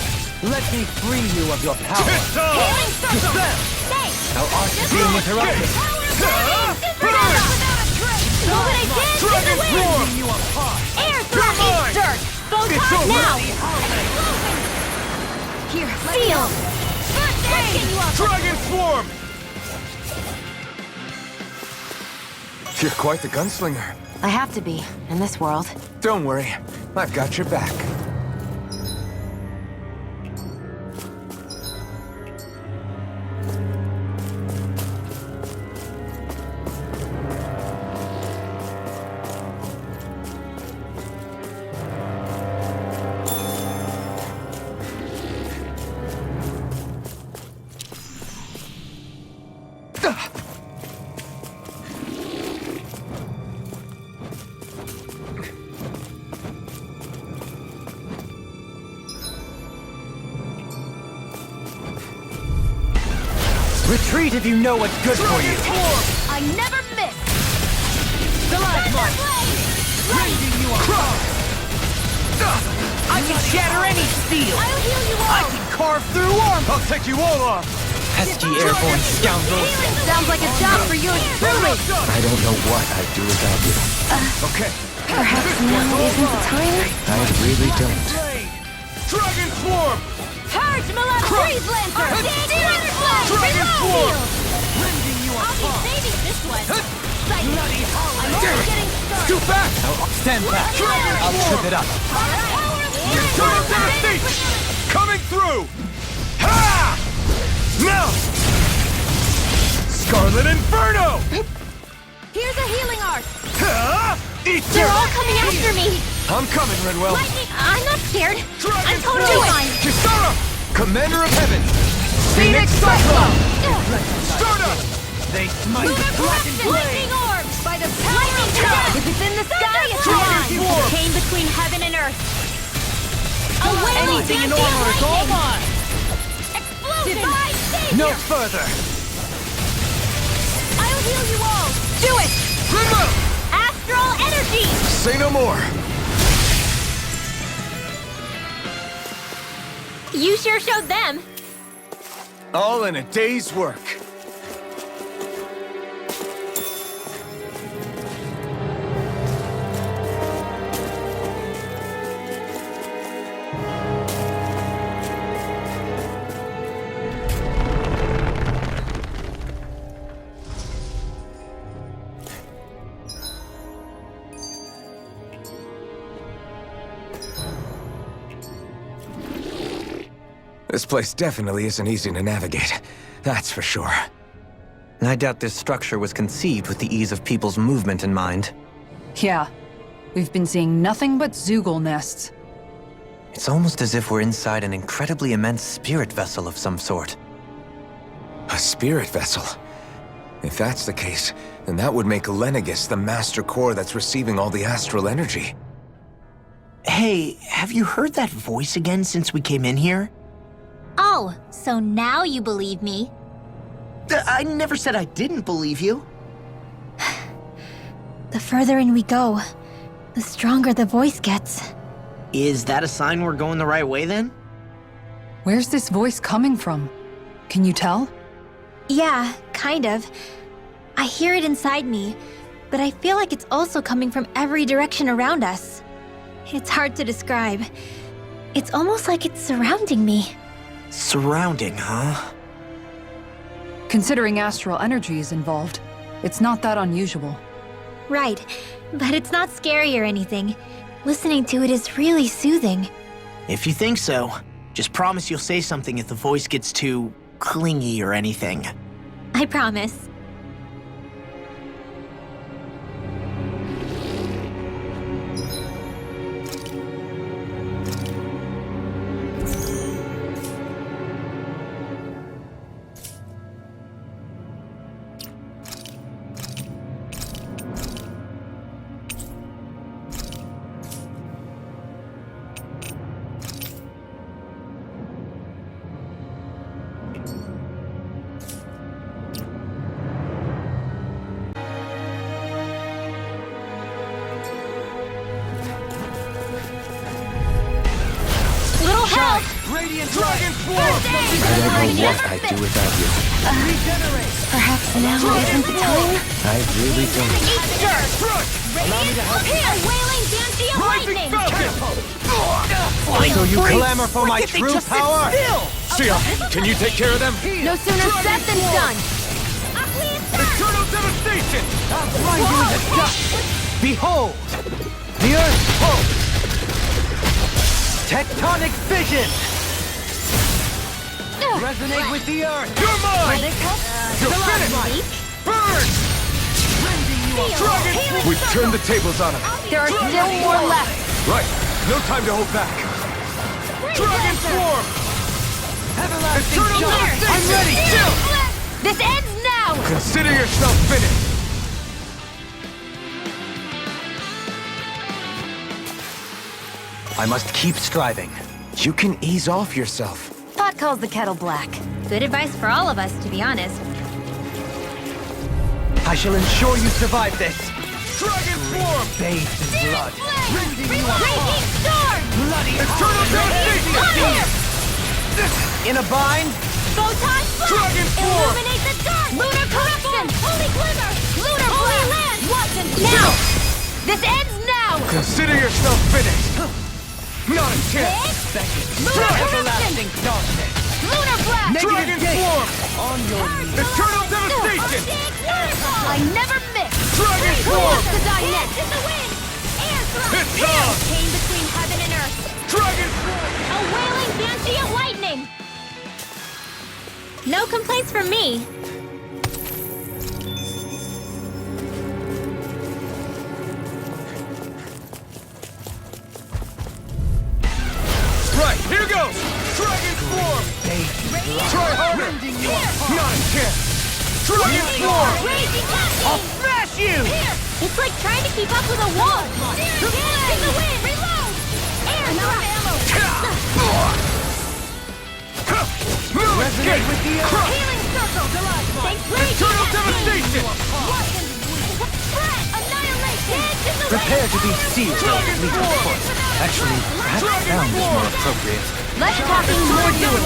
[SPEAKER 2] Let me free you of your power.
[SPEAKER 3] It's on!
[SPEAKER 6] Healing circle!
[SPEAKER 3] Dispel!
[SPEAKER 6] Stay!
[SPEAKER 2] Thou art being interrupted.
[SPEAKER 6] Supernova! Know what I did?
[SPEAKER 3] Dragon
[SPEAKER 6] It's a win!
[SPEAKER 3] Swarm!
[SPEAKER 2] You apart.
[SPEAKER 6] Air thrust!
[SPEAKER 3] mine!
[SPEAKER 6] Eat dirt!
[SPEAKER 3] It's
[SPEAKER 6] Photon
[SPEAKER 3] over!
[SPEAKER 6] now! Here, feel! First aid!
[SPEAKER 3] Dragon Swarm! You're quite the gunslinger.
[SPEAKER 7] I have to be, in this world.
[SPEAKER 3] Don't worry, I've got your back.
[SPEAKER 2] Retreat if you know what's good for you.
[SPEAKER 6] I never miss!
[SPEAKER 1] Raising you up. I can shatter any steel.
[SPEAKER 6] I'll heal you
[SPEAKER 1] I
[SPEAKER 6] all!
[SPEAKER 1] can carve through armor.
[SPEAKER 3] I'll take you all on!
[SPEAKER 2] Pesky airborne scoundrels.
[SPEAKER 6] Sounds like a job for you truly!
[SPEAKER 3] I don't know what I'd do without you. Okay,
[SPEAKER 7] Perhaps now isn't the time?
[SPEAKER 3] I really don't.
[SPEAKER 1] Dragon Swarm.
[SPEAKER 6] Purge Malak Freeze Lancer! Demon Flame!
[SPEAKER 1] Dragon
[SPEAKER 6] Revolve
[SPEAKER 1] Swarm.
[SPEAKER 6] Heal!
[SPEAKER 1] Rending you
[SPEAKER 6] I'll be
[SPEAKER 1] apart.
[SPEAKER 6] saving this one!
[SPEAKER 1] Bloody
[SPEAKER 6] I'm only getting started!
[SPEAKER 3] Scoot back!
[SPEAKER 2] Stand back.
[SPEAKER 1] Dragon
[SPEAKER 2] I'll trip it up.
[SPEAKER 3] Eternal devastation! Coming through! Ha! Now! Scarlet Inferno!
[SPEAKER 6] Here's a healing arc!
[SPEAKER 3] Ha! Eat
[SPEAKER 6] They're
[SPEAKER 3] dirt!
[SPEAKER 6] all coming after me!
[SPEAKER 3] I'm coming, Redwell.
[SPEAKER 6] Lightning! I'm not scared!
[SPEAKER 3] Dragon
[SPEAKER 6] I'm totally
[SPEAKER 3] Swarm!
[SPEAKER 6] fine!
[SPEAKER 3] Kisara! Commander of Heaven!
[SPEAKER 1] Phoenix Cyclone.
[SPEAKER 3] Stardust!
[SPEAKER 1] They smite the black and flame.
[SPEAKER 6] Lightning orbs! By the power of God! If it's in the sky, it's
[SPEAKER 3] Dragon
[SPEAKER 6] mine!
[SPEAKER 3] Swarm!
[SPEAKER 6] Chain between heaven and earth! A wailing
[SPEAKER 1] Anything in
[SPEAKER 6] dance
[SPEAKER 1] armor is all
[SPEAKER 6] lightning!
[SPEAKER 1] mine.
[SPEAKER 6] Explosion! Divine Savior!
[SPEAKER 2] No further.
[SPEAKER 6] I'll heal you all! Do it!
[SPEAKER 3] Remote!
[SPEAKER 6] Astral energy!
[SPEAKER 3] Say no more.
[SPEAKER 6] You sure showed them!
[SPEAKER 3] All in a day's work. This place definitely isn't easy to navigate. That's for sure.
[SPEAKER 2] I doubt this structure was conceived with the ease of people's movement in mind.
[SPEAKER 5] Yeah. We've been seeing nothing but Zoogle nests.
[SPEAKER 2] It's almost as if we're inside an incredibly immense spirit vessel of some sort.
[SPEAKER 3] A spirit vessel? If that's the case, then that would make Lenegis the master core that's receiving all the astral energy.
[SPEAKER 1] Hey, have you heard that voice again since we came in here?
[SPEAKER 6] Oh, so now you believe me.
[SPEAKER 1] I never said I didn't believe you.
[SPEAKER 6] The further in we go, the stronger the voice gets.
[SPEAKER 1] Is that a sign we're going the right way then?
[SPEAKER 5] Where's this voice coming from? Can you tell?
[SPEAKER 6] Yeah, kind of. I hear it inside me, but I feel like it's also coming from every direction around us. It's hard to describe. It's almost like it's surrounding me.
[SPEAKER 1] Surrounding, huh?
[SPEAKER 5] Considering astral energy is involved, it's not that unusual.
[SPEAKER 6] Right, but it's not scary or anything. Listening to it is really soothing.
[SPEAKER 1] If you think so, just promise you'll say something if the voice gets too clingy or anything.
[SPEAKER 6] I promise. Little help!
[SPEAKER 1] Radiant Dragon
[SPEAKER 3] I don't know what I'd do without you.
[SPEAKER 7] Perhaps now isn't the time?
[SPEAKER 3] I really don't.
[SPEAKER 6] A wailing Dancy of lightning!
[SPEAKER 2] So you clamor for my
[SPEAKER 1] Why can't they
[SPEAKER 2] true
[SPEAKER 1] just sit
[SPEAKER 2] power?
[SPEAKER 1] still?
[SPEAKER 3] Sia, can you take care of them?
[SPEAKER 6] No sooner said than done!
[SPEAKER 3] Eternal devastation!
[SPEAKER 1] I'll grind you into dust!
[SPEAKER 2] Behold! The Earth's pulse! Tectonic fission! Resonate with the Earth!
[SPEAKER 3] You're mine! You're finished! Burn! Dragon! We've turned the tables on him.
[SPEAKER 6] There are still more left.
[SPEAKER 3] Right. No time to hold back. Dragon Swarm!
[SPEAKER 2] Everlasting
[SPEAKER 3] Eternal
[SPEAKER 2] Shock!
[SPEAKER 3] Devastation!
[SPEAKER 2] I'm ready!
[SPEAKER 3] Chill!
[SPEAKER 6] This ends now!
[SPEAKER 3] Consider yourself finished.
[SPEAKER 2] I must keep striving.
[SPEAKER 3] You can ease off yourself.
[SPEAKER 6] Pot calls the kettle black. Good advice for all of us, to be honest.
[SPEAKER 2] I shall ensure you survive this.
[SPEAKER 3] Dragon Swarm!
[SPEAKER 2] Bathed in blood.
[SPEAKER 6] Raging storm!
[SPEAKER 2] Bloody
[SPEAKER 3] Eternal Devastation!
[SPEAKER 2] in a bind.
[SPEAKER 6] Photon flash!
[SPEAKER 3] Dragon Swarm!
[SPEAKER 6] Illuminate the dark! Lunar corruption! Holy glimmer! Lunar holy land! Watson! Now! This ends now!
[SPEAKER 3] Consider yourself finished. Not a chance.
[SPEAKER 6] Lunar corruption!
[SPEAKER 2] Everlasting darkness.
[SPEAKER 6] Lunar blast!
[SPEAKER 3] Dragon Swarm!
[SPEAKER 2] On your knees.
[SPEAKER 3] Eternal Devastation!
[SPEAKER 6] I never miss!
[SPEAKER 3] Dragon
[SPEAKER 6] Who
[SPEAKER 3] Swarm!
[SPEAKER 6] wants to die next? In the wind! Air thrust!
[SPEAKER 3] It's on!
[SPEAKER 6] Chain between heaven and earth!
[SPEAKER 3] Dragon Swarm!
[SPEAKER 6] A wailing banshee of lightning! No complaints from me.
[SPEAKER 3] Right, here goes! Dragon Swarm! Try harder! Not a chance! Dragon Swarm!
[SPEAKER 6] Raging
[SPEAKER 2] I'll
[SPEAKER 6] lightning!
[SPEAKER 2] smash you!
[SPEAKER 6] It's like trying to keep up with a wall! In the wind! Reload! Air thrust!
[SPEAKER 2] Resonate with the Earth.
[SPEAKER 6] Healing circle!
[SPEAKER 3] Eternal Devastation!
[SPEAKER 6] Spread! Annihilation!
[SPEAKER 2] Prepare to be sealed, lethal foot. Actually, perhaps sound is more appropriate.
[SPEAKER 6] Let's talking more doing.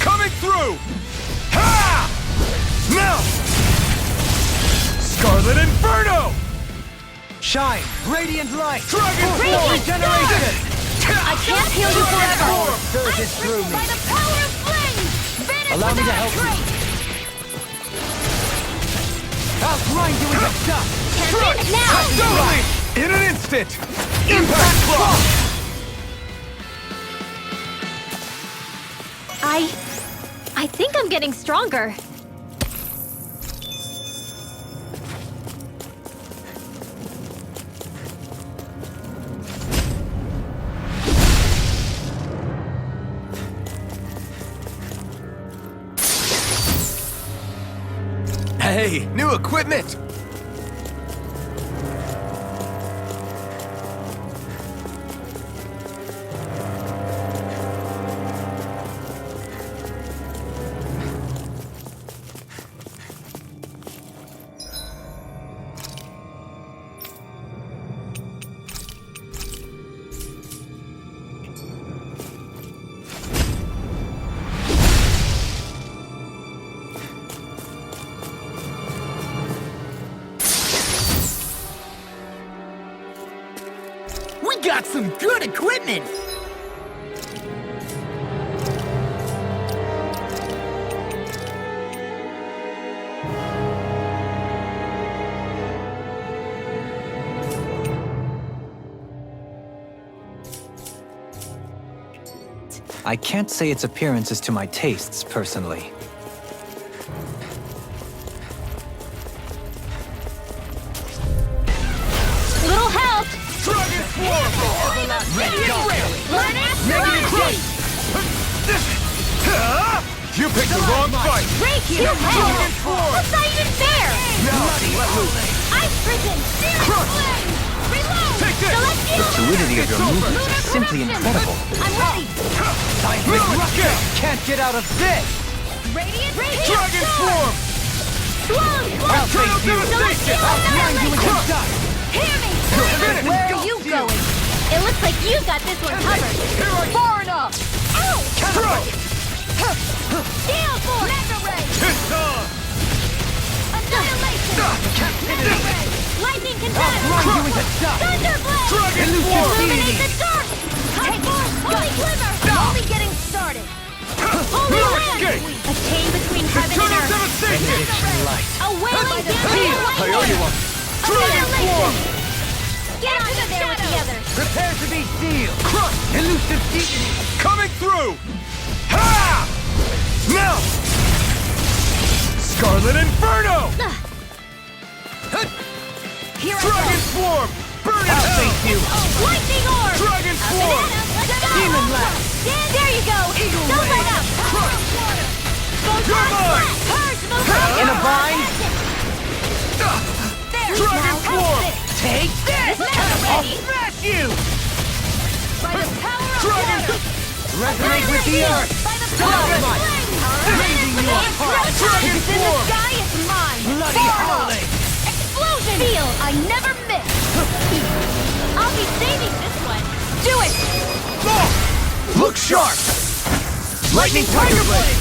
[SPEAKER 3] Coming through! Ha! Now! Scarlet Inferno!
[SPEAKER 2] Shine, radiant light.
[SPEAKER 3] Dragon
[SPEAKER 2] Full
[SPEAKER 3] Swarm!
[SPEAKER 2] regeneration.
[SPEAKER 6] I can't heal you forever!
[SPEAKER 2] Surges through me.
[SPEAKER 6] By the power of flames! Vanish
[SPEAKER 2] Allow me to
[SPEAKER 6] without
[SPEAKER 2] help
[SPEAKER 6] a
[SPEAKER 2] you.
[SPEAKER 6] trace!
[SPEAKER 2] I'll grind you into dust.
[SPEAKER 6] Tempest now!
[SPEAKER 3] Totally! In an instant! Impact Clock!
[SPEAKER 6] I think I'm getting stronger.
[SPEAKER 3] Hey, new equipment!
[SPEAKER 1] We got some good equipment!
[SPEAKER 2] I can't say its appearance is to my tastes, personally.
[SPEAKER 6] Little help!
[SPEAKER 3] Dragon Swarm! You picked the wrong fight!
[SPEAKER 6] Break you!
[SPEAKER 3] Dragon Swarm!
[SPEAKER 6] That's not even fair!
[SPEAKER 3] Now, let loose!
[SPEAKER 6] Ice prison!
[SPEAKER 3] Crush!
[SPEAKER 6] Reload!
[SPEAKER 3] Take this!
[SPEAKER 2] The fluidity of your movements is simply incredible.
[SPEAKER 6] I'm ready!
[SPEAKER 2] Seismic rocket can't get out of this!
[SPEAKER 6] Radiant!
[SPEAKER 3] Dragon Swarm!
[SPEAKER 6] Swallow!
[SPEAKER 2] I'll face you!
[SPEAKER 6] Celestial
[SPEAKER 2] I'll grind you into
[SPEAKER 6] annihilation!
[SPEAKER 2] dust!
[SPEAKER 6] Hear me!
[SPEAKER 3] finished!
[SPEAKER 6] Where are you going? It looks like you got this one covered. Far enough! Ow!
[SPEAKER 3] Strike!
[SPEAKER 6] Steel force! Mega ray!
[SPEAKER 3] It's on!
[SPEAKER 6] Annihilation! Mega ray! Lightning contact!
[SPEAKER 2] Grind you into dust!
[SPEAKER 6] Thunderblade!
[SPEAKER 3] Dragon Swarm!
[SPEAKER 6] Illuminate the dark! Take force! Holy glimmer! Only getting started! Holy land!
[SPEAKER 3] Escape!
[SPEAKER 6] A chain between heaven and
[SPEAKER 3] Eternal
[SPEAKER 6] earth!
[SPEAKER 3] Devastation!
[SPEAKER 1] Benediction light.
[SPEAKER 6] A wailing
[SPEAKER 1] Heal!
[SPEAKER 6] I owe you one.
[SPEAKER 1] Dragon form!
[SPEAKER 6] Get onto there with the others.
[SPEAKER 1] Prepare to be sealed! Crush! Elusive deity!
[SPEAKER 3] Coming through! Ha! Now! Scarlet Inferno!
[SPEAKER 6] Here
[SPEAKER 3] Dragon Swarm! Burn it
[SPEAKER 1] I'll
[SPEAKER 3] hell!
[SPEAKER 1] face you!
[SPEAKER 6] Lightning orb!
[SPEAKER 3] Dragon Swarm!
[SPEAKER 6] Demon
[SPEAKER 1] Blast!
[SPEAKER 6] There you go!
[SPEAKER 1] Eagle
[SPEAKER 6] Don't
[SPEAKER 1] Wave!
[SPEAKER 6] let up!
[SPEAKER 3] You're mine!
[SPEAKER 1] In a bind?
[SPEAKER 3] Dragon Swarm!
[SPEAKER 1] Take this! I'll smash you!
[SPEAKER 6] By the power of
[SPEAKER 3] Dragon!
[SPEAKER 1] Resonate with the earth!
[SPEAKER 6] By the power of
[SPEAKER 1] Dynamite!
[SPEAKER 6] flame!
[SPEAKER 1] Raising you apart!
[SPEAKER 3] Dragon
[SPEAKER 6] It's in the
[SPEAKER 3] Swarm!
[SPEAKER 6] sky, it's mine!
[SPEAKER 1] Bloody
[SPEAKER 6] Far off.
[SPEAKER 1] howling!
[SPEAKER 6] Explosion! Feel, I never miss! I'll be saving this one! Do it!
[SPEAKER 3] Look sharp! Lightning Tiger Blade!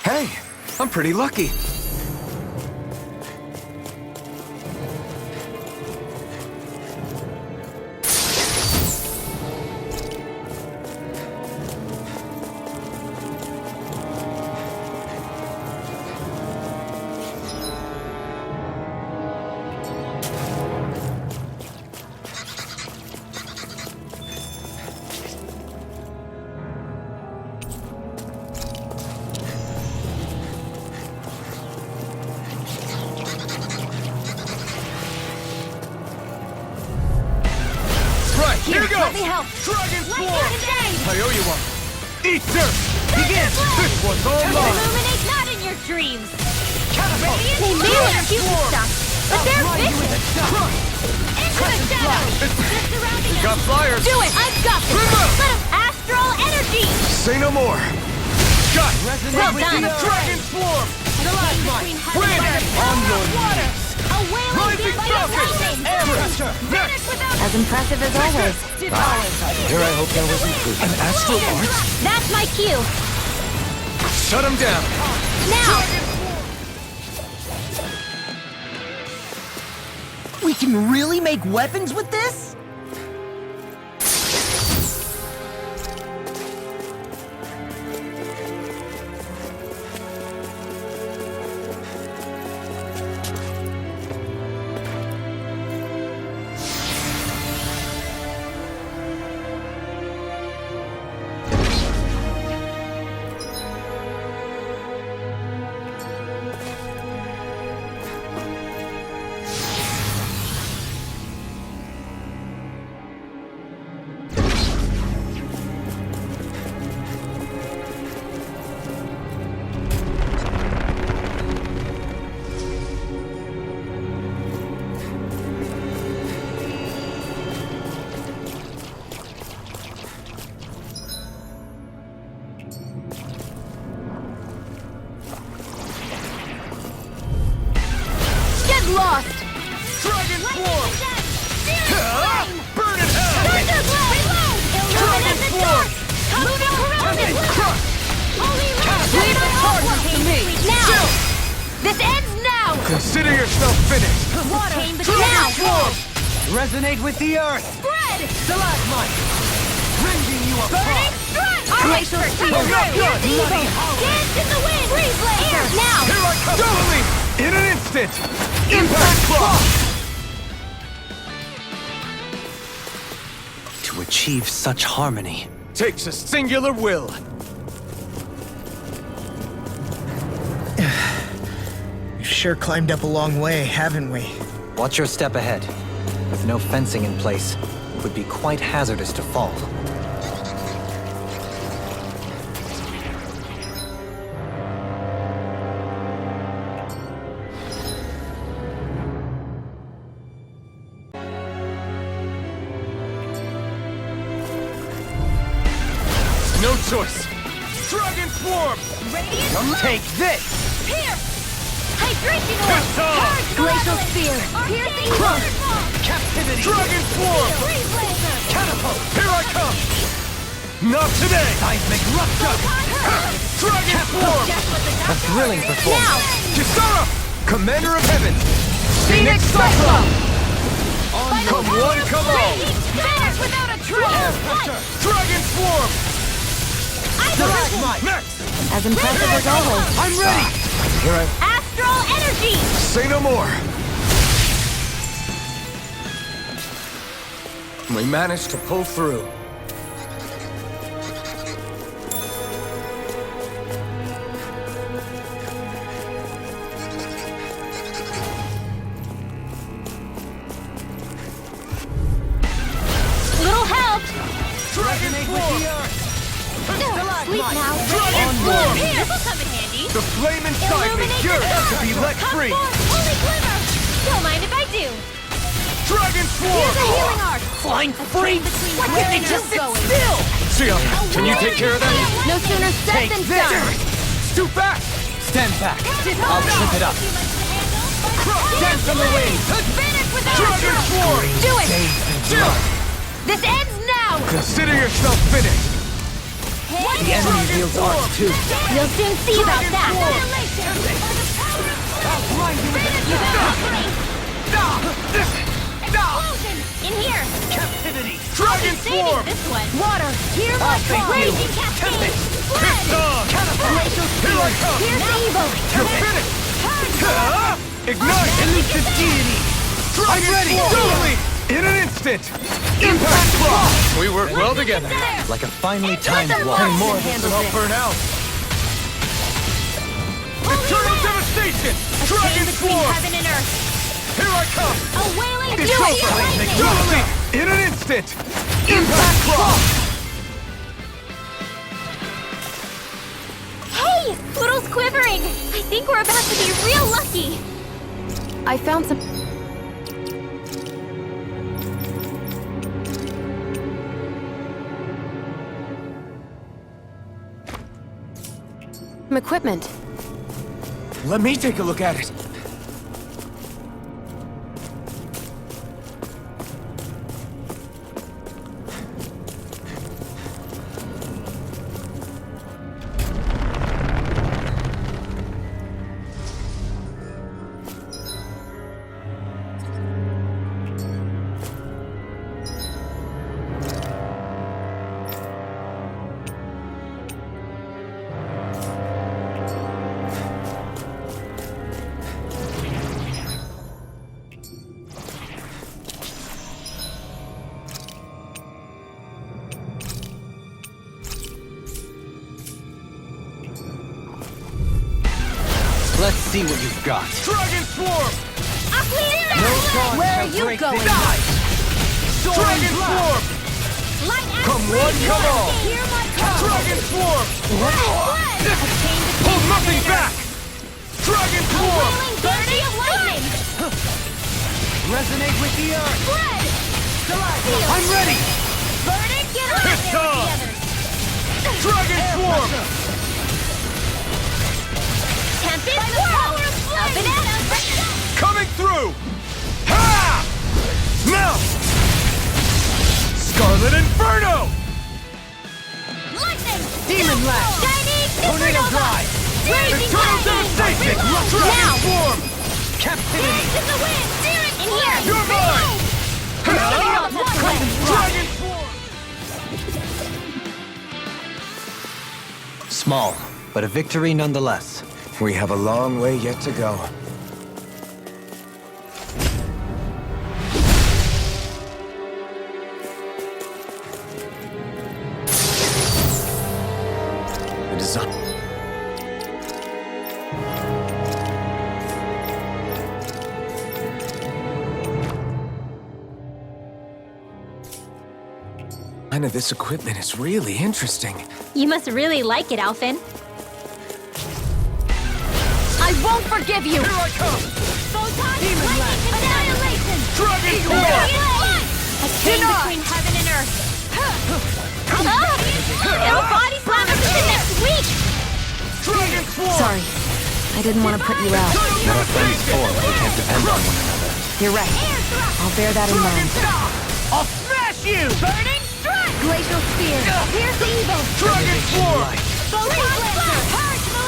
[SPEAKER 3] Hey, I'm pretty lucky. Here goes!
[SPEAKER 6] Let me help!
[SPEAKER 3] Dragon
[SPEAKER 6] Lightning
[SPEAKER 3] Swarm!
[SPEAKER 6] today!
[SPEAKER 3] I owe you one. Eat dirt! Begin! This one's all mine!
[SPEAKER 6] Illuminate not in your dreams!
[SPEAKER 3] Catapult!
[SPEAKER 6] They may look cute and stuff, but they're vicious!
[SPEAKER 3] Crush!
[SPEAKER 6] Into the shadows! Just surrounding us!
[SPEAKER 3] Got flyers!
[SPEAKER 6] Do it! I've got this!
[SPEAKER 3] Remember!
[SPEAKER 6] Let 'em astral energy!
[SPEAKER 3] Say no more! Shot!
[SPEAKER 6] Well done!
[SPEAKER 3] Dragon Swarm!
[SPEAKER 6] Between heaven
[SPEAKER 3] Wind!
[SPEAKER 6] and
[SPEAKER 3] On your
[SPEAKER 6] water! A wailing
[SPEAKER 3] Rising
[SPEAKER 6] by the
[SPEAKER 3] Falcon!
[SPEAKER 6] lightning!
[SPEAKER 3] Air pressure! Next!
[SPEAKER 7] As impressive as always.
[SPEAKER 3] Here I hope there wasn't proof. An astral arts?
[SPEAKER 6] That's my cue!
[SPEAKER 3] Shut him down!
[SPEAKER 6] Now!
[SPEAKER 1] We can really make weapons with this?
[SPEAKER 6] Lost!
[SPEAKER 3] Dragon Swarm!
[SPEAKER 6] Flame!
[SPEAKER 3] Burn in hell!
[SPEAKER 6] Thunder Blade! Reload! Illuminate the dark! Lunar corrosive!
[SPEAKER 3] Crush!
[SPEAKER 6] Holy
[SPEAKER 1] Leave the target to me!
[SPEAKER 6] Now! This ends now!
[SPEAKER 3] Consider yourself finished!
[SPEAKER 6] Water!
[SPEAKER 3] Dragon
[SPEAKER 6] Now!
[SPEAKER 3] Swarm!
[SPEAKER 1] Resonate with the earth!
[SPEAKER 6] Spread!
[SPEAKER 1] Stalagmite! Rending you
[SPEAKER 6] Burning
[SPEAKER 1] apart!
[SPEAKER 6] strike!
[SPEAKER 1] Glacial
[SPEAKER 6] Protect
[SPEAKER 1] Steel!
[SPEAKER 6] the
[SPEAKER 1] Good!
[SPEAKER 6] evil!
[SPEAKER 1] Bloody howling!
[SPEAKER 6] Dance in the wind! Freeze laser! Now!
[SPEAKER 3] Here I come! Double leap! In an instant! Impact Claw!
[SPEAKER 2] To achieve such harmony,
[SPEAKER 3] Takes a singular will.
[SPEAKER 1] We've sure climbed up a long way, haven't we?
[SPEAKER 2] watch your step ahead. With no fencing in place, it would be quite hazardous to fall.
[SPEAKER 3] No choice. Dragon Swarm!
[SPEAKER 1] Take this!
[SPEAKER 6] Here! Hydration orb!
[SPEAKER 3] Pistol!
[SPEAKER 6] Charge
[SPEAKER 1] Glacial
[SPEAKER 6] Malevolent!
[SPEAKER 1] Spear!
[SPEAKER 6] Piercing
[SPEAKER 1] Crush!
[SPEAKER 6] waterfall!
[SPEAKER 1] Captivity!
[SPEAKER 3] Dragon Swarm!
[SPEAKER 6] Freeze laser!
[SPEAKER 3] Catapult! Here I come! Not today!
[SPEAKER 1] Seismic rupture!
[SPEAKER 3] Dragon Swarm!
[SPEAKER 2] A thrilling performance.
[SPEAKER 3] Kisara! Commander of Heaven!
[SPEAKER 1] Phoenix Cyclone!
[SPEAKER 3] Come one, come all!
[SPEAKER 6] Finish without a trace!
[SPEAKER 3] Dragon Swarm!
[SPEAKER 7] As impressive as always.
[SPEAKER 3] I'm ready! Here I...
[SPEAKER 6] Astral energy!
[SPEAKER 3] Say no more! We managed to pull through.
[SPEAKER 6] Little help!
[SPEAKER 3] Dragon Form!
[SPEAKER 6] Sleep now. Here, this'll come in handy.
[SPEAKER 3] The flame inside me
[SPEAKER 6] Illuminate
[SPEAKER 3] yearns
[SPEAKER 6] the
[SPEAKER 3] to be
[SPEAKER 6] dark.
[SPEAKER 3] let
[SPEAKER 6] Come
[SPEAKER 3] free!
[SPEAKER 6] forth, holy glimmer! Don't mind if I do.
[SPEAKER 3] Dragon Swarm!
[SPEAKER 6] Here's a healing arc.
[SPEAKER 1] Flying free? Why can't they just sit still?
[SPEAKER 3] Sia, can you take care of that?
[SPEAKER 6] No sooner said than done.
[SPEAKER 3] Too fast!
[SPEAKER 2] Stand back. I'll trip it up.
[SPEAKER 3] Dance on the wing!
[SPEAKER 6] Finish with
[SPEAKER 3] Dragon Swarm!
[SPEAKER 6] Do it! This ends now!
[SPEAKER 3] Consider yourself finished!
[SPEAKER 1] The enemy wields arts too.
[SPEAKER 6] You'll soon see about that. In here!
[SPEAKER 1] Captivity.
[SPEAKER 3] Dragon
[SPEAKER 6] Saving
[SPEAKER 3] Swarm!
[SPEAKER 6] this one. Water! Hear my call! Raging cascade! Flood! Glacial
[SPEAKER 3] Here I come!
[SPEAKER 6] Here's evil!
[SPEAKER 3] You're finished! Ignite!
[SPEAKER 1] Elusive deity.
[SPEAKER 3] I'm ready! Totally! In an instant! Impact Frost! We work well together.
[SPEAKER 2] Like a finely timed walk.
[SPEAKER 3] And more than I'll burn out! Eternal devastation! Dragon
[SPEAKER 6] Between
[SPEAKER 3] Swarm!
[SPEAKER 6] heaven and earth.
[SPEAKER 3] Here I come!
[SPEAKER 6] A wailing
[SPEAKER 3] It's
[SPEAKER 6] fury
[SPEAKER 3] over!
[SPEAKER 6] lightning!
[SPEAKER 3] Totally! In an instant! Impact Frost!
[SPEAKER 6] Hey! Poodle's quivering! I think we're about to be real lucky!
[SPEAKER 7] I found some equipment.
[SPEAKER 3] Let me take a look at it.
[SPEAKER 2] Let's see what you've got.
[SPEAKER 3] Dragon Swarm!
[SPEAKER 6] Where are you going?
[SPEAKER 3] Dragon Swarm! Come one, come all!
[SPEAKER 6] Hear my call!
[SPEAKER 3] Dragon Swarm!
[SPEAKER 6] Pull
[SPEAKER 3] Hold nothing back! Dragon Swarm!
[SPEAKER 6] Burning flame!
[SPEAKER 1] Resonate with the earth.
[SPEAKER 6] Flood!
[SPEAKER 3] I'm ready!
[SPEAKER 6] Burning, get out
[SPEAKER 3] It's
[SPEAKER 6] there
[SPEAKER 3] on!
[SPEAKER 6] with the others!
[SPEAKER 3] Dragon Swarm!
[SPEAKER 6] Tempest swirl! Up and at us!
[SPEAKER 3] Coming through! Ha! Now! Scarlet Inferno!
[SPEAKER 6] Lightning!
[SPEAKER 1] Demon Lash.
[SPEAKER 6] Shining
[SPEAKER 1] Tornado
[SPEAKER 6] supernova!
[SPEAKER 1] Drive.
[SPEAKER 6] Raging
[SPEAKER 3] Eternal
[SPEAKER 6] dragon!
[SPEAKER 3] devastation! Dragon
[SPEAKER 6] Now!
[SPEAKER 3] Swarm!
[SPEAKER 1] Captivity.
[SPEAKER 6] Dance in the wind! Steer it in here!
[SPEAKER 3] You're mine!
[SPEAKER 6] Dragon
[SPEAKER 3] Swarm!
[SPEAKER 2] Small, but a victory nonetheless.
[SPEAKER 3] We have a long way yet to go. The design. None of this equipment is really interesting.
[SPEAKER 6] You must really like it, Alphen.
[SPEAKER 7] I won't forgive you!
[SPEAKER 3] Here I come!
[SPEAKER 6] Photon lightning annihilation!
[SPEAKER 3] Dragon Swarm!
[SPEAKER 6] A chain between heaven and earth. It'll body slam us into next week!
[SPEAKER 3] Dragon Swarm!
[SPEAKER 7] Sorry. I didn't want to put you out.
[SPEAKER 2] Not our friends for when we can't depend on one another.
[SPEAKER 7] You're right. I'll bear that in mind.
[SPEAKER 1] I'll smash you.
[SPEAKER 6] Burning strike! Glacial spear! Pierce the evil!
[SPEAKER 3] Dragon Swarm!
[SPEAKER 6] Photon lancer!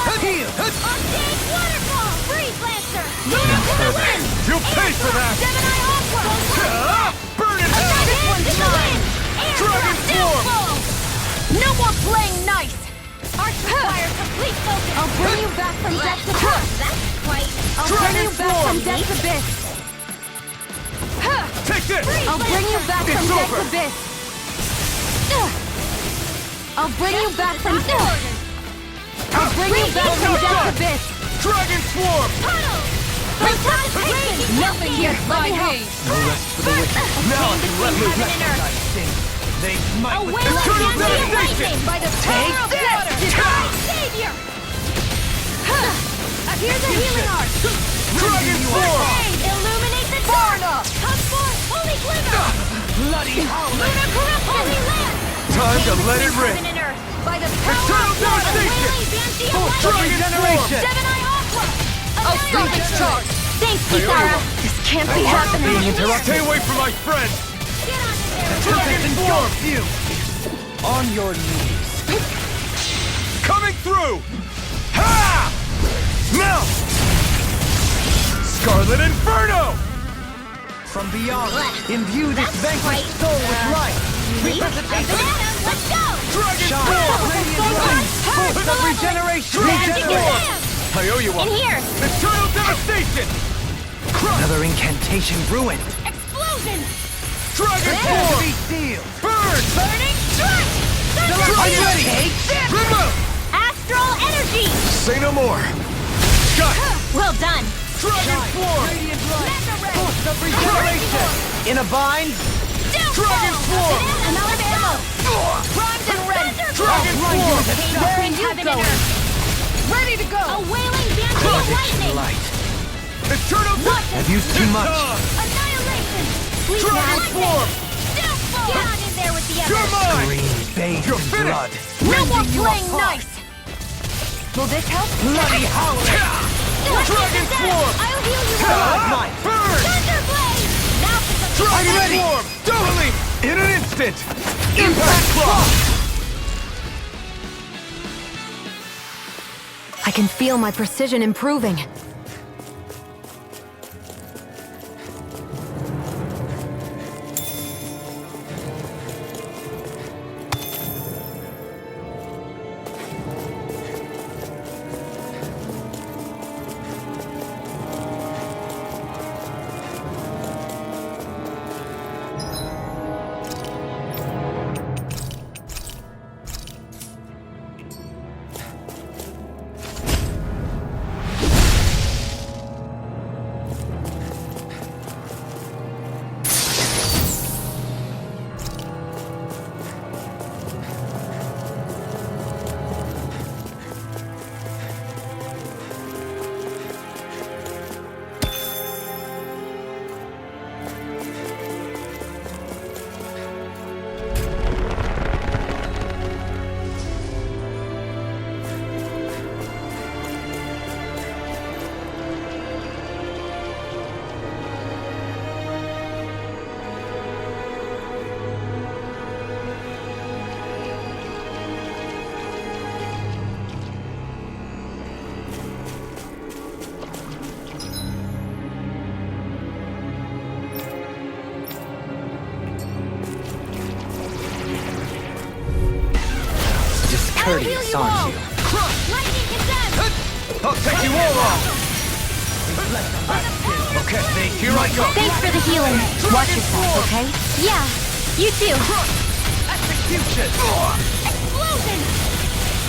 [SPEAKER 6] Purge
[SPEAKER 1] Heal.
[SPEAKER 6] Arcane waterfall! Freeze lancer! Lunar to the wind!
[SPEAKER 3] You'll pay for that!
[SPEAKER 6] Gemini aqua!
[SPEAKER 3] Burn it
[SPEAKER 6] This one's in the wind! Air
[SPEAKER 3] Dragon
[SPEAKER 6] thrust
[SPEAKER 3] Swarm!
[SPEAKER 6] downfall! No more playing nice!
[SPEAKER 7] back from depths abyss!
[SPEAKER 6] That's quite...
[SPEAKER 7] I'll bring you back from depths abyss!
[SPEAKER 3] Take this!
[SPEAKER 7] I'll bring you back from depths abyss! I'll bring you back from depths! I'll bring you back from depths abyss!
[SPEAKER 3] Dragon Swarm!
[SPEAKER 5] Nothing gets by me!
[SPEAKER 3] Now I can let loose.
[SPEAKER 2] They might
[SPEAKER 6] A
[SPEAKER 2] with
[SPEAKER 6] whale of
[SPEAKER 3] Turtle
[SPEAKER 6] dancing
[SPEAKER 3] devastation!
[SPEAKER 6] lightning by the power of water! Divine savior! Here's a healing art!
[SPEAKER 3] Dragon Swarm!
[SPEAKER 6] Illuminate the dark! Come forth, holy glimmer!
[SPEAKER 2] bloody
[SPEAKER 6] Lunar corrupt holy land!
[SPEAKER 3] Time to let it rip!
[SPEAKER 6] Heaven and earth by the power
[SPEAKER 3] Eternal
[SPEAKER 6] of water!
[SPEAKER 3] devastation!
[SPEAKER 6] Wailing Vantia
[SPEAKER 3] Dragon
[SPEAKER 6] lightning!
[SPEAKER 3] Swarm!
[SPEAKER 6] Seven-Eye Aqua!
[SPEAKER 5] I'll stop its charge!
[SPEAKER 6] Thanks, Kisara!
[SPEAKER 7] This can't be happening!
[SPEAKER 3] Stay away from my friend!
[SPEAKER 6] Get on in there!
[SPEAKER 3] Dragon Swarm!
[SPEAKER 2] On your knees.
[SPEAKER 3] Coming through! Ha! Now! Scarlet Inferno!
[SPEAKER 2] From beyond, imbue this
[SPEAKER 6] That's
[SPEAKER 2] vanquished
[SPEAKER 6] quite,
[SPEAKER 2] soul with life.
[SPEAKER 6] Representation! Let's go!
[SPEAKER 3] Dragon
[SPEAKER 2] Shine.
[SPEAKER 3] Swarm!
[SPEAKER 2] Radiant light. Force of regeneration.
[SPEAKER 6] Magic
[SPEAKER 2] Regenerate.
[SPEAKER 6] exam!
[SPEAKER 3] I owe you
[SPEAKER 6] In
[SPEAKER 3] one.
[SPEAKER 6] here!
[SPEAKER 3] Eternal Devastation!
[SPEAKER 2] Another incantation ruined.
[SPEAKER 6] Explosion!
[SPEAKER 3] Dragon
[SPEAKER 2] Be
[SPEAKER 3] Swarm!
[SPEAKER 2] sealed.
[SPEAKER 3] Burn!
[SPEAKER 6] Burning strike! Thunder
[SPEAKER 3] I'm
[SPEAKER 6] fire!
[SPEAKER 3] ready! Remote!
[SPEAKER 6] Astral energy!
[SPEAKER 3] Say no more! Shut!
[SPEAKER 6] Well done!
[SPEAKER 3] Dragon Swarm!
[SPEAKER 2] Radiant light.
[SPEAKER 6] Mega ray!
[SPEAKER 2] Force of regeneration. In a bind.
[SPEAKER 3] Dragon Swarm!
[SPEAKER 6] Another ammo! Primed and ready!
[SPEAKER 3] Dragon Swarm!
[SPEAKER 6] Where in heaven and earth!
[SPEAKER 5] Ready to go!
[SPEAKER 6] A wailing Vantia lightning!
[SPEAKER 2] Light.
[SPEAKER 3] Eternal
[SPEAKER 2] I've used too much.
[SPEAKER 6] Annihilation! Sleep
[SPEAKER 3] Dragon
[SPEAKER 6] lightning!
[SPEAKER 3] Swarm!
[SPEAKER 6] Downfall! Get on in there with the
[SPEAKER 3] You're
[SPEAKER 6] others!
[SPEAKER 3] mine!
[SPEAKER 2] Green bathed
[SPEAKER 3] You're
[SPEAKER 2] in
[SPEAKER 3] finished.
[SPEAKER 2] blood.
[SPEAKER 6] No more
[SPEAKER 2] Rending you
[SPEAKER 6] playing
[SPEAKER 2] apart.
[SPEAKER 6] nice! Will this help?
[SPEAKER 2] Bloody howling.
[SPEAKER 3] Dragon Swarm!
[SPEAKER 6] I'll heal you
[SPEAKER 3] Ah!
[SPEAKER 6] all!
[SPEAKER 2] Might.
[SPEAKER 3] Burn!
[SPEAKER 6] Thunderblade! Now for some
[SPEAKER 3] Dragon
[SPEAKER 6] ready!
[SPEAKER 3] Swarm! Doubling! In an instant! Impact Claw!
[SPEAKER 7] I can feel my precision improving.
[SPEAKER 2] Discourteous, aren't you?
[SPEAKER 6] Lightning condemned!
[SPEAKER 3] I'll take you all on! Okay, here I go!
[SPEAKER 6] Thanks for the healing. Watch yourself, okay? Yeah, you too.
[SPEAKER 3] Execution!
[SPEAKER 6] Explosion!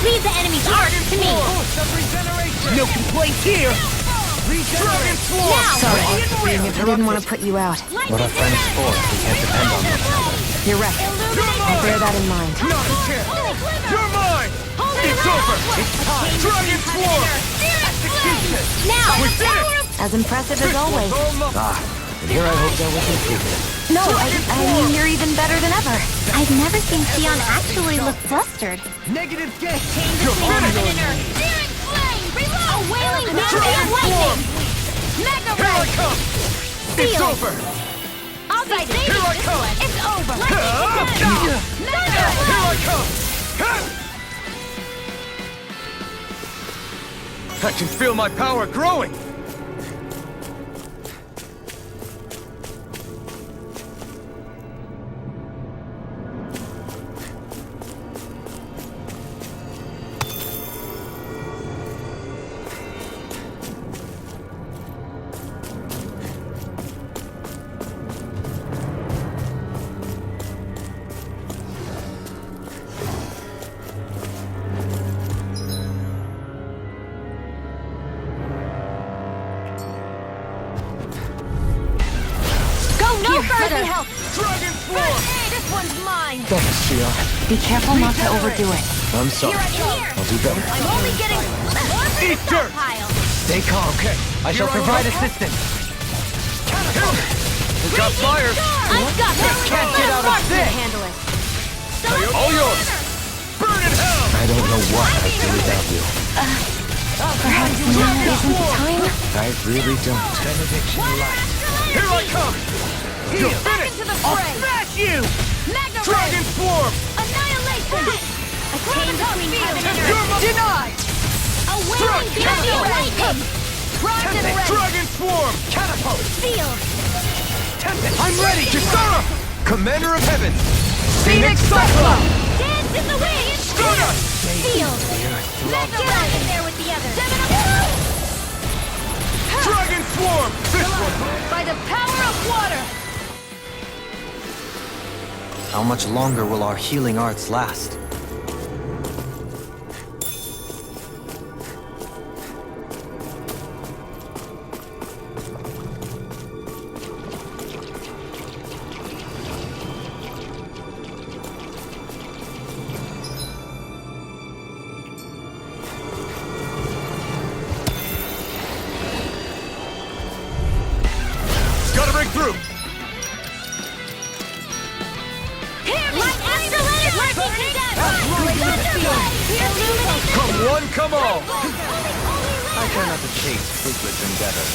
[SPEAKER 6] Leave the enemy's art to me.
[SPEAKER 3] Force of regeneration!
[SPEAKER 2] No complaints here.
[SPEAKER 3] Dragon Swarm!
[SPEAKER 6] Now!
[SPEAKER 7] Sorry, I didn't want to put you out.
[SPEAKER 2] What our friends for if we can't depend on them?
[SPEAKER 7] You're right. I'll bear that in mind.
[SPEAKER 3] Not a chance! You're mine! It's over! It's time! Dragon Swarm! Execution!
[SPEAKER 6] Now!
[SPEAKER 3] We did it!
[SPEAKER 7] As impressive as always.
[SPEAKER 2] Ah, and here I hope there was improvement.
[SPEAKER 7] No, I mean, you're even better than ever.
[SPEAKER 6] I've never seen Sion actually look flustered.
[SPEAKER 2] Negative gate.
[SPEAKER 6] Between heaven and earth. Searing flame! Reload! A wailing Vantia lightning! Mega
[SPEAKER 3] Here I
[SPEAKER 6] ray!
[SPEAKER 3] come! It's
[SPEAKER 6] Sealed.
[SPEAKER 3] over!
[SPEAKER 6] I'll be saving
[SPEAKER 3] Here I
[SPEAKER 6] this
[SPEAKER 3] come.
[SPEAKER 6] one! It's over! Lightning
[SPEAKER 3] Ah!
[SPEAKER 6] condemned! Mega
[SPEAKER 3] Here
[SPEAKER 6] ray!
[SPEAKER 3] I come! Ha! I can feel my power growing!
[SPEAKER 6] Let me help.
[SPEAKER 4] Dragon form!
[SPEAKER 6] Hey, this one's mine.
[SPEAKER 3] Thanks, Shia.
[SPEAKER 7] Be careful not to overdo it.
[SPEAKER 3] I'm sorry.
[SPEAKER 6] Here.
[SPEAKER 3] I'll do better.
[SPEAKER 6] I'm only getting more for the stockpile.
[SPEAKER 2] Stay calm.
[SPEAKER 3] Okay.
[SPEAKER 2] I shall provide assistance.
[SPEAKER 4] We've got fire!
[SPEAKER 6] I've got this.
[SPEAKER 2] Can't get out of
[SPEAKER 6] Mark can
[SPEAKER 2] this.
[SPEAKER 6] handle it.
[SPEAKER 4] All yours! Burn in hell!
[SPEAKER 3] I don't know what I'd do without you.
[SPEAKER 7] Perhaps now isn't the time?
[SPEAKER 3] I really don't.
[SPEAKER 4] Here I come!
[SPEAKER 6] You're finished. Into the fray.
[SPEAKER 1] Smash you!
[SPEAKER 6] Magna
[SPEAKER 4] Dragon
[SPEAKER 6] Ray.
[SPEAKER 4] form!
[SPEAKER 6] Annihilation. A chain between heaven and earth.
[SPEAKER 4] You're
[SPEAKER 1] Denied!
[SPEAKER 6] A wailing beauty of lightning. Bronze and red.
[SPEAKER 4] Dragon form!
[SPEAKER 1] Catapult!
[SPEAKER 6] Sealed.
[SPEAKER 4] I'm ready! Kisara!
[SPEAKER 2] Commander of Heaven!
[SPEAKER 1] Phoenix Cyclone!
[SPEAKER 6] Dance in the wind.
[SPEAKER 4] Skona!
[SPEAKER 6] Sealed. Magna Ray in there with the others.
[SPEAKER 4] Dragon swarm! This one!
[SPEAKER 6] By the power of water.
[SPEAKER 2] How much longer will our healing arts last?
[SPEAKER 4] Gotta break through!
[SPEAKER 6] Light astral energy. Lurking death.
[SPEAKER 4] Come one, come all!
[SPEAKER 2] I try not to chase fruitless endeavor.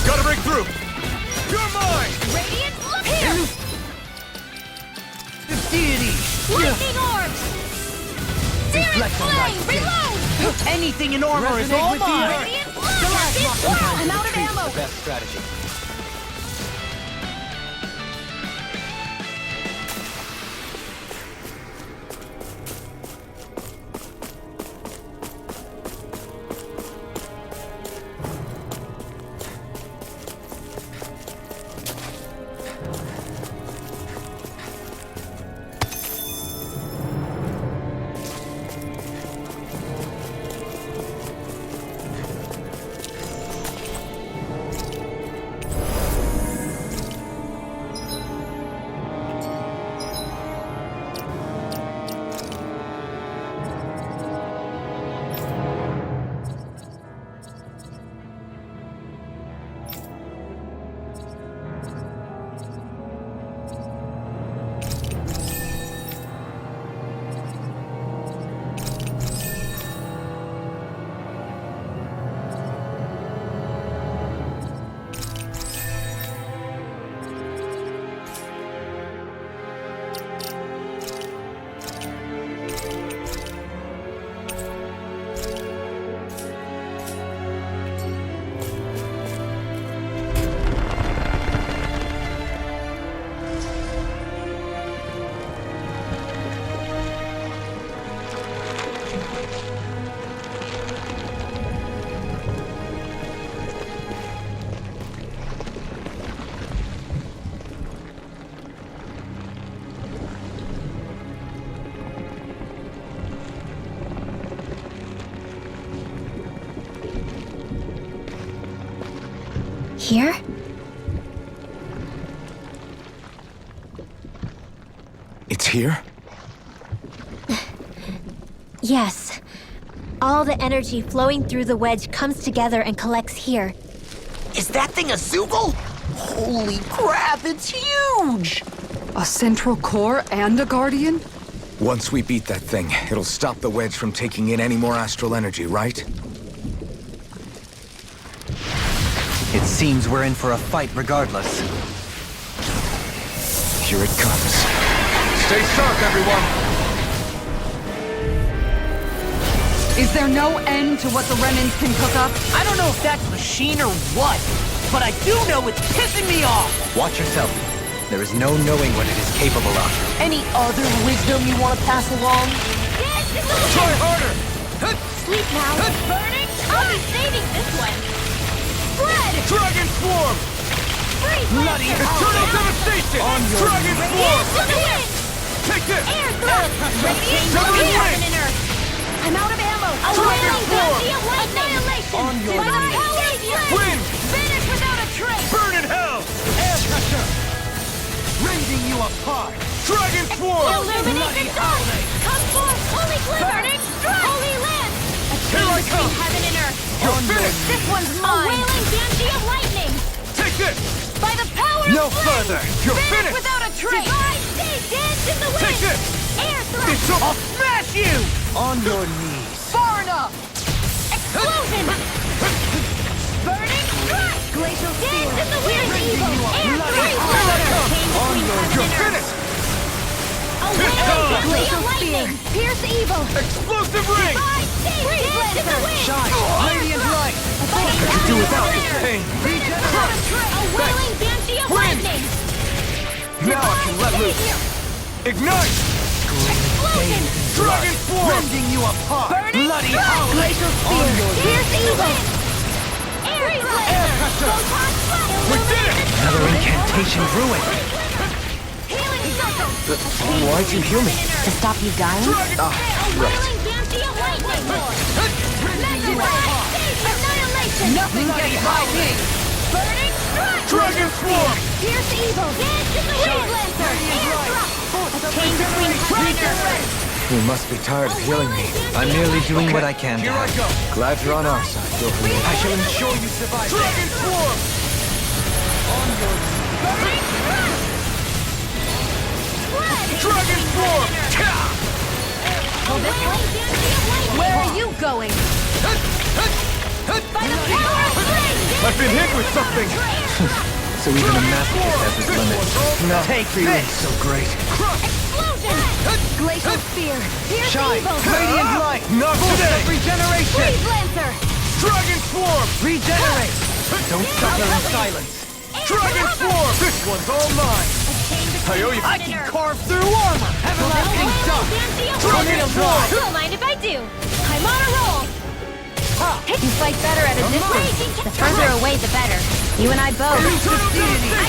[SPEAKER 4] Gotta break through! You're mine!
[SPEAKER 6] Radiant, look here.
[SPEAKER 1] The deity!
[SPEAKER 6] Lightning orbs. Searing flame. Reload.
[SPEAKER 1] Anything in armor is all mine!
[SPEAKER 6] Radiant, look. I'm out of ammo.
[SPEAKER 2] The best strategy.
[SPEAKER 6] Here?
[SPEAKER 3] It's here?
[SPEAKER 6] Yes. All the energy flowing through the wedge comes together and collects here.
[SPEAKER 1] Is that thing a Zoogle? Holy crap, it's huge!
[SPEAKER 5] A central core and a guardian?
[SPEAKER 3] Once we beat that thing, it'll stop the wedge from taking in any more astral energy, right?
[SPEAKER 2] It seems we're in for a fight regardless.
[SPEAKER 3] Here it comes.
[SPEAKER 4] Stay sharp, everyone!
[SPEAKER 5] Is there no end to what the Renans can cook up?
[SPEAKER 1] I don't know if that's machine or what, but I do know it's pissing me off!
[SPEAKER 2] Watch yourself. There is no knowing what it is capable of.
[SPEAKER 1] Any other wisdom you want to pass along?
[SPEAKER 4] Try harder!
[SPEAKER 6] Sleep now. Burning. I'll be saving this one. Spread.
[SPEAKER 4] Dragon
[SPEAKER 3] Swarm!
[SPEAKER 6] Bloody
[SPEAKER 3] Eternal Devastation!
[SPEAKER 6] On your
[SPEAKER 3] Dragon Swarm!
[SPEAKER 6] to the wind!
[SPEAKER 3] Take this!
[SPEAKER 6] Air thrust! Radiant
[SPEAKER 3] Severed
[SPEAKER 6] heaven
[SPEAKER 3] wing!
[SPEAKER 6] and earth! I'm out of ammo! A
[SPEAKER 3] Dragon
[SPEAKER 6] wailing
[SPEAKER 3] Swarm!
[SPEAKER 6] bounty of annihilation!
[SPEAKER 3] On your
[SPEAKER 6] By the
[SPEAKER 3] knees.
[SPEAKER 6] power of flame!
[SPEAKER 3] Wind!
[SPEAKER 6] Finish without a trace!
[SPEAKER 3] Burn in hell!
[SPEAKER 1] Air pressure! Rending you apart!
[SPEAKER 3] Dragon Swarm!
[SPEAKER 6] Illuminate the dark! Come forth, holy glimmer! Burning strike! Holy lance! A
[SPEAKER 3] Here
[SPEAKER 6] chain
[SPEAKER 3] I
[SPEAKER 6] between
[SPEAKER 3] come.
[SPEAKER 6] heaven and earth!
[SPEAKER 3] You're finished!
[SPEAKER 6] This one's mine! A wailing banshee of lightning!
[SPEAKER 3] Take this!
[SPEAKER 6] By the power
[SPEAKER 3] No
[SPEAKER 6] of flame!
[SPEAKER 3] further! You're
[SPEAKER 6] Finish
[SPEAKER 3] finished!
[SPEAKER 6] without a trace! Divine day, dance in the wind!
[SPEAKER 3] Take this!
[SPEAKER 6] Air thrust!
[SPEAKER 3] It's all... I'll smash you!
[SPEAKER 1] On your knees!
[SPEAKER 6] Far enough! Explosion! Burning strike! Glacial spear! Dance in the wind! Evil! Air thrust!
[SPEAKER 3] On your... You're finished!
[SPEAKER 6] A wailing
[SPEAKER 3] on.
[SPEAKER 6] banshee of lightning! Pierce evil!
[SPEAKER 3] Explosive ring!
[SPEAKER 6] Divine day, dance in the wind!
[SPEAKER 1] Shine! Radiant light!
[SPEAKER 6] By the power
[SPEAKER 3] Do
[SPEAKER 6] of
[SPEAKER 3] without
[SPEAKER 6] flame.
[SPEAKER 3] this pain!
[SPEAKER 6] A wailing banshee of
[SPEAKER 3] Wind.
[SPEAKER 6] lightning!
[SPEAKER 3] Now I can let loose! Ignite!
[SPEAKER 6] Explosion!
[SPEAKER 3] Dragon Swarm!
[SPEAKER 1] Rending you apart!
[SPEAKER 6] Burning
[SPEAKER 1] Bloody
[SPEAKER 6] strike!
[SPEAKER 1] howling!
[SPEAKER 6] Glacial spear! Pierce evil! Air thrust! Photon blast!
[SPEAKER 3] We did it!
[SPEAKER 2] Another incantation ruined.
[SPEAKER 6] Healing circle!
[SPEAKER 3] Why'd you heal me?
[SPEAKER 7] To stop you dying?
[SPEAKER 6] A wailing banshee of lightning! Annihilation!
[SPEAKER 1] Nothing gets by me!
[SPEAKER 6] Burning strike!
[SPEAKER 3] Dragon Swarm!
[SPEAKER 6] Pierce evil! Dance in the wind, Lancer! Air thrust! A chain between heaven and earth!
[SPEAKER 3] You must be tired of healing me.
[SPEAKER 2] I'm merely doing what I can to
[SPEAKER 3] Here I
[SPEAKER 2] help.
[SPEAKER 3] go. Glad you're on our side, Gilbert.
[SPEAKER 1] I shall ensure you survive.
[SPEAKER 3] Dragon Swarm!
[SPEAKER 6] Burning strike!
[SPEAKER 3] Dragon Swarm!
[SPEAKER 6] A wailing banshee of lightning! Where are you going? By the power of flame!
[SPEAKER 3] I've been hit with something!
[SPEAKER 2] So even a masochist has his limits.
[SPEAKER 3] No,
[SPEAKER 1] Take
[SPEAKER 3] feeling
[SPEAKER 1] this.
[SPEAKER 3] so great.
[SPEAKER 6] Explosion! Glacial spear! Pierce
[SPEAKER 1] Shine!
[SPEAKER 6] evil!
[SPEAKER 1] Radiant light!
[SPEAKER 3] Not today!
[SPEAKER 1] Regeneration!
[SPEAKER 6] Freeze Lancer!
[SPEAKER 3] Dragon Swarm!
[SPEAKER 1] Regenerate! Don't suffer in silence!
[SPEAKER 3] Dragon Swarm! This one's all mine! I owe you...
[SPEAKER 1] I can carve through armor! Everlasting dust!
[SPEAKER 3] Dragon Swarm!
[SPEAKER 6] Don't mind if I do. I'm on a roll. You fight better at a distance. The further away, the better. You and I both. I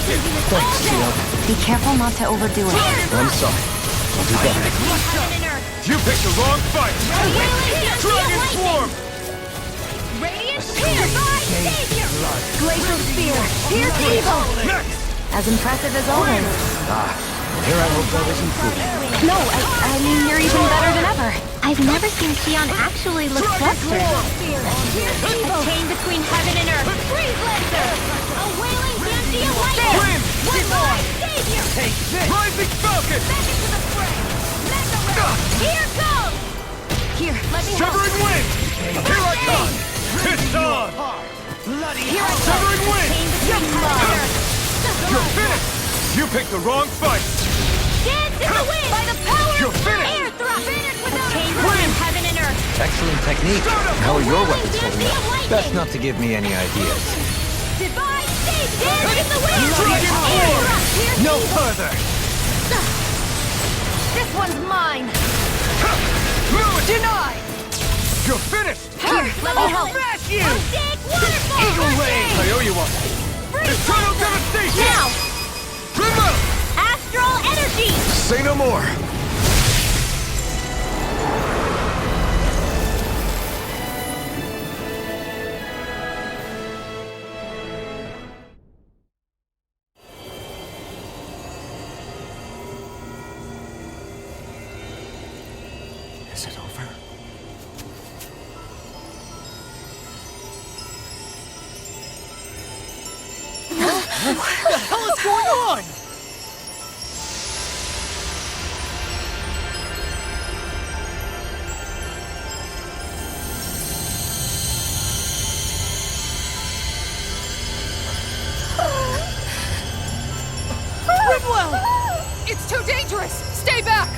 [SPEAKER 6] can do this all day.
[SPEAKER 7] Be careful not to overdo it.
[SPEAKER 3] I'm sorry. I'll do better.
[SPEAKER 6] Heaven and earth.
[SPEAKER 3] You picked the wrong fight! Dragon Swarm!
[SPEAKER 6] Radiant spear by Savior. Glacial spear. Pierce evil.
[SPEAKER 3] Next!
[SPEAKER 7] As impressive as always.
[SPEAKER 3] Here I hope that isn't food.
[SPEAKER 7] No, I mean, you're even better than ever.
[SPEAKER 6] I've never seen Xion actually look flustered. A chain between heaven and earth. Freeze Lancer! A wailing banshee of lightning!
[SPEAKER 3] Wind!
[SPEAKER 6] One life! Savior!
[SPEAKER 1] Take this!
[SPEAKER 3] Rising Falcon!
[SPEAKER 6] Back into the fray! Here goes! Here, let me help.
[SPEAKER 3] Severing Wind! Here I come! It's on!
[SPEAKER 1] Bloody
[SPEAKER 6] Here I come!
[SPEAKER 3] Severing Wind!
[SPEAKER 6] Chain between heaven and earth!
[SPEAKER 3] You're finished! You picked the wrong fight!
[SPEAKER 6] Dance in the wind! By the power
[SPEAKER 3] You're
[SPEAKER 6] of
[SPEAKER 3] finished!
[SPEAKER 6] air thrust! Finish without a chain between heaven and earth!
[SPEAKER 2] Excellent technique. How are your weapons holding up? Best not to give me any ideas.
[SPEAKER 6] Divine state! Dance in the wind!
[SPEAKER 3] Dragon
[SPEAKER 6] Air
[SPEAKER 3] Swarm!
[SPEAKER 6] thrust! Here's
[SPEAKER 1] No
[SPEAKER 6] evil.
[SPEAKER 1] further!
[SPEAKER 6] This one's mine!
[SPEAKER 3] Move it!
[SPEAKER 1] Denied!
[SPEAKER 3] You're finished!
[SPEAKER 6] Here, let me help!
[SPEAKER 1] Smash you!
[SPEAKER 6] Mosaic waterfall!
[SPEAKER 1] Eagle Ray!
[SPEAKER 3] I owe you one. Eternal Devastation!
[SPEAKER 6] Now!
[SPEAKER 3] Remove!
[SPEAKER 6] Astral energy!
[SPEAKER 3] Say no more! Is it over?
[SPEAKER 1] What the hell is going on?
[SPEAKER 5] Ridwell! It's too dangerous! Stay back!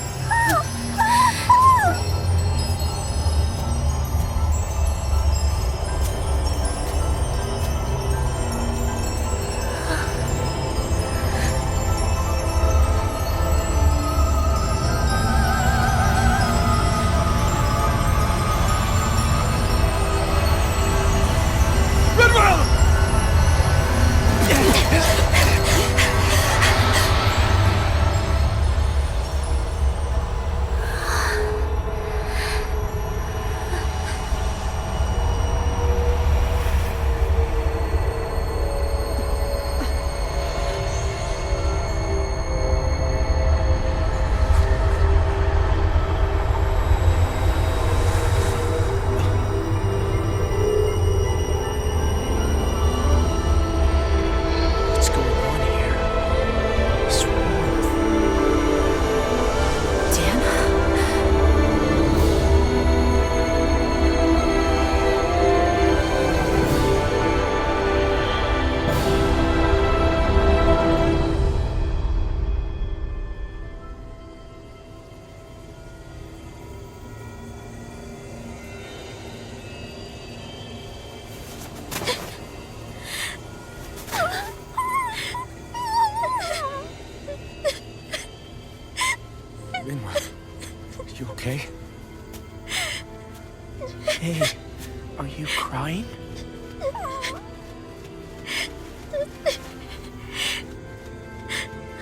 [SPEAKER 3] You okay?
[SPEAKER 1] Hey, are you crying?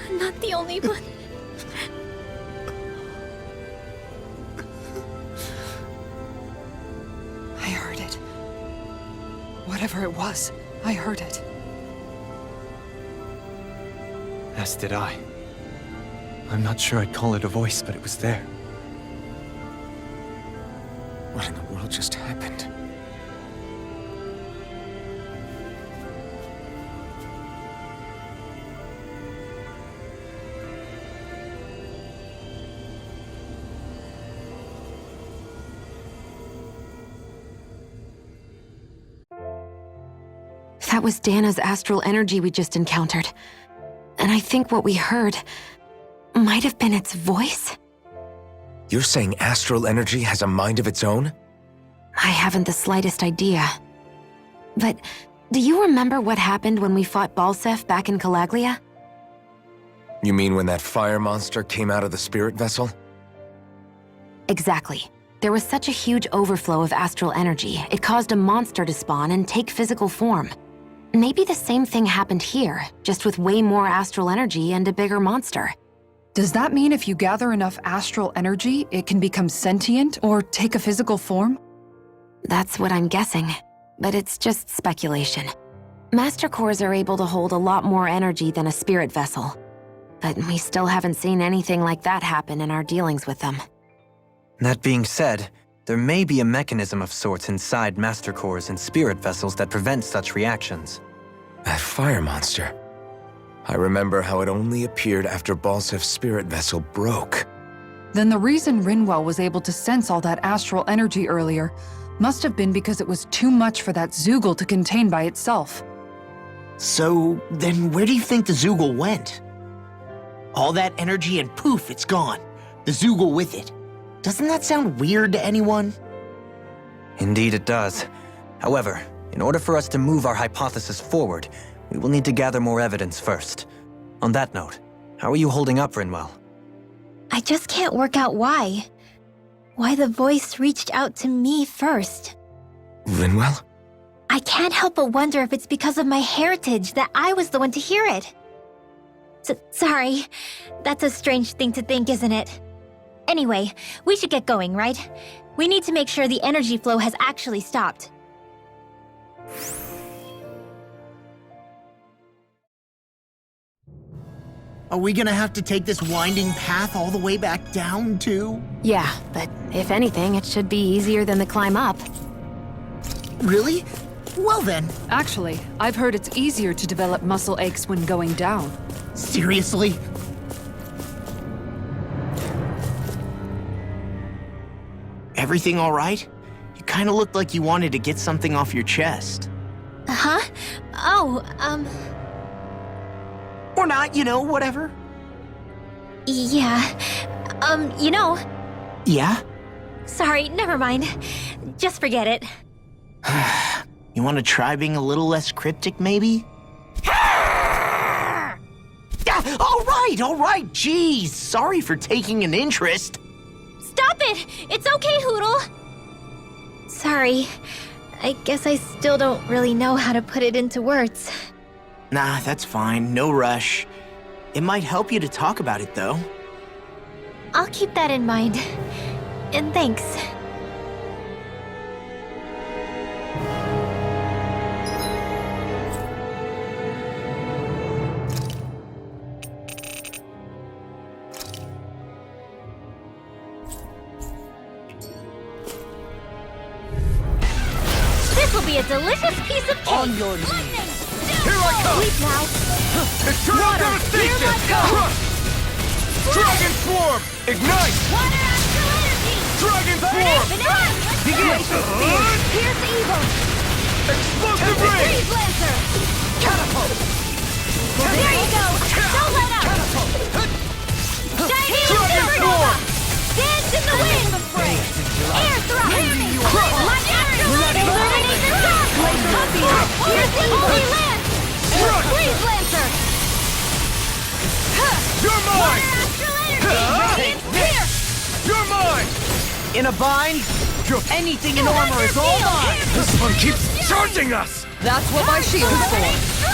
[SPEAKER 6] I'm not the only one.
[SPEAKER 5] I heard it. Whatever it was, I heard it.
[SPEAKER 2] As did I. I'm not sure I'd call it a voice, but it was there.
[SPEAKER 3] What in the world just happened?
[SPEAKER 7] That was Dana's astral energy we just encountered. And I think what we heard might have been its voice?
[SPEAKER 3] You're saying astral energy has a mind of its own?
[SPEAKER 7] I haven't the slightest idea. But do you remember what happened when we fought Balsef back in Calaglia?
[SPEAKER 3] You mean when that fire monster came out of the spirit vessel?
[SPEAKER 7] Exactly. There was such a huge overflow of astral energy, it caused a monster to spawn and take physical form. Maybe the same thing happened here, just with way more astral energy and a bigger monster.
[SPEAKER 5] Does that mean if you gather enough astral energy, it can become sentient or take a physical form?
[SPEAKER 7] That's what I'm guessing, but it's just speculation. Master cores are able to hold a lot more energy than a spirit vessel, but we still haven't seen anything like that happen in our dealings with them.
[SPEAKER 2] That being said, there may be a mechanism of sorts inside Master Cores and spirit vessels that prevent such reactions.
[SPEAKER 3] That fire monster. I remember how it only appeared after Balsef's spirit vessel broke.
[SPEAKER 5] Then the reason Rinwell was able to sense all that astral energy earlier must have been because it was too much for that Zoogle to contain by itself.
[SPEAKER 1] So, then where do you think the Zoogle went? All that energy and poof, it's gone. The Zoogle with it. Doesn't that sound weird to anyone?
[SPEAKER 2] Indeed it does. However, in order for us to move our hypothesis forward, we will need to gather more evidence first. On that note, how are you holding up, Rinwell?
[SPEAKER 6] I just can't work out why. Why the voice reached out to me first.
[SPEAKER 3] Rinwell?
[SPEAKER 6] I can't help but wonder if it's because of my heritage that I was the one to hear it. Sorry. That's a strange thing to think, isn't it? Anyway, we should get going, right? We need to make sure the energy flow has actually stopped.
[SPEAKER 1] Are we gonna have to take this winding path all the way back down, too?
[SPEAKER 7] Yeah, but if anything, it should be easier than the climb up.
[SPEAKER 1] Really? Well then.
[SPEAKER 5] Actually, I've heard it's easier to develop muscle aches when going down.
[SPEAKER 1] Seriously? Everything all right? You kinda looked like you wanted to get something off your chest.
[SPEAKER 6] Huh? Oh,
[SPEAKER 1] Or not, whatever.
[SPEAKER 6] yeah.
[SPEAKER 1] Yeah?
[SPEAKER 6] Sorry, never mind. Just forget it.
[SPEAKER 1] You wanna try being a little less cryptic, maybe? All right, jeez. Sorry for taking an interest.
[SPEAKER 6] Stop it! It's okay, Hootle! Sorry. I guess I still don't really know how to put it into words.
[SPEAKER 1] Nah, that's fine. No rush. It might help you to talk about it, though.
[SPEAKER 6] I'll keep that in mind. And thanks. This will be a delicious piece of cake!
[SPEAKER 1] On your knees.
[SPEAKER 3] Here I come!
[SPEAKER 6] Sleep now!
[SPEAKER 3] It's Eternal Devastation!
[SPEAKER 6] Here I go!
[SPEAKER 3] Crush! Dragon Swarm! Ignite!
[SPEAKER 6] Water astral energy!
[SPEAKER 3] Dragon Swarm!
[SPEAKER 6] Begin! Pierce evil!
[SPEAKER 3] Explosive Ray!
[SPEAKER 6] Freeze Lancer!
[SPEAKER 3] Catapult!
[SPEAKER 6] Freeze Lancer!
[SPEAKER 3] You're mine!
[SPEAKER 6] Astral energy! Here!
[SPEAKER 3] You're mine!
[SPEAKER 1] In a bind? Anything in armor is all mine!
[SPEAKER 3] This one keeps charging us!
[SPEAKER 5] That's what my shield is for.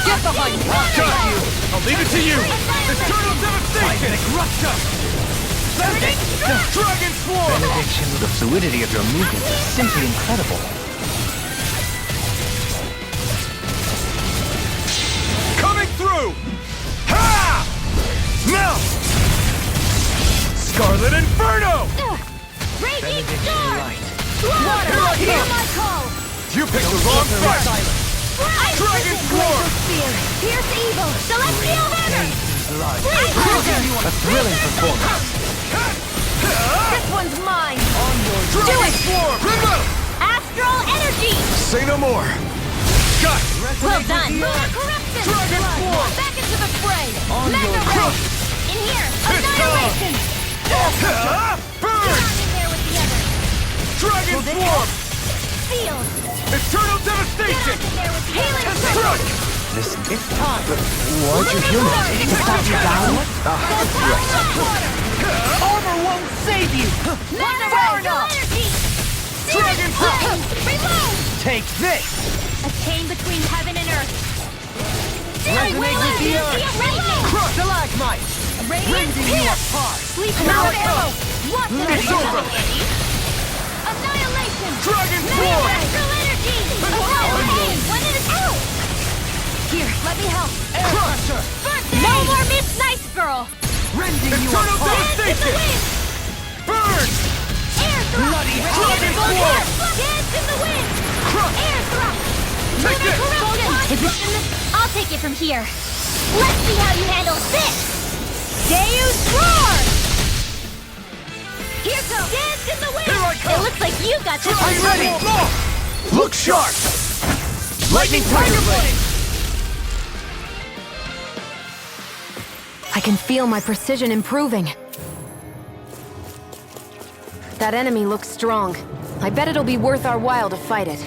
[SPEAKER 5] Get behind me!
[SPEAKER 3] Got you! I'll leave it to you! Eternal devastation!
[SPEAKER 1] Crush us!
[SPEAKER 3] Dragon Swarm!
[SPEAKER 2] Benediction, the fluidity of your movements is simply incredible.
[SPEAKER 3] Coming through! Ha! Now! Scarlet Inferno!
[SPEAKER 6] Raging Storm!
[SPEAKER 3] Here I
[SPEAKER 6] Hear
[SPEAKER 3] come!
[SPEAKER 6] my call!
[SPEAKER 3] You picked the wrong fight! Dragon Swarm!
[SPEAKER 6] Spear! Pierce Evil! Celestial Hammer! Freeze Lancer!
[SPEAKER 2] A thrilling performance.
[SPEAKER 6] This one's mine!
[SPEAKER 3] Dragon Swarm! Remote!
[SPEAKER 6] Astral Energy!
[SPEAKER 3] Say no more! Got!
[SPEAKER 6] Well done! Corruption!
[SPEAKER 3] Dragon Swarm!
[SPEAKER 6] Back into the fray! Mega
[SPEAKER 3] Crush!
[SPEAKER 6] Ray! In here!
[SPEAKER 3] Hit
[SPEAKER 6] Annihilation!
[SPEAKER 3] Burn!
[SPEAKER 6] Down in there with the others!
[SPEAKER 3] Dragon Swarm!
[SPEAKER 6] Sealed!
[SPEAKER 3] Eternal
[SPEAKER 6] Down
[SPEAKER 3] devastation!
[SPEAKER 6] in there with the healing
[SPEAKER 3] Crush!
[SPEAKER 2] Listen,
[SPEAKER 3] Why'd you heal me?
[SPEAKER 7] To stop your down?
[SPEAKER 1] Armor won't save you!
[SPEAKER 6] Energy!
[SPEAKER 3] Dragon Swarm!
[SPEAKER 6] Reload!
[SPEAKER 1] Take this!
[SPEAKER 6] A chain between heaven and earth!
[SPEAKER 1] Resonate with the earth!
[SPEAKER 6] Reload!
[SPEAKER 1] Stalagmite!
[SPEAKER 6] Radiant Pierce! Sleep
[SPEAKER 3] Here I
[SPEAKER 6] arrow! Watch them!
[SPEAKER 3] It's over!
[SPEAKER 6] Annihilation!
[SPEAKER 3] Dragon Swarm!
[SPEAKER 6] Astral energy! When it is out! Here, let me help!
[SPEAKER 1] Crusher!
[SPEAKER 6] No more Miss Nice Girl!
[SPEAKER 1] Rending you
[SPEAKER 3] Eternal
[SPEAKER 1] apart!
[SPEAKER 6] Dance in the
[SPEAKER 3] devastation!
[SPEAKER 6] wind!
[SPEAKER 3] Burn!
[SPEAKER 6] Air thrust!
[SPEAKER 1] Bloody
[SPEAKER 3] Dragon
[SPEAKER 6] Go
[SPEAKER 3] Swarm!
[SPEAKER 6] ahead! Dance in the wind! Air thrust!
[SPEAKER 3] Take
[SPEAKER 6] Lunar
[SPEAKER 3] this!
[SPEAKER 6] corruption! I'll take it from here. Let's see how you handle this! Deus Roar! Here goes! Dance in the wind!
[SPEAKER 3] Here I come!
[SPEAKER 6] It looks like you got this
[SPEAKER 3] I'm
[SPEAKER 6] one
[SPEAKER 3] ready!
[SPEAKER 6] covered.
[SPEAKER 3] Look sharp! Lightning Tiger Blade!
[SPEAKER 7] I can feel my precision improving. That enemy looks strong. I bet it'll be worth our while to fight it.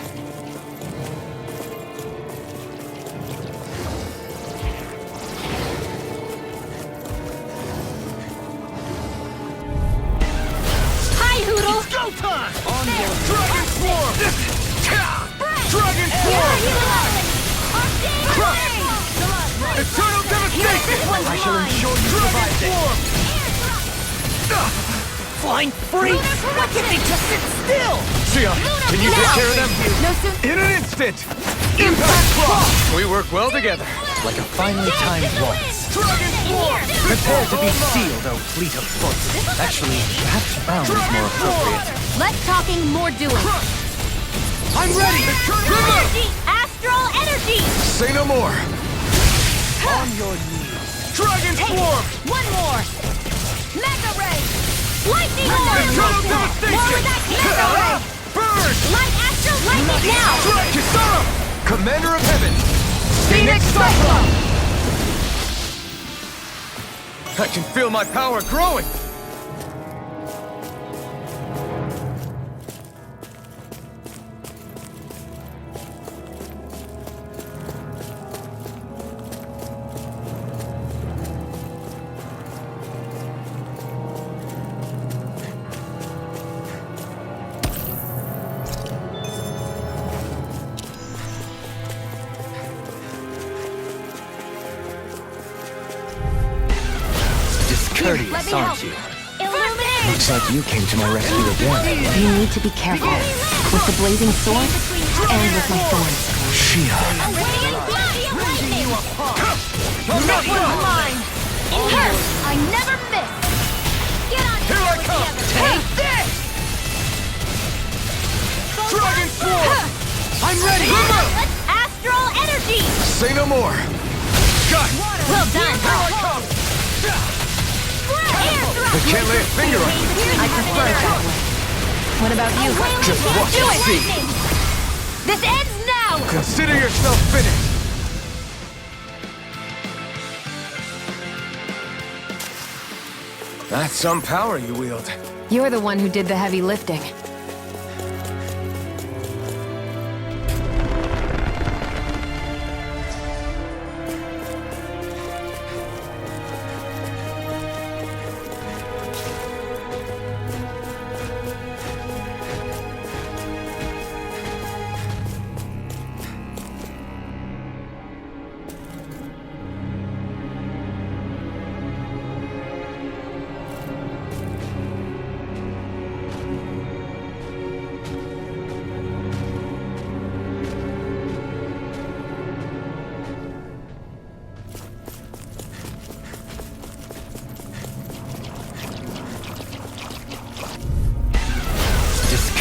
[SPEAKER 6] Hi, Hoodle!
[SPEAKER 3] Go time! On board! Dragon Swarm! Dragon Swarm! Crush! Eternal devastation!
[SPEAKER 1] I shall ensure you survive this! Flying free! Why can't they just sit still?
[SPEAKER 3] Sia, can you take care of them?
[SPEAKER 7] No soon.
[SPEAKER 3] In an instant! Impact Cross! We work well together.
[SPEAKER 2] like a finely timed waltz.
[SPEAKER 3] Dragon Swarm!
[SPEAKER 2] Prepare to be sealed, O fleet of foot. Actually, perhaps bound is more appropriate.
[SPEAKER 6] Less talking, more doing.
[SPEAKER 3] I'm ready!
[SPEAKER 6] Energy! Astral energy!
[SPEAKER 3] Say no more!
[SPEAKER 1] On your knees.
[SPEAKER 3] Dragon
[SPEAKER 6] Hey,
[SPEAKER 3] Swarm!
[SPEAKER 6] one more! Mega Ray! Lightning
[SPEAKER 3] Eternal
[SPEAKER 6] More
[SPEAKER 3] devastation!
[SPEAKER 6] with that Mega Ray!
[SPEAKER 3] Burn!
[SPEAKER 6] Light Astral Lightning now!
[SPEAKER 3] Kisara! Commander of Heaven!
[SPEAKER 6] Phoenix Cyclone!
[SPEAKER 3] I can feel my power growing!
[SPEAKER 2] Discourteous, aren't you?
[SPEAKER 6] Illuminate!
[SPEAKER 2] Looks like you came to my rescue again.
[SPEAKER 7] You need to be careful. With the blazing sword and with my thorns.
[SPEAKER 2] Shia.
[SPEAKER 6] Radiant body of lightning! This one's mine! In here! I never miss! Get on
[SPEAKER 3] Here I
[SPEAKER 6] top
[SPEAKER 3] come!
[SPEAKER 6] together! Take this!
[SPEAKER 3] Dragon Swarm! I'm ready!
[SPEAKER 6] Let's astral energy!
[SPEAKER 3] Say no more! Got it!
[SPEAKER 6] Well done!
[SPEAKER 3] Here I come!
[SPEAKER 6] Air thrust!
[SPEAKER 3] I can't lay a finger on you!
[SPEAKER 7] I prefer it that way. What about you?
[SPEAKER 3] Just watch
[SPEAKER 6] Do
[SPEAKER 3] and
[SPEAKER 6] it!
[SPEAKER 3] see!
[SPEAKER 6] This ends now!
[SPEAKER 3] Consider yourself finished! That's some power you wield.
[SPEAKER 7] You're the one who did the heavy lifting.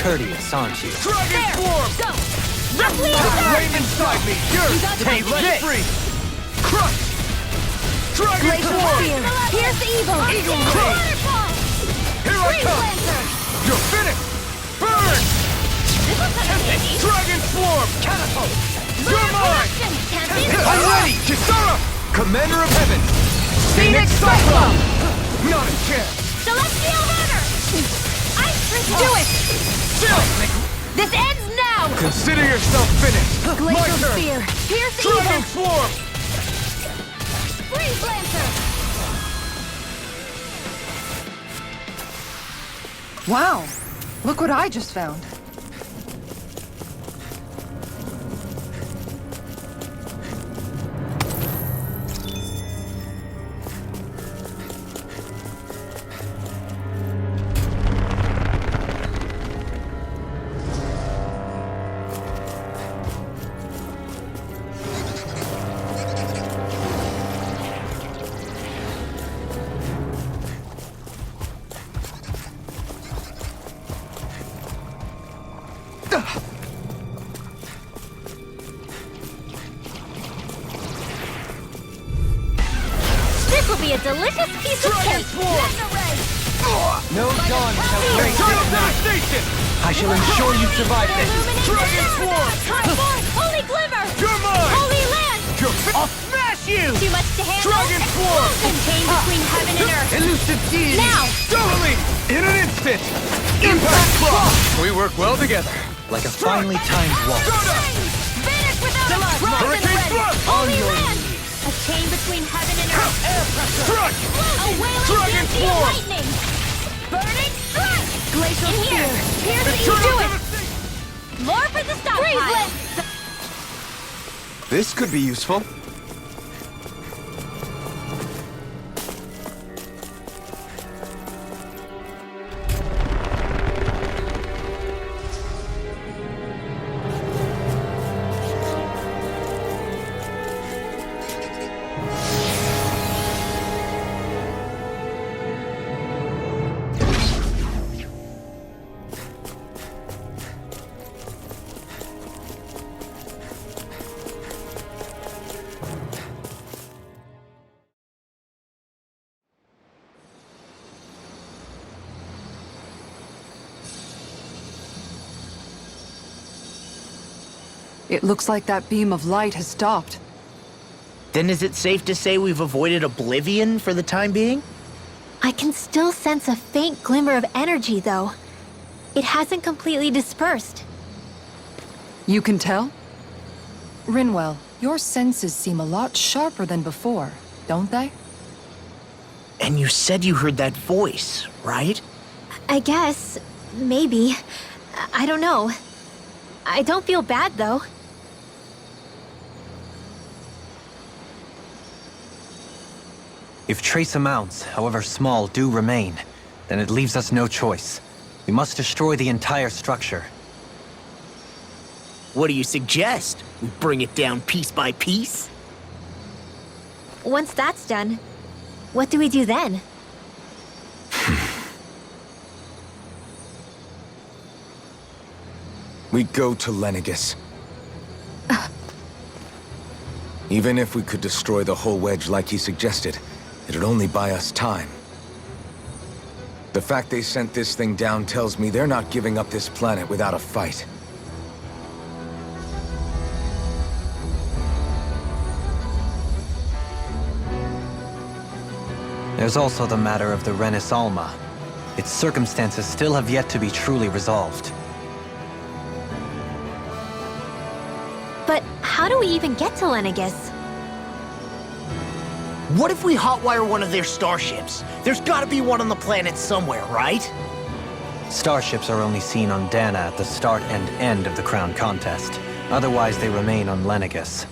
[SPEAKER 2] courteous, aren't you?
[SPEAKER 4] Dragon form!
[SPEAKER 6] Go!
[SPEAKER 4] Flame inside me!
[SPEAKER 1] Take this!
[SPEAKER 4] Free! Crush! Dragon
[SPEAKER 6] Glacial
[SPEAKER 4] form!
[SPEAKER 6] Spear! Here's the evil!
[SPEAKER 4] Eagle
[SPEAKER 6] Wing!
[SPEAKER 4] Ray!
[SPEAKER 6] Waterfall!
[SPEAKER 4] Here I
[SPEAKER 6] Freeze
[SPEAKER 4] come!
[SPEAKER 6] Lancer!
[SPEAKER 4] You're finished! Burn!
[SPEAKER 6] This one's kind of handy.
[SPEAKER 4] Dragon form! Catapult! You're mine!
[SPEAKER 6] Can't see the
[SPEAKER 4] I'm ready! Kisara! Commander of Heaven! Phoenix Cyclone! Not a chance!
[SPEAKER 6] Celestial Runner! Ice Crystal! Do it!
[SPEAKER 4] Chill!
[SPEAKER 6] This ends now!
[SPEAKER 4] Consider yourself finished! My
[SPEAKER 6] Glacial
[SPEAKER 4] turn!
[SPEAKER 6] Spear! Here's the
[SPEAKER 4] Dragon
[SPEAKER 6] evil!
[SPEAKER 4] form!
[SPEAKER 6] Freeze Lancer!
[SPEAKER 5] Wow! Look what I just found.
[SPEAKER 6] This will be a delicious piece of
[SPEAKER 4] Dragon
[SPEAKER 6] cake!
[SPEAKER 4] form!
[SPEAKER 2] No dawn shall break
[SPEAKER 4] Turn
[SPEAKER 2] this
[SPEAKER 4] to the
[SPEAKER 2] night.
[SPEAKER 4] station!
[SPEAKER 2] I shall ensure you survive this.
[SPEAKER 4] Dragon form!
[SPEAKER 6] Holy Glimmer!
[SPEAKER 4] You're mine!
[SPEAKER 6] Holy Land!
[SPEAKER 1] I'll smash you!
[SPEAKER 6] Too much to handle?
[SPEAKER 4] Dragon form!
[SPEAKER 6] Contained between heaven and earth!
[SPEAKER 1] Elusive deity!
[SPEAKER 6] Now!
[SPEAKER 4] Doubly! In an instant! Impact cross!
[SPEAKER 8] We work well together.
[SPEAKER 2] Like a finely timed waltz.
[SPEAKER 6] Vanish without a trace
[SPEAKER 4] Hurricane
[SPEAKER 6] and
[SPEAKER 4] thrust!
[SPEAKER 6] Holy Land! A chain between heaven and earth!
[SPEAKER 4] Struck!
[SPEAKER 6] A wailing
[SPEAKER 4] Dragon
[SPEAKER 6] Dancy of
[SPEAKER 4] form!
[SPEAKER 6] lightning! Burning strike! Glacial Spear! Here's the
[SPEAKER 4] Eternal
[SPEAKER 6] do it!
[SPEAKER 4] devastation!
[SPEAKER 6] More for the stockpile!
[SPEAKER 3] This could be useful.
[SPEAKER 5] It looks like that beam of light has stopped.
[SPEAKER 1] Then is it safe to say we've avoided oblivion for the time being?
[SPEAKER 6] I can still sense a faint glimmer of energy, though. It hasn't completely dispersed.
[SPEAKER 5] You can tell? Rinwell, your senses seem a lot sharper than before, don't they?
[SPEAKER 1] And you said you heard that voice, right?
[SPEAKER 6] I guess. Maybe. I don't know. I don't feel bad, though.
[SPEAKER 2] If trace amounts, however small, do remain, then it leaves us no choice. We must destroy the entire structure.
[SPEAKER 1] What do you suggest? We bring it down piece by piece?
[SPEAKER 6] Once that's done, what do we do then?
[SPEAKER 3] We go to Lenegis. Even if we could destroy the whole wedge like he suggested, it'd only buy us time. The fact they sent this thing down tells me they're not giving up this planet without a fight.
[SPEAKER 2] There's also the matter of the Renis Alma. Its circumstances still have yet to be truly resolved.
[SPEAKER 6] But how do we even get to Lenegis?
[SPEAKER 1] What if we hotwire one of their starships? There's gotta be one on the planet somewhere, right?
[SPEAKER 2] Starships are only seen on Dana at the start and end of the Crown Contest. Otherwise, they remain on Lenegis.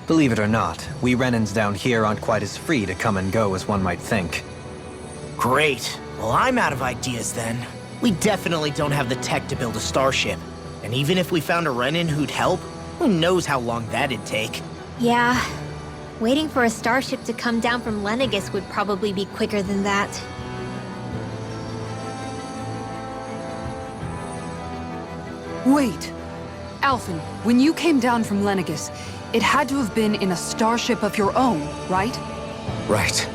[SPEAKER 2] Believe it or not, we Renans down here aren't quite as free to come and go as one might think.
[SPEAKER 1] Great. Well, I'm out of ideas then. We definitely don't have the tech to build a starship. And even if we found a Renin who'd help, who knows how long that'd take.
[SPEAKER 6] Yeah. Waiting for a starship to come down from Lenegis would probably be quicker than that.
[SPEAKER 5] Wait. Alphen, when you came down from Lenegis, it had to have been in a starship of your own, right?
[SPEAKER 3] Right.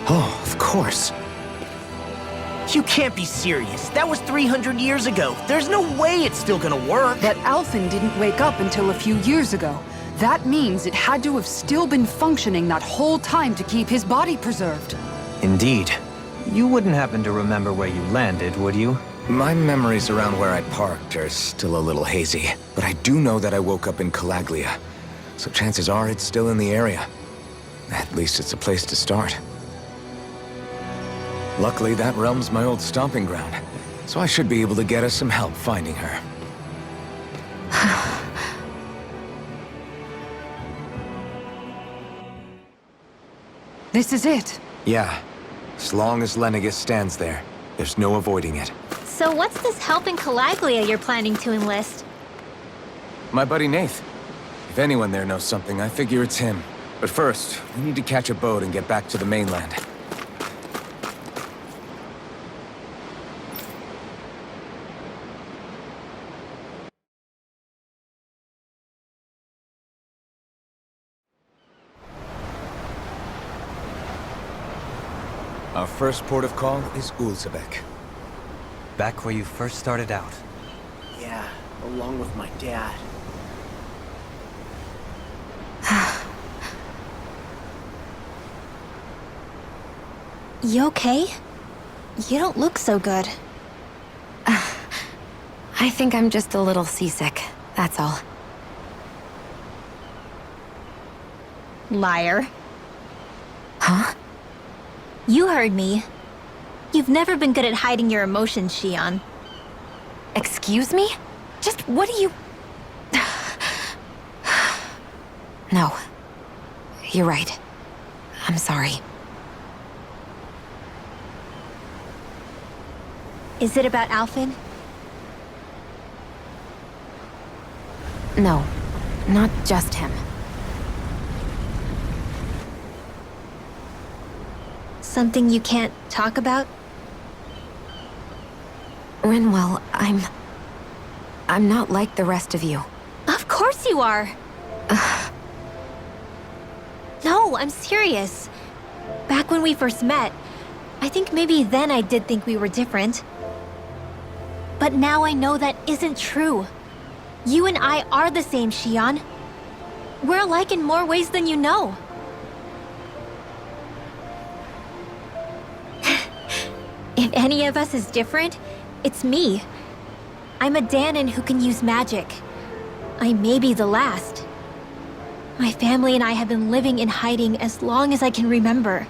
[SPEAKER 3] Oh, of course.
[SPEAKER 1] You can't be serious. That was 300 years ago. There's no way it's still gonna work.
[SPEAKER 5] But Alphen didn't wake up until a few years ago. That means it had to have still been functioning that whole time to keep his body preserved.
[SPEAKER 2] Indeed. You wouldn't happen to remember where you landed, would you?
[SPEAKER 3] My memories around where I parked are still a little hazy, but I do know that I woke up in Calaglia, so chances are it's still in the area. At least it's a place to start. Luckily, that realm's my old stomping ground, so I should be able to get us some help finding her.
[SPEAKER 5] This is it.
[SPEAKER 3] Yeah, as long as Lenegis stands there, there's no avoiding it.
[SPEAKER 6] So what's this help in Calaglia you're planning to enlist?
[SPEAKER 3] My buddy Nath. If anyone there knows something, I figure it's him. But first, we need to catch a boat and get back to the mainland. Our first port of call is Ulzebek.
[SPEAKER 2] Back where you first started out.
[SPEAKER 1] Yeah, along with my dad.
[SPEAKER 6] You okay? You don't look so good.
[SPEAKER 7] I think I'm just a little seasick, that's all.
[SPEAKER 6] Liar.
[SPEAKER 7] Huh?
[SPEAKER 6] You heard me. You've never been good at hiding your emotions, Shion.
[SPEAKER 7] Excuse me? Just what do you... No. You're right. I'm sorry.
[SPEAKER 6] Is it about Alphen?
[SPEAKER 7] No. Not just him.
[SPEAKER 6] Something you can't talk about?
[SPEAKER 7] Rinwell, I'm not like the rest of you.
[SPEAKER 6] Of course you are! No, I'm serious. Back when we first met, I think maybe then I did think we were different. But now I know that isn't true. You and I are the same, Shion. We're alike in more ways than you know. If any of us is different, it's me. I'm a Danon who can use magic. I may be the last. My family and I have been living in hiding as long as I can remember.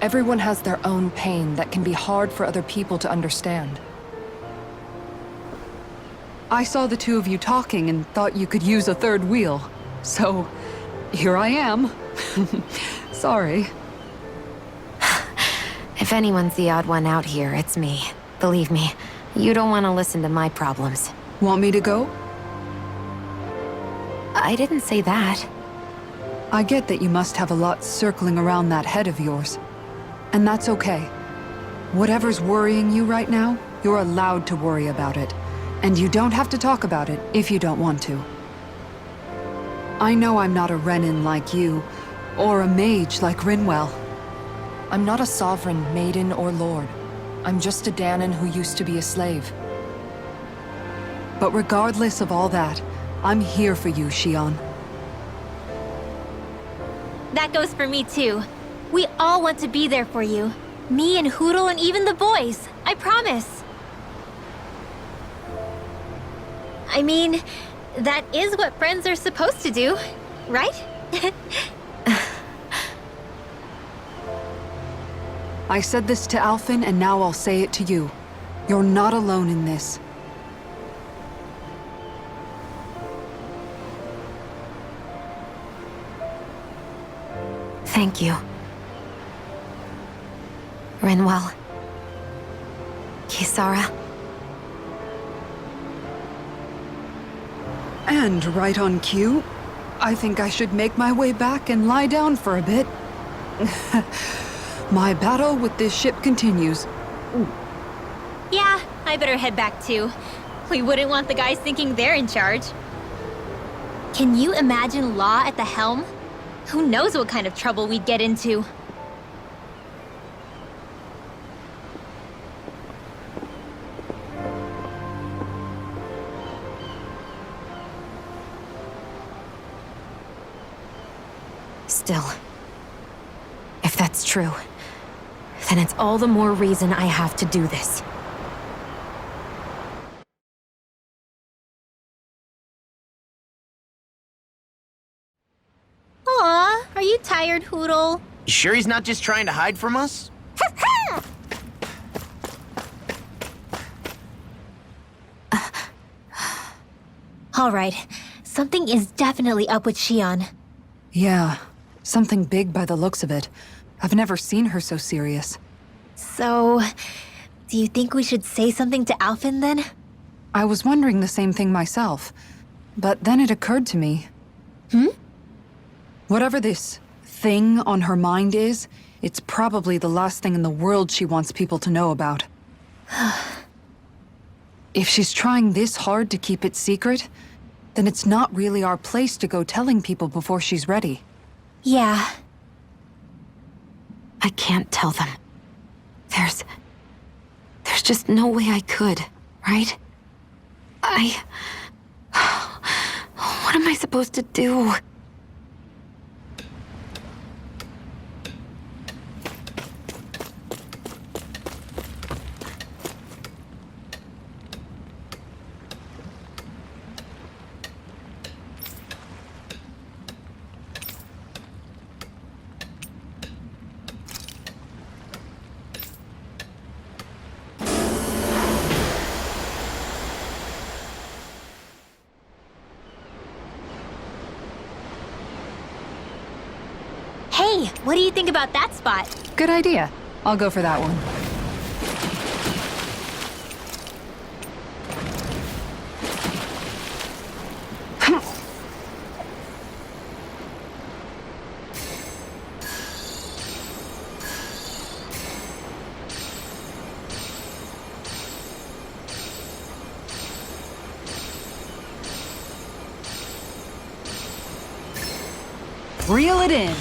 [SPEAKER 5] Everyone has their own pain that can be hard for other people to understand. I saw the two of you talking and thought you could use a third wheel. So, here I am. Sorry.
[SPEAKER 7] If anyone's the odd one out here, it's me. Believe me, you don't want to listen to my problems.
[SPEAKER 5] Want me to go?
[SPEAKER 7] I didn't say that.
[SPEAKER 5] I get that you must have a lot circling around that head of yours. And that's okay. Whatever's worrying you right now, you're allowed to worry about it. And you don't have to talk about it if you don't want to. I know I'm not a Renin like you, or a mage like Rinwell. I'm not a sovereign, maiden, or lord. I'm just a Danon who used to be a slave. But regardless of all that, I'm here for you, Shion.
[SPEAKER 6] That goes for me too. We all want to be there for you. Me and Hoodle and even the boys. I promise. I mean, that is what friends are supposed to do, right?
[SPEAKER 5] I said this to Alphen, and now I'll say it to you. You're not alone in this.
[SPEAKER 7] Thank you. Rinwell. Kisara.
[SPEAKER 5] And right on cue, I think I should make my way back and lie down for a bit. My battle with this ship continues.
[SPEAKER 6] Yeah, I better head back too. We wouldn't want the guys thinking they're in charge. Can you imagine Law at the helm? Who knows what kind of trouble we'd get into?
[SPEAKER 7] Still, if that's true, then it's all the more reason I have to do this.
[SPEAKER 6] Aw, are you tired, Hoodle?
[SPEAKER 1] You sure he's not just trying to hide from us?
[SPEAKER 6] All right, something is definitely up with Shion.
[SPEAKER 5] Yeah, something big by the looks of it. I've never seen her so serious.
[SPEAKER 6] So, do you think we should say something to Alphen then?
[SPEAKER 5] I was wondering the same thing myself, but then it occurred to me. Whatever this thing on her mind is, it's probably the last thing in the world she wants people to know about. If she's trying this hard to keep it secret, then it's not really our place to go telling people before she's ready.
[SPEAKER 6] Yeah.
[SPEAKER 7] I can't tell them. There's just no way I could, right? What am I supposed to do?
[SPEAKER 6] Hey, what do you think about that spot?
[SPEAKER 5] Good idea. I'll go for that one. Reel it in.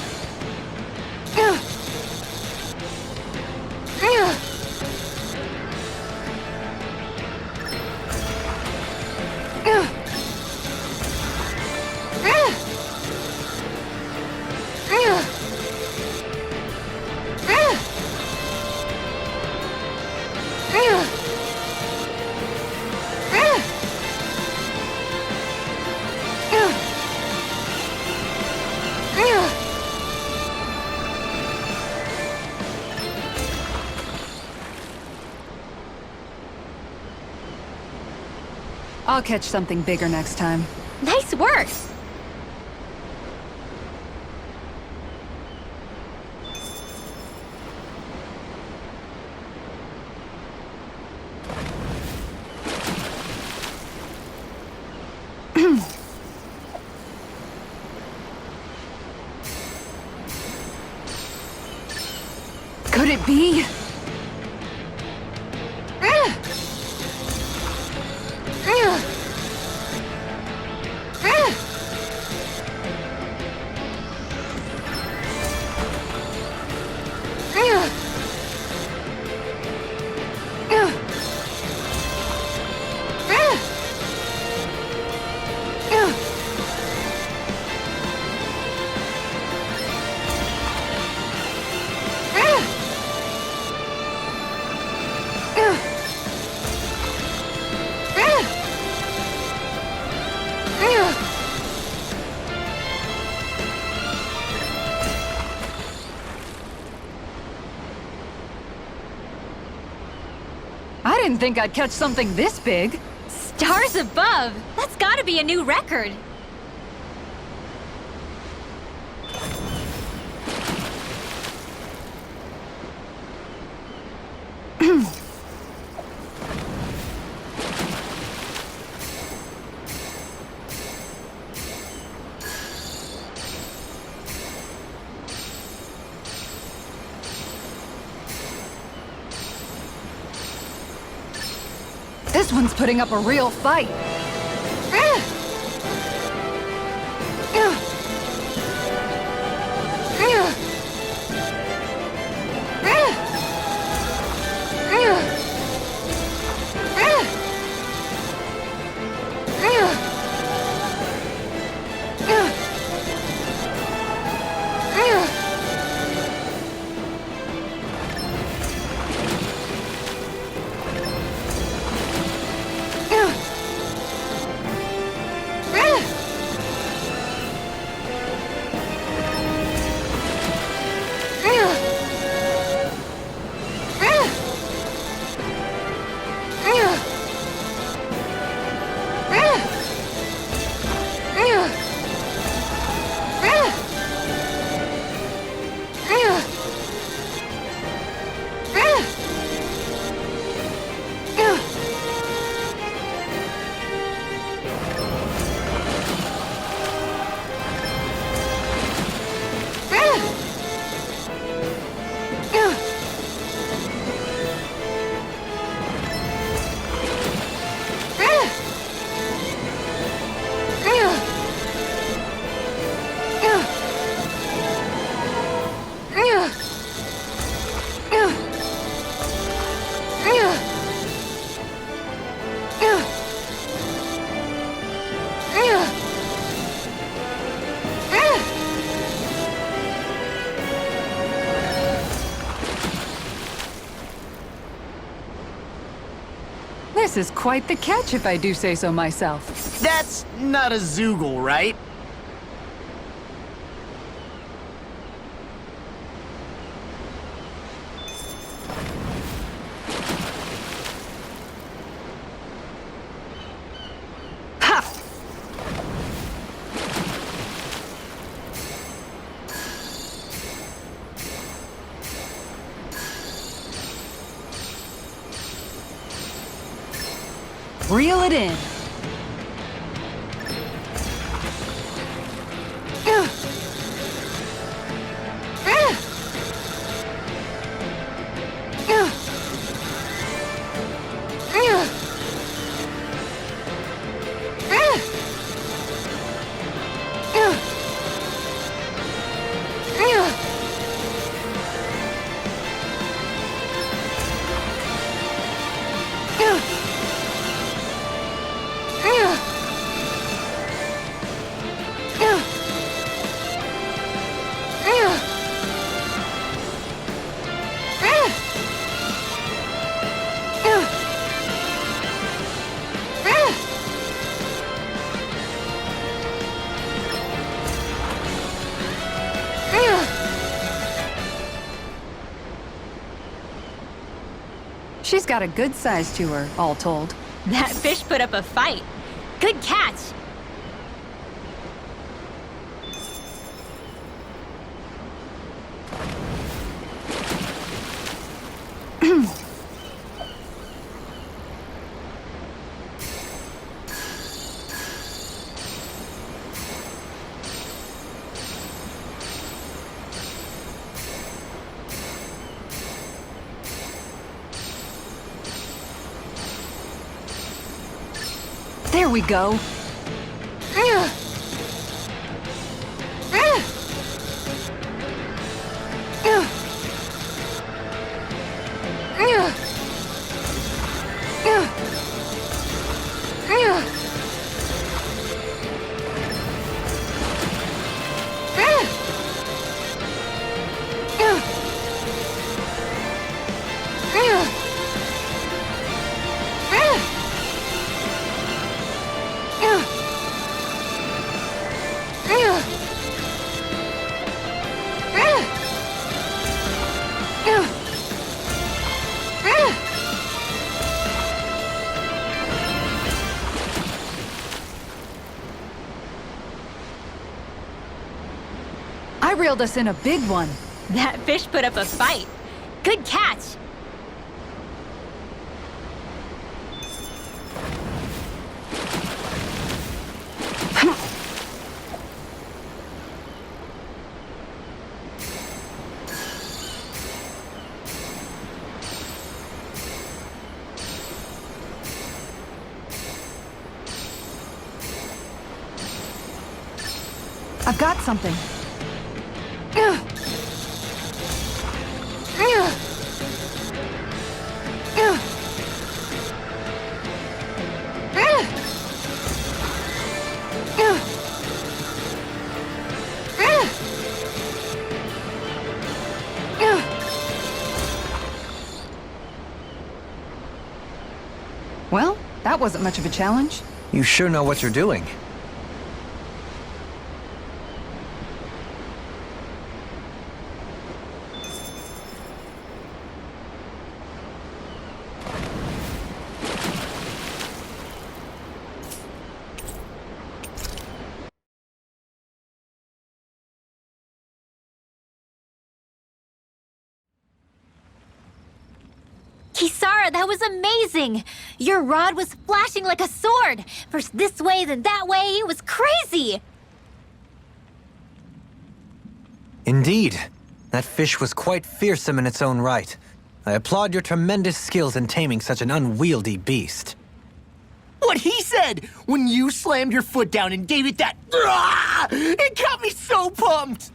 [SPEAKER 5] I'll catch something bigger next time.
[SPEAKER 6] Nice work!
[SPEAKER 5] Could it be? I didn't think I'd catch something this big.
[SPEAKER 6] Stars above! That's gotta be a new record!
[SPEAKER 5] one's putting up a real fight. This is quite the catch, if I do say so myself.
[SPEAKER 1] That's not a Zoogle, right?
[SPEAKER 5] Reel it in. She's got a good size to her, all told.
[SPEAKER 6] That fish put up a fight. Good catch.
[SPEAKER 5] There we go. I reeled us in a big one.
[SPEAKER 6] That fish put up a fight. Good catch.
[SPEAKER 5] I've got something. Well, that wasn't much of a challenge.
[SPEAKER 2] You sure know what you're doing.
[SPEAKER 6] Kisara, that was amazing! Your rod was flashing like a sword! First this way, then that way, it was crazy!
[SPEAKER 2] Indeed. That fish was quite fearsome in its own right. I applaud your tremendous skills in taming such an unwieldy beast.
[SPEAKER 1] What he said when you slammed your foot down and gave it that. It got me so pumped!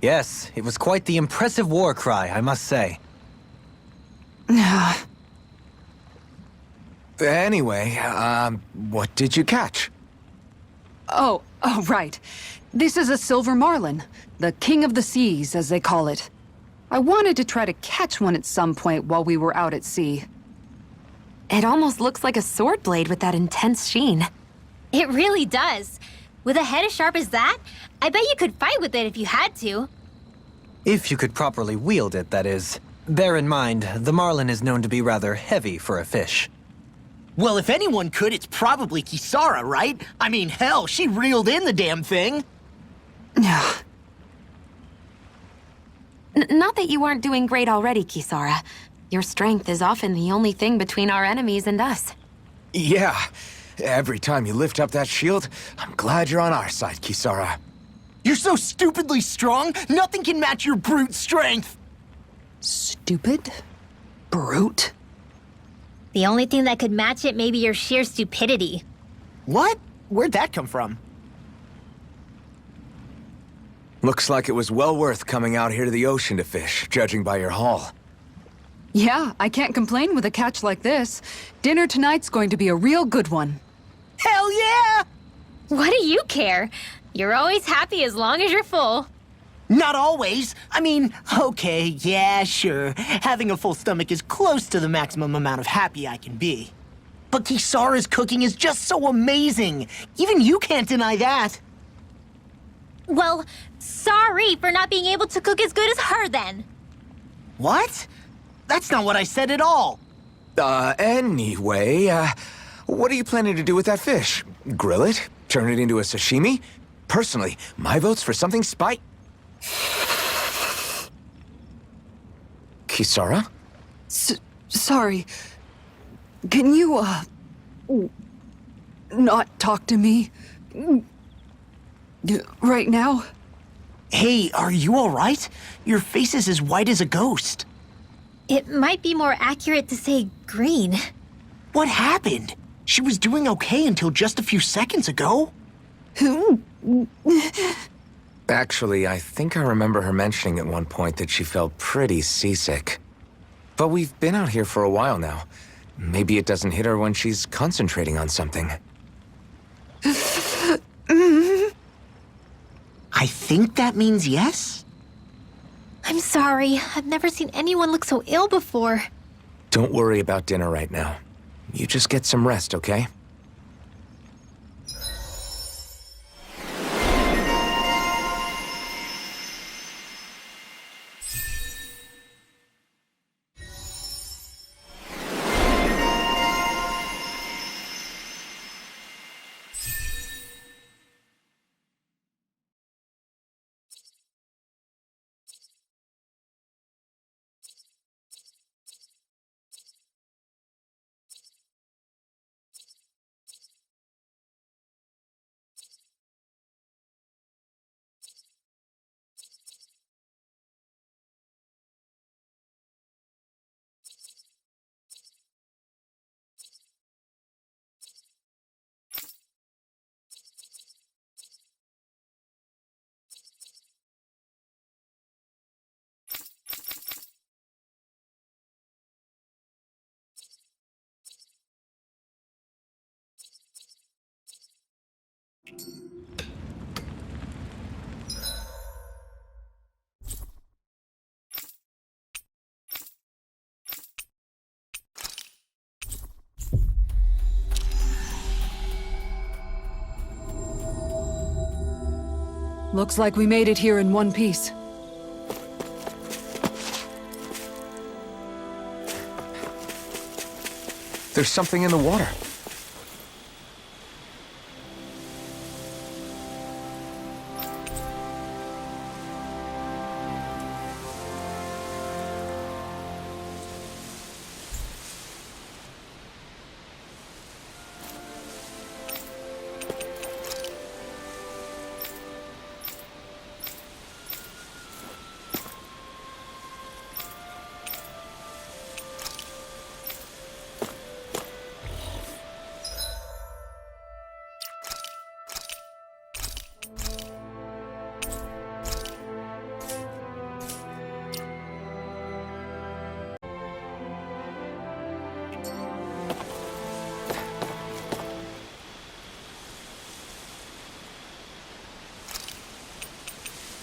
[SPEAKER 2] Yes, it was quite the impressive war cry, I must say.
[SPEAKER 3] Anyway, what did you catch?
[SPEAKER 5] Oh, right. This is a silver marlin, the king of the seas, as they call it. I wanted to try to catch one at some point while we were out at sea.
[SPEAKER 7] It almost looks like a sword blade with that intense sheen.
[SPEAKER 6] It really does. With a head as sharp as that, I bet you could fight with it if you had to.
[SPEAKER 2] If you could properly wield it, that is. Bear in mind, the marlin is known to be rather heavy for a fish.
[SPEAKER 1] Well, if anyone could, it's probably Kisara, right? I mean, hell, she reeled in the damn thing.
[SPEAKER 7] Not that you aren't doing great already, Kisara. Your strength is often the only thing between our enemies and us.
[SPEAKER 3] Yeah. Every time you lift up that shield, I'm glad you're on our side, Kisara.
[SPEAKER 1] You're so stupidly strong, nothing can match your brute strength.
[SPEAKER 5] Stupid? Brute?
[SPEAKER 6] The only thing that could match it may be your sheer stupidity.
[SPEAKER 1] What? Where'd that come from?
[SPEAKER 3] Looks like it was well worth coming out here to the ocean to fish, judging by your haul.
[SPEAKER 5] Yeah, I can't complain with a catch like this. Dinner tonight's going to be a real good one.
[SPEAKER 1] Hell yeah!
[SPEAKER 6] What do you care? You're always happy as long as you're full.
[SPEAKER 1] Not always. I mean, okay, yeah, sure. Having a full stomach is close to the maximum amount of happy I can be. But Kisara's cooking is just so amazing. Even you can't deny that.
[SPEAKER 6] Well, sorry for not being able to cook as good as her then.
[SPEAKER 1] What? That's not what I said at all.
[SPEAKER 3] Anyway, what are you planning to do with that fish? Grill it? Turn it into a sashimi? Personally, my vote's for something Kisara?
[SPEAKER 5] Sorry. Can you, not talk to me? Right now?
[SPEAKER 1] Hey, are you all right? Your face is as white as a ghost.
[SPEAKER 6] It might be more accurate to say green.
[SPEAKER 1] What happened? She was doing okay until just a few seconds ago.
[SPEAKER 3] Actually, I think I remember her mentioning at one point that she felt pretty seasick. But we've been out here for a while now. Maybe it doesn't hit her when she's concentrating on something.
[SPEAKER 1] I think that means yes?
[SPEAKER 6] I'm sorry. I've never seen anyone look so ill before.
[SPEAKER 3] Don't worry about dinner right now. You just get some rest, okay?
[SPEAKER 5] Looks like we made it here in one piece.
[SPEAKER 3] There's something in the water.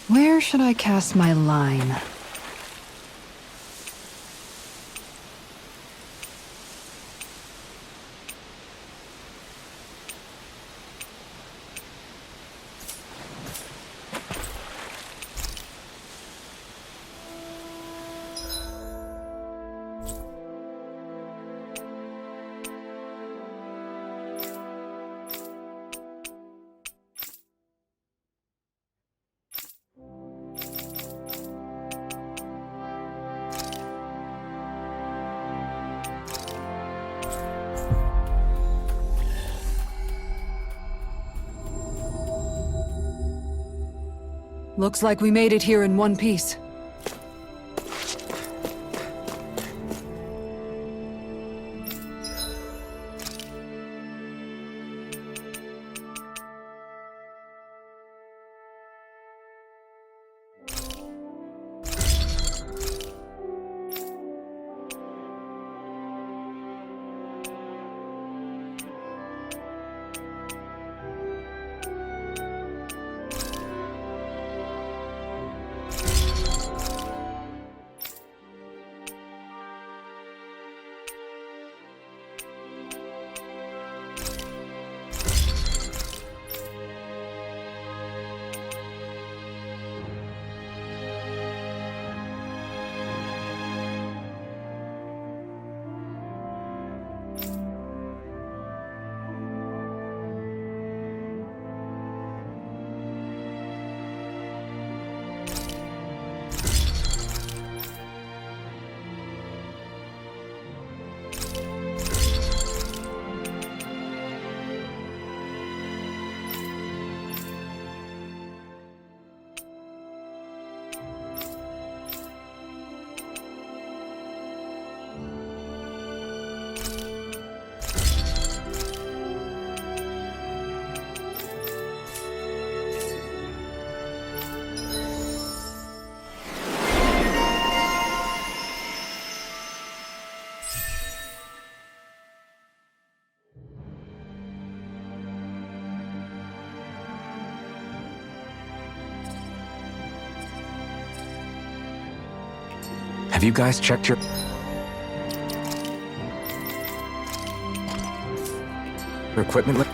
[SPEAKER 5] Where should I cast my line? Looks like we made it here in one piece.
[SPEAKER 3] Have you guys checked your equipment?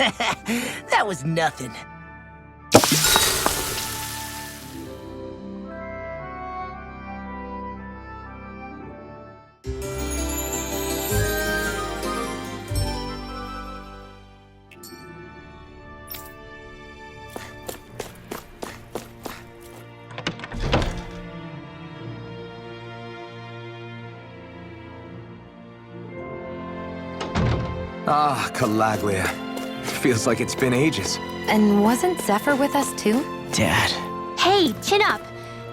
[SPEAKER 1] That was nothing.
[SPEAKER 3] Ah, Calaglia. Feels like it's been ages.
[SPEAKER 7] And wasn't Zephyr with us too?
[SPEAKER 1] Dad.
[SPEAKER 6] Hey, chin up!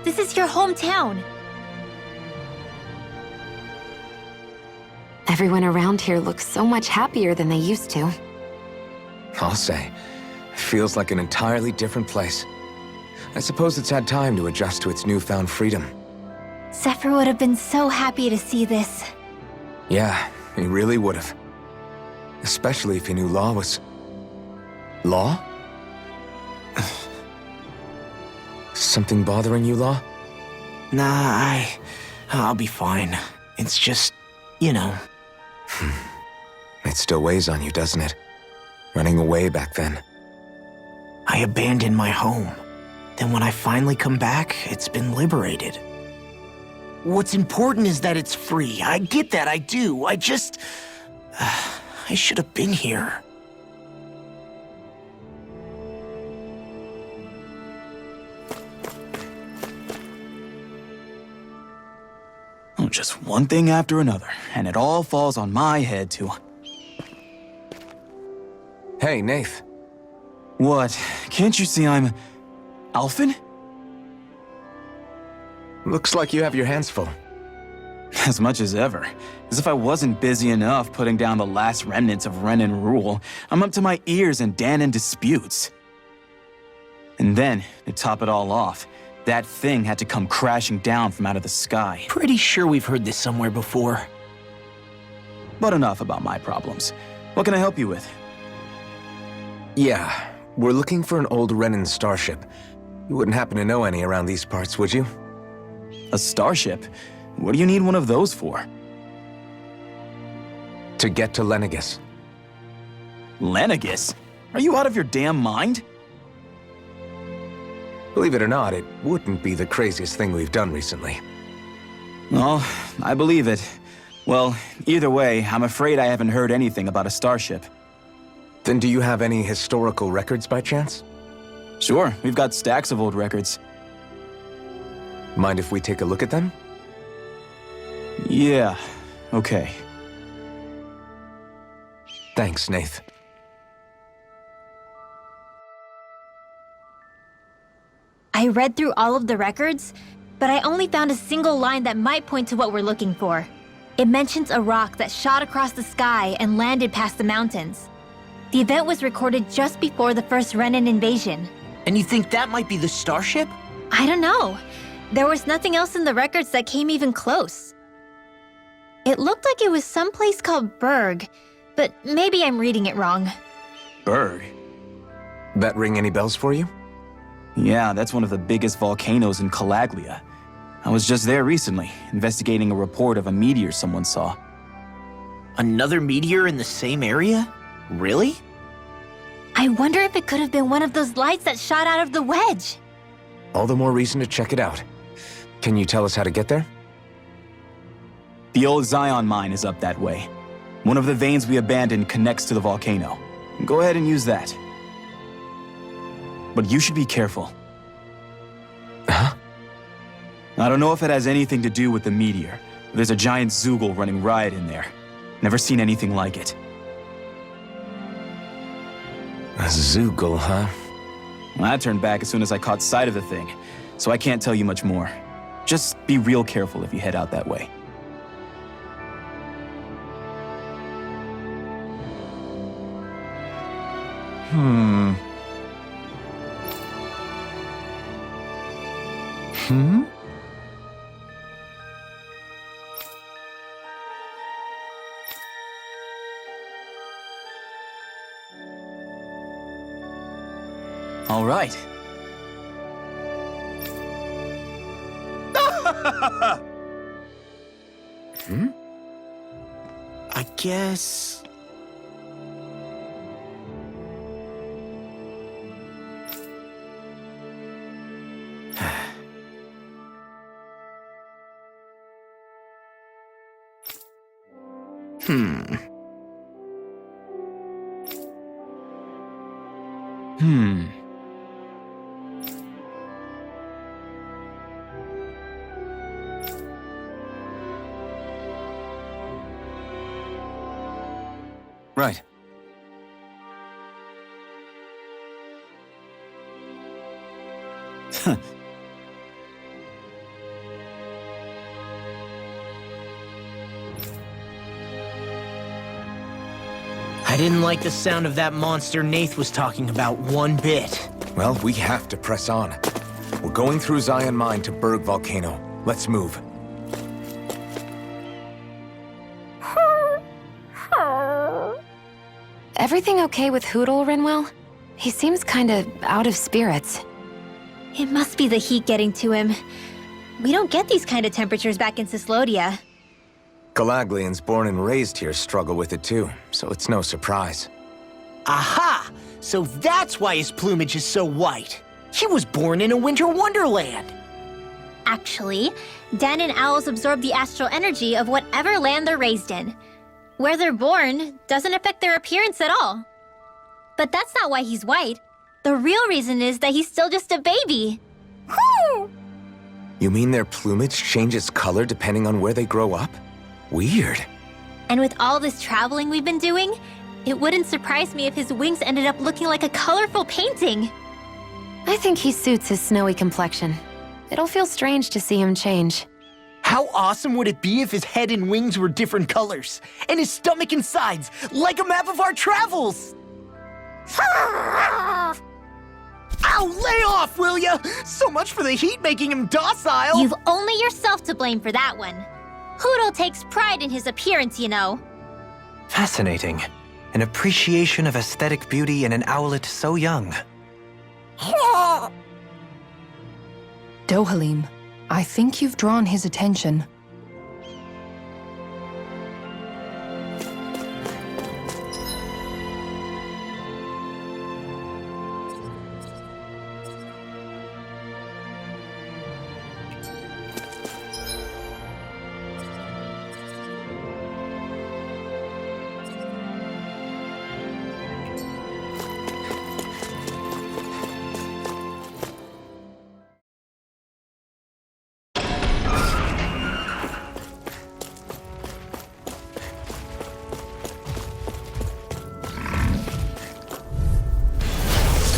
[SPEAKER 6] This is your hometown.
[SPEAKER 7] Everyone around here looks so much happier than they used to.
[SPEAKER 3] I'll say. Feels like an entirely different place. I suppose it's had time to adjust to its newfound freedom.
[SPEAKER 6] Zephyr would have been so happy to see this.
[SPEAKER 3] Yeah, he really would have. Especially if he knew Law was... Law? Something bothering you, Law?
[SPEAKER 1] Nah, I'll be fine. It's just, you know.
[SPEAKER 3] It still weighs on you, doesn't it? Running away back then.
[SPEAKER 1] I abandoned my home. Then when I finally come back, it's been liberated. What's important is that it's free. I get that, I do. I just... I should have been here.
[SPEAKER 9] Oh, just one thing after another, and it all falls on my head to...
[SPEAKER 3] Hey, Nath.
[SPEAKER 9] What? Can't you see I'm... Alphen?
[SPEAKER 3] Looks like you have your hands full.
[SPEAKER 9] As much as ever. As if I wasn't busy enough putting down the last remnants of Renan rule, I'm up to my ears in Danon disputes. And then, to top it all off, that thing had to come crashing down from out of the sky.
[SPEAKER 1] Pretty sure we've heard this somewhere before.
[SPEAKER 9] But enough about my problems. What can I help you with?
[SPEAKER 3] Yeah, we're looking for an old Renan starship. You wouldn't happen to know any around these parts, would you?
[SPEAKER 9] A starship? What do you need one of those for?
[SPEAKER 3] To get to Lenegis.
[SPEAKER 9] Lenegis? Are you out of your damn mind?
[SPEAKER 3] Believe it or not, it wouldn't be the craziest thing we've done recently.
[SPEAKER 9] Oh, I believe it. Well, either way, I'm afraid I haven't heard anything about a starship.
[SPEAKER 3] Then do you have any historical records by chance?
[SPEAKER 9] Sure, we've got stacks of old records.
[SPEAKER 3] Mind if we take a look at them?
[SPEAKER 9] Yeah, okay.
[SPEAKER 3] Thanks, Nath.
[SPEAKER 6] I read through all of the records, but I only found a single line that might point to what we're looking for. It mentions a rock that shot across the sky and landed past the mountains. The event was recorded just before the first Renan invasion.
[SPEAKER 1] And you think that might be the starship?
[SPEAKER 6] I don't know. There was nothing else in the records that came even close. It looked like it was someplace called Berg, but maybe I'm reading it wrong.
[SPEAKER 9] Berg?
[SPEAKER 3] That ring any bells for you?
[SPEAKER 9] Yeah, that's one of the biggest volcanoes in Calaglia. I was just there recently, investigating a report of a meteor someone saw.
[SPEAKER 1] Another meteor in the same area? Really?
[SPEAKER 6] I wonder if it could have been one of those lights that shot out of the Wedge.
[SPEAKER 3] All the more reason to check it out. Can you tell us how to get there?
[SPEAKER 9] The old Zion mine is up that way. One of the veins we abandoned connects to the volcano. Go ahead and use that. But you should be careful.
[SPEAKER 3] Huh?
[SPEAKER 9] I don't know if it has anything to do with the meteor. There's a giant Zoogle running riot in there. Never seen anything like it.
[SPEAKER 3] A Zoogle, huh?
[SPEAKER 9] Well, I turned back as soon as I caught sight of the thing, so I can't tell you much more. Just be real careful if you head out that way. All right.
[SPEAKER 1] I guess...
[SPEAKER 2] Right.
[SPEAKER 1] I didn't like the sound of that monster Nath was talking about one bit.
[SPEAKER 3] Well, we have to press on. We're going through Zion Mine to Berg Volcano. Let's move.
[SPEAKER 7] Everything okay with Hootle, Rinwell? He seems kinda out of spirits.
[SPEAKER 6] It must be the heat getting to him. We don't get these kind of temperatures back in Cislodia.
[SPEAKER 3] Galaglians born and raised here struggle with it too, so it's no surprise.
[SPEAKER 1] Aha! So that's why his plumage is so white. He was born in a winter wonderland.
[SPEAKER 6] Actually, Dan and owls absorb the astral energy of whatever land they're raised in. Where they're born doesn't affect their appearance at all. But that's not why he's white. The real reason is that he's still just a baby.
[SPEAKER 3] You mean their plumage changes color depending on where they grow up? Weird.
[SPEAKER 6] And with all this traveling we've been doing, it wouldn't surprise me if his wings ended up looking like a colorful painting.
[SPEAKER 7] I think he suits his snowy complexion. It'll feel strange to see him change.
[SPEAKER 1] How awesome would it be if his head and wings were different colors, and his stomach and sides, like a map of our travels? Ow, lay off, will ya? So much for the heat making him docile.
[SPEAKER 6] You've only yourself to blame for that one. Hootle takes pride in his appearance, you know.
[SPEAKER 2] Fascinating. An appreciation of aesthetic beauty in an owlet so young.
[SPEAKER 5] Dohalim, I think you've drawn his attention.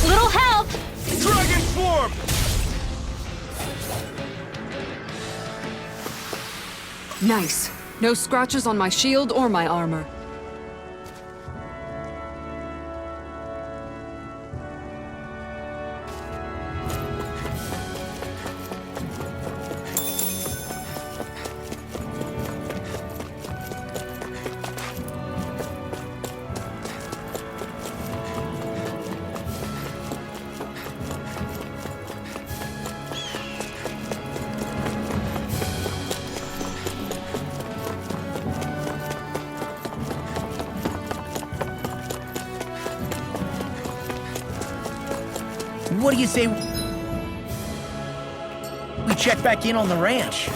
[SPEAKER 6] Little help!
[SPEAKER 4] Dragon form!
[SPEAKER 5] Nice. No scratches on my shield or my armor.
[SPEAKER 1] What do you say we check back in on the ranch?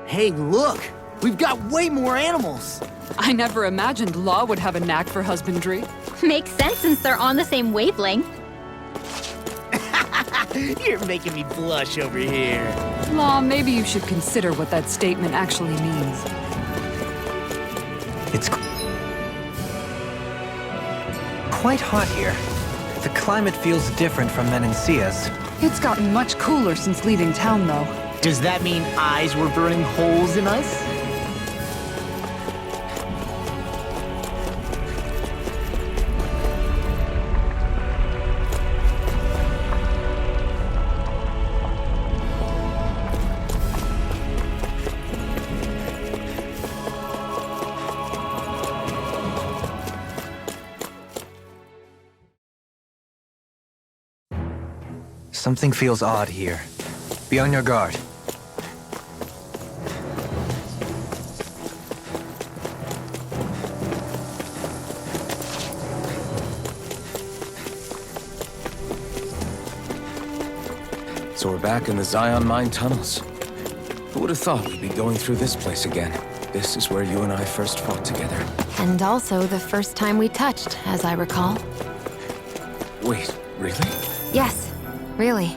[SPEAKER 1] Hey, look! We've got way more animals!
[SPEAKER 5] I never imagined Law would have a knack for husbandry.
[SPEAKER 6] Makes sense since they're on the same wavelength.
[SPEAKER 1] You're making me blush over here.
[SPEAKER 5] Law, maybe you should consider what that statement actually means.
[SPEAKER 2] It's quite hot here. The climate feels different from Menancia's.
[SPEAKER 5] It's gotten much cooler since leaving town, though.
[SPEAKER 1] Does that mean eyes were burning holes in us?
[SPEAKER 2] Something feels odd here. Be on your guard.
[SPEAKER 3] So we're back in the Zion Mine tunnels. Who would have thought we'd be going through this place again? This is where you and I first fought together.
[SPEAKER 7] And also the first time we touched, as I recall.
[SPEAKER 3] Wait, really?
[SPEAKER 7] Yes, really.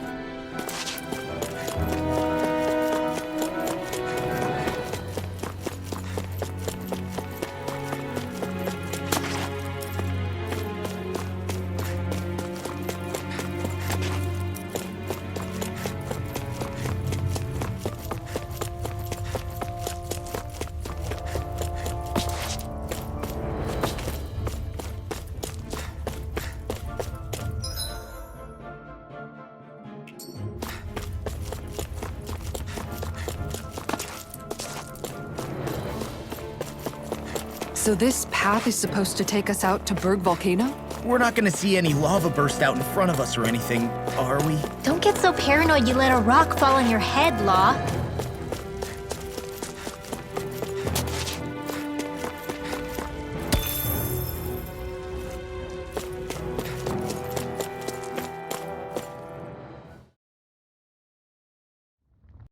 [SPEAKER 5] So this path is supposed to take us out to Berg Volcano?
[SPEAKER 1] We're not gonna see any lava burst out in front of us or anything, are we?
[SPEAKER 6] Don't get so paranoid you let a rock fall on your head, Law.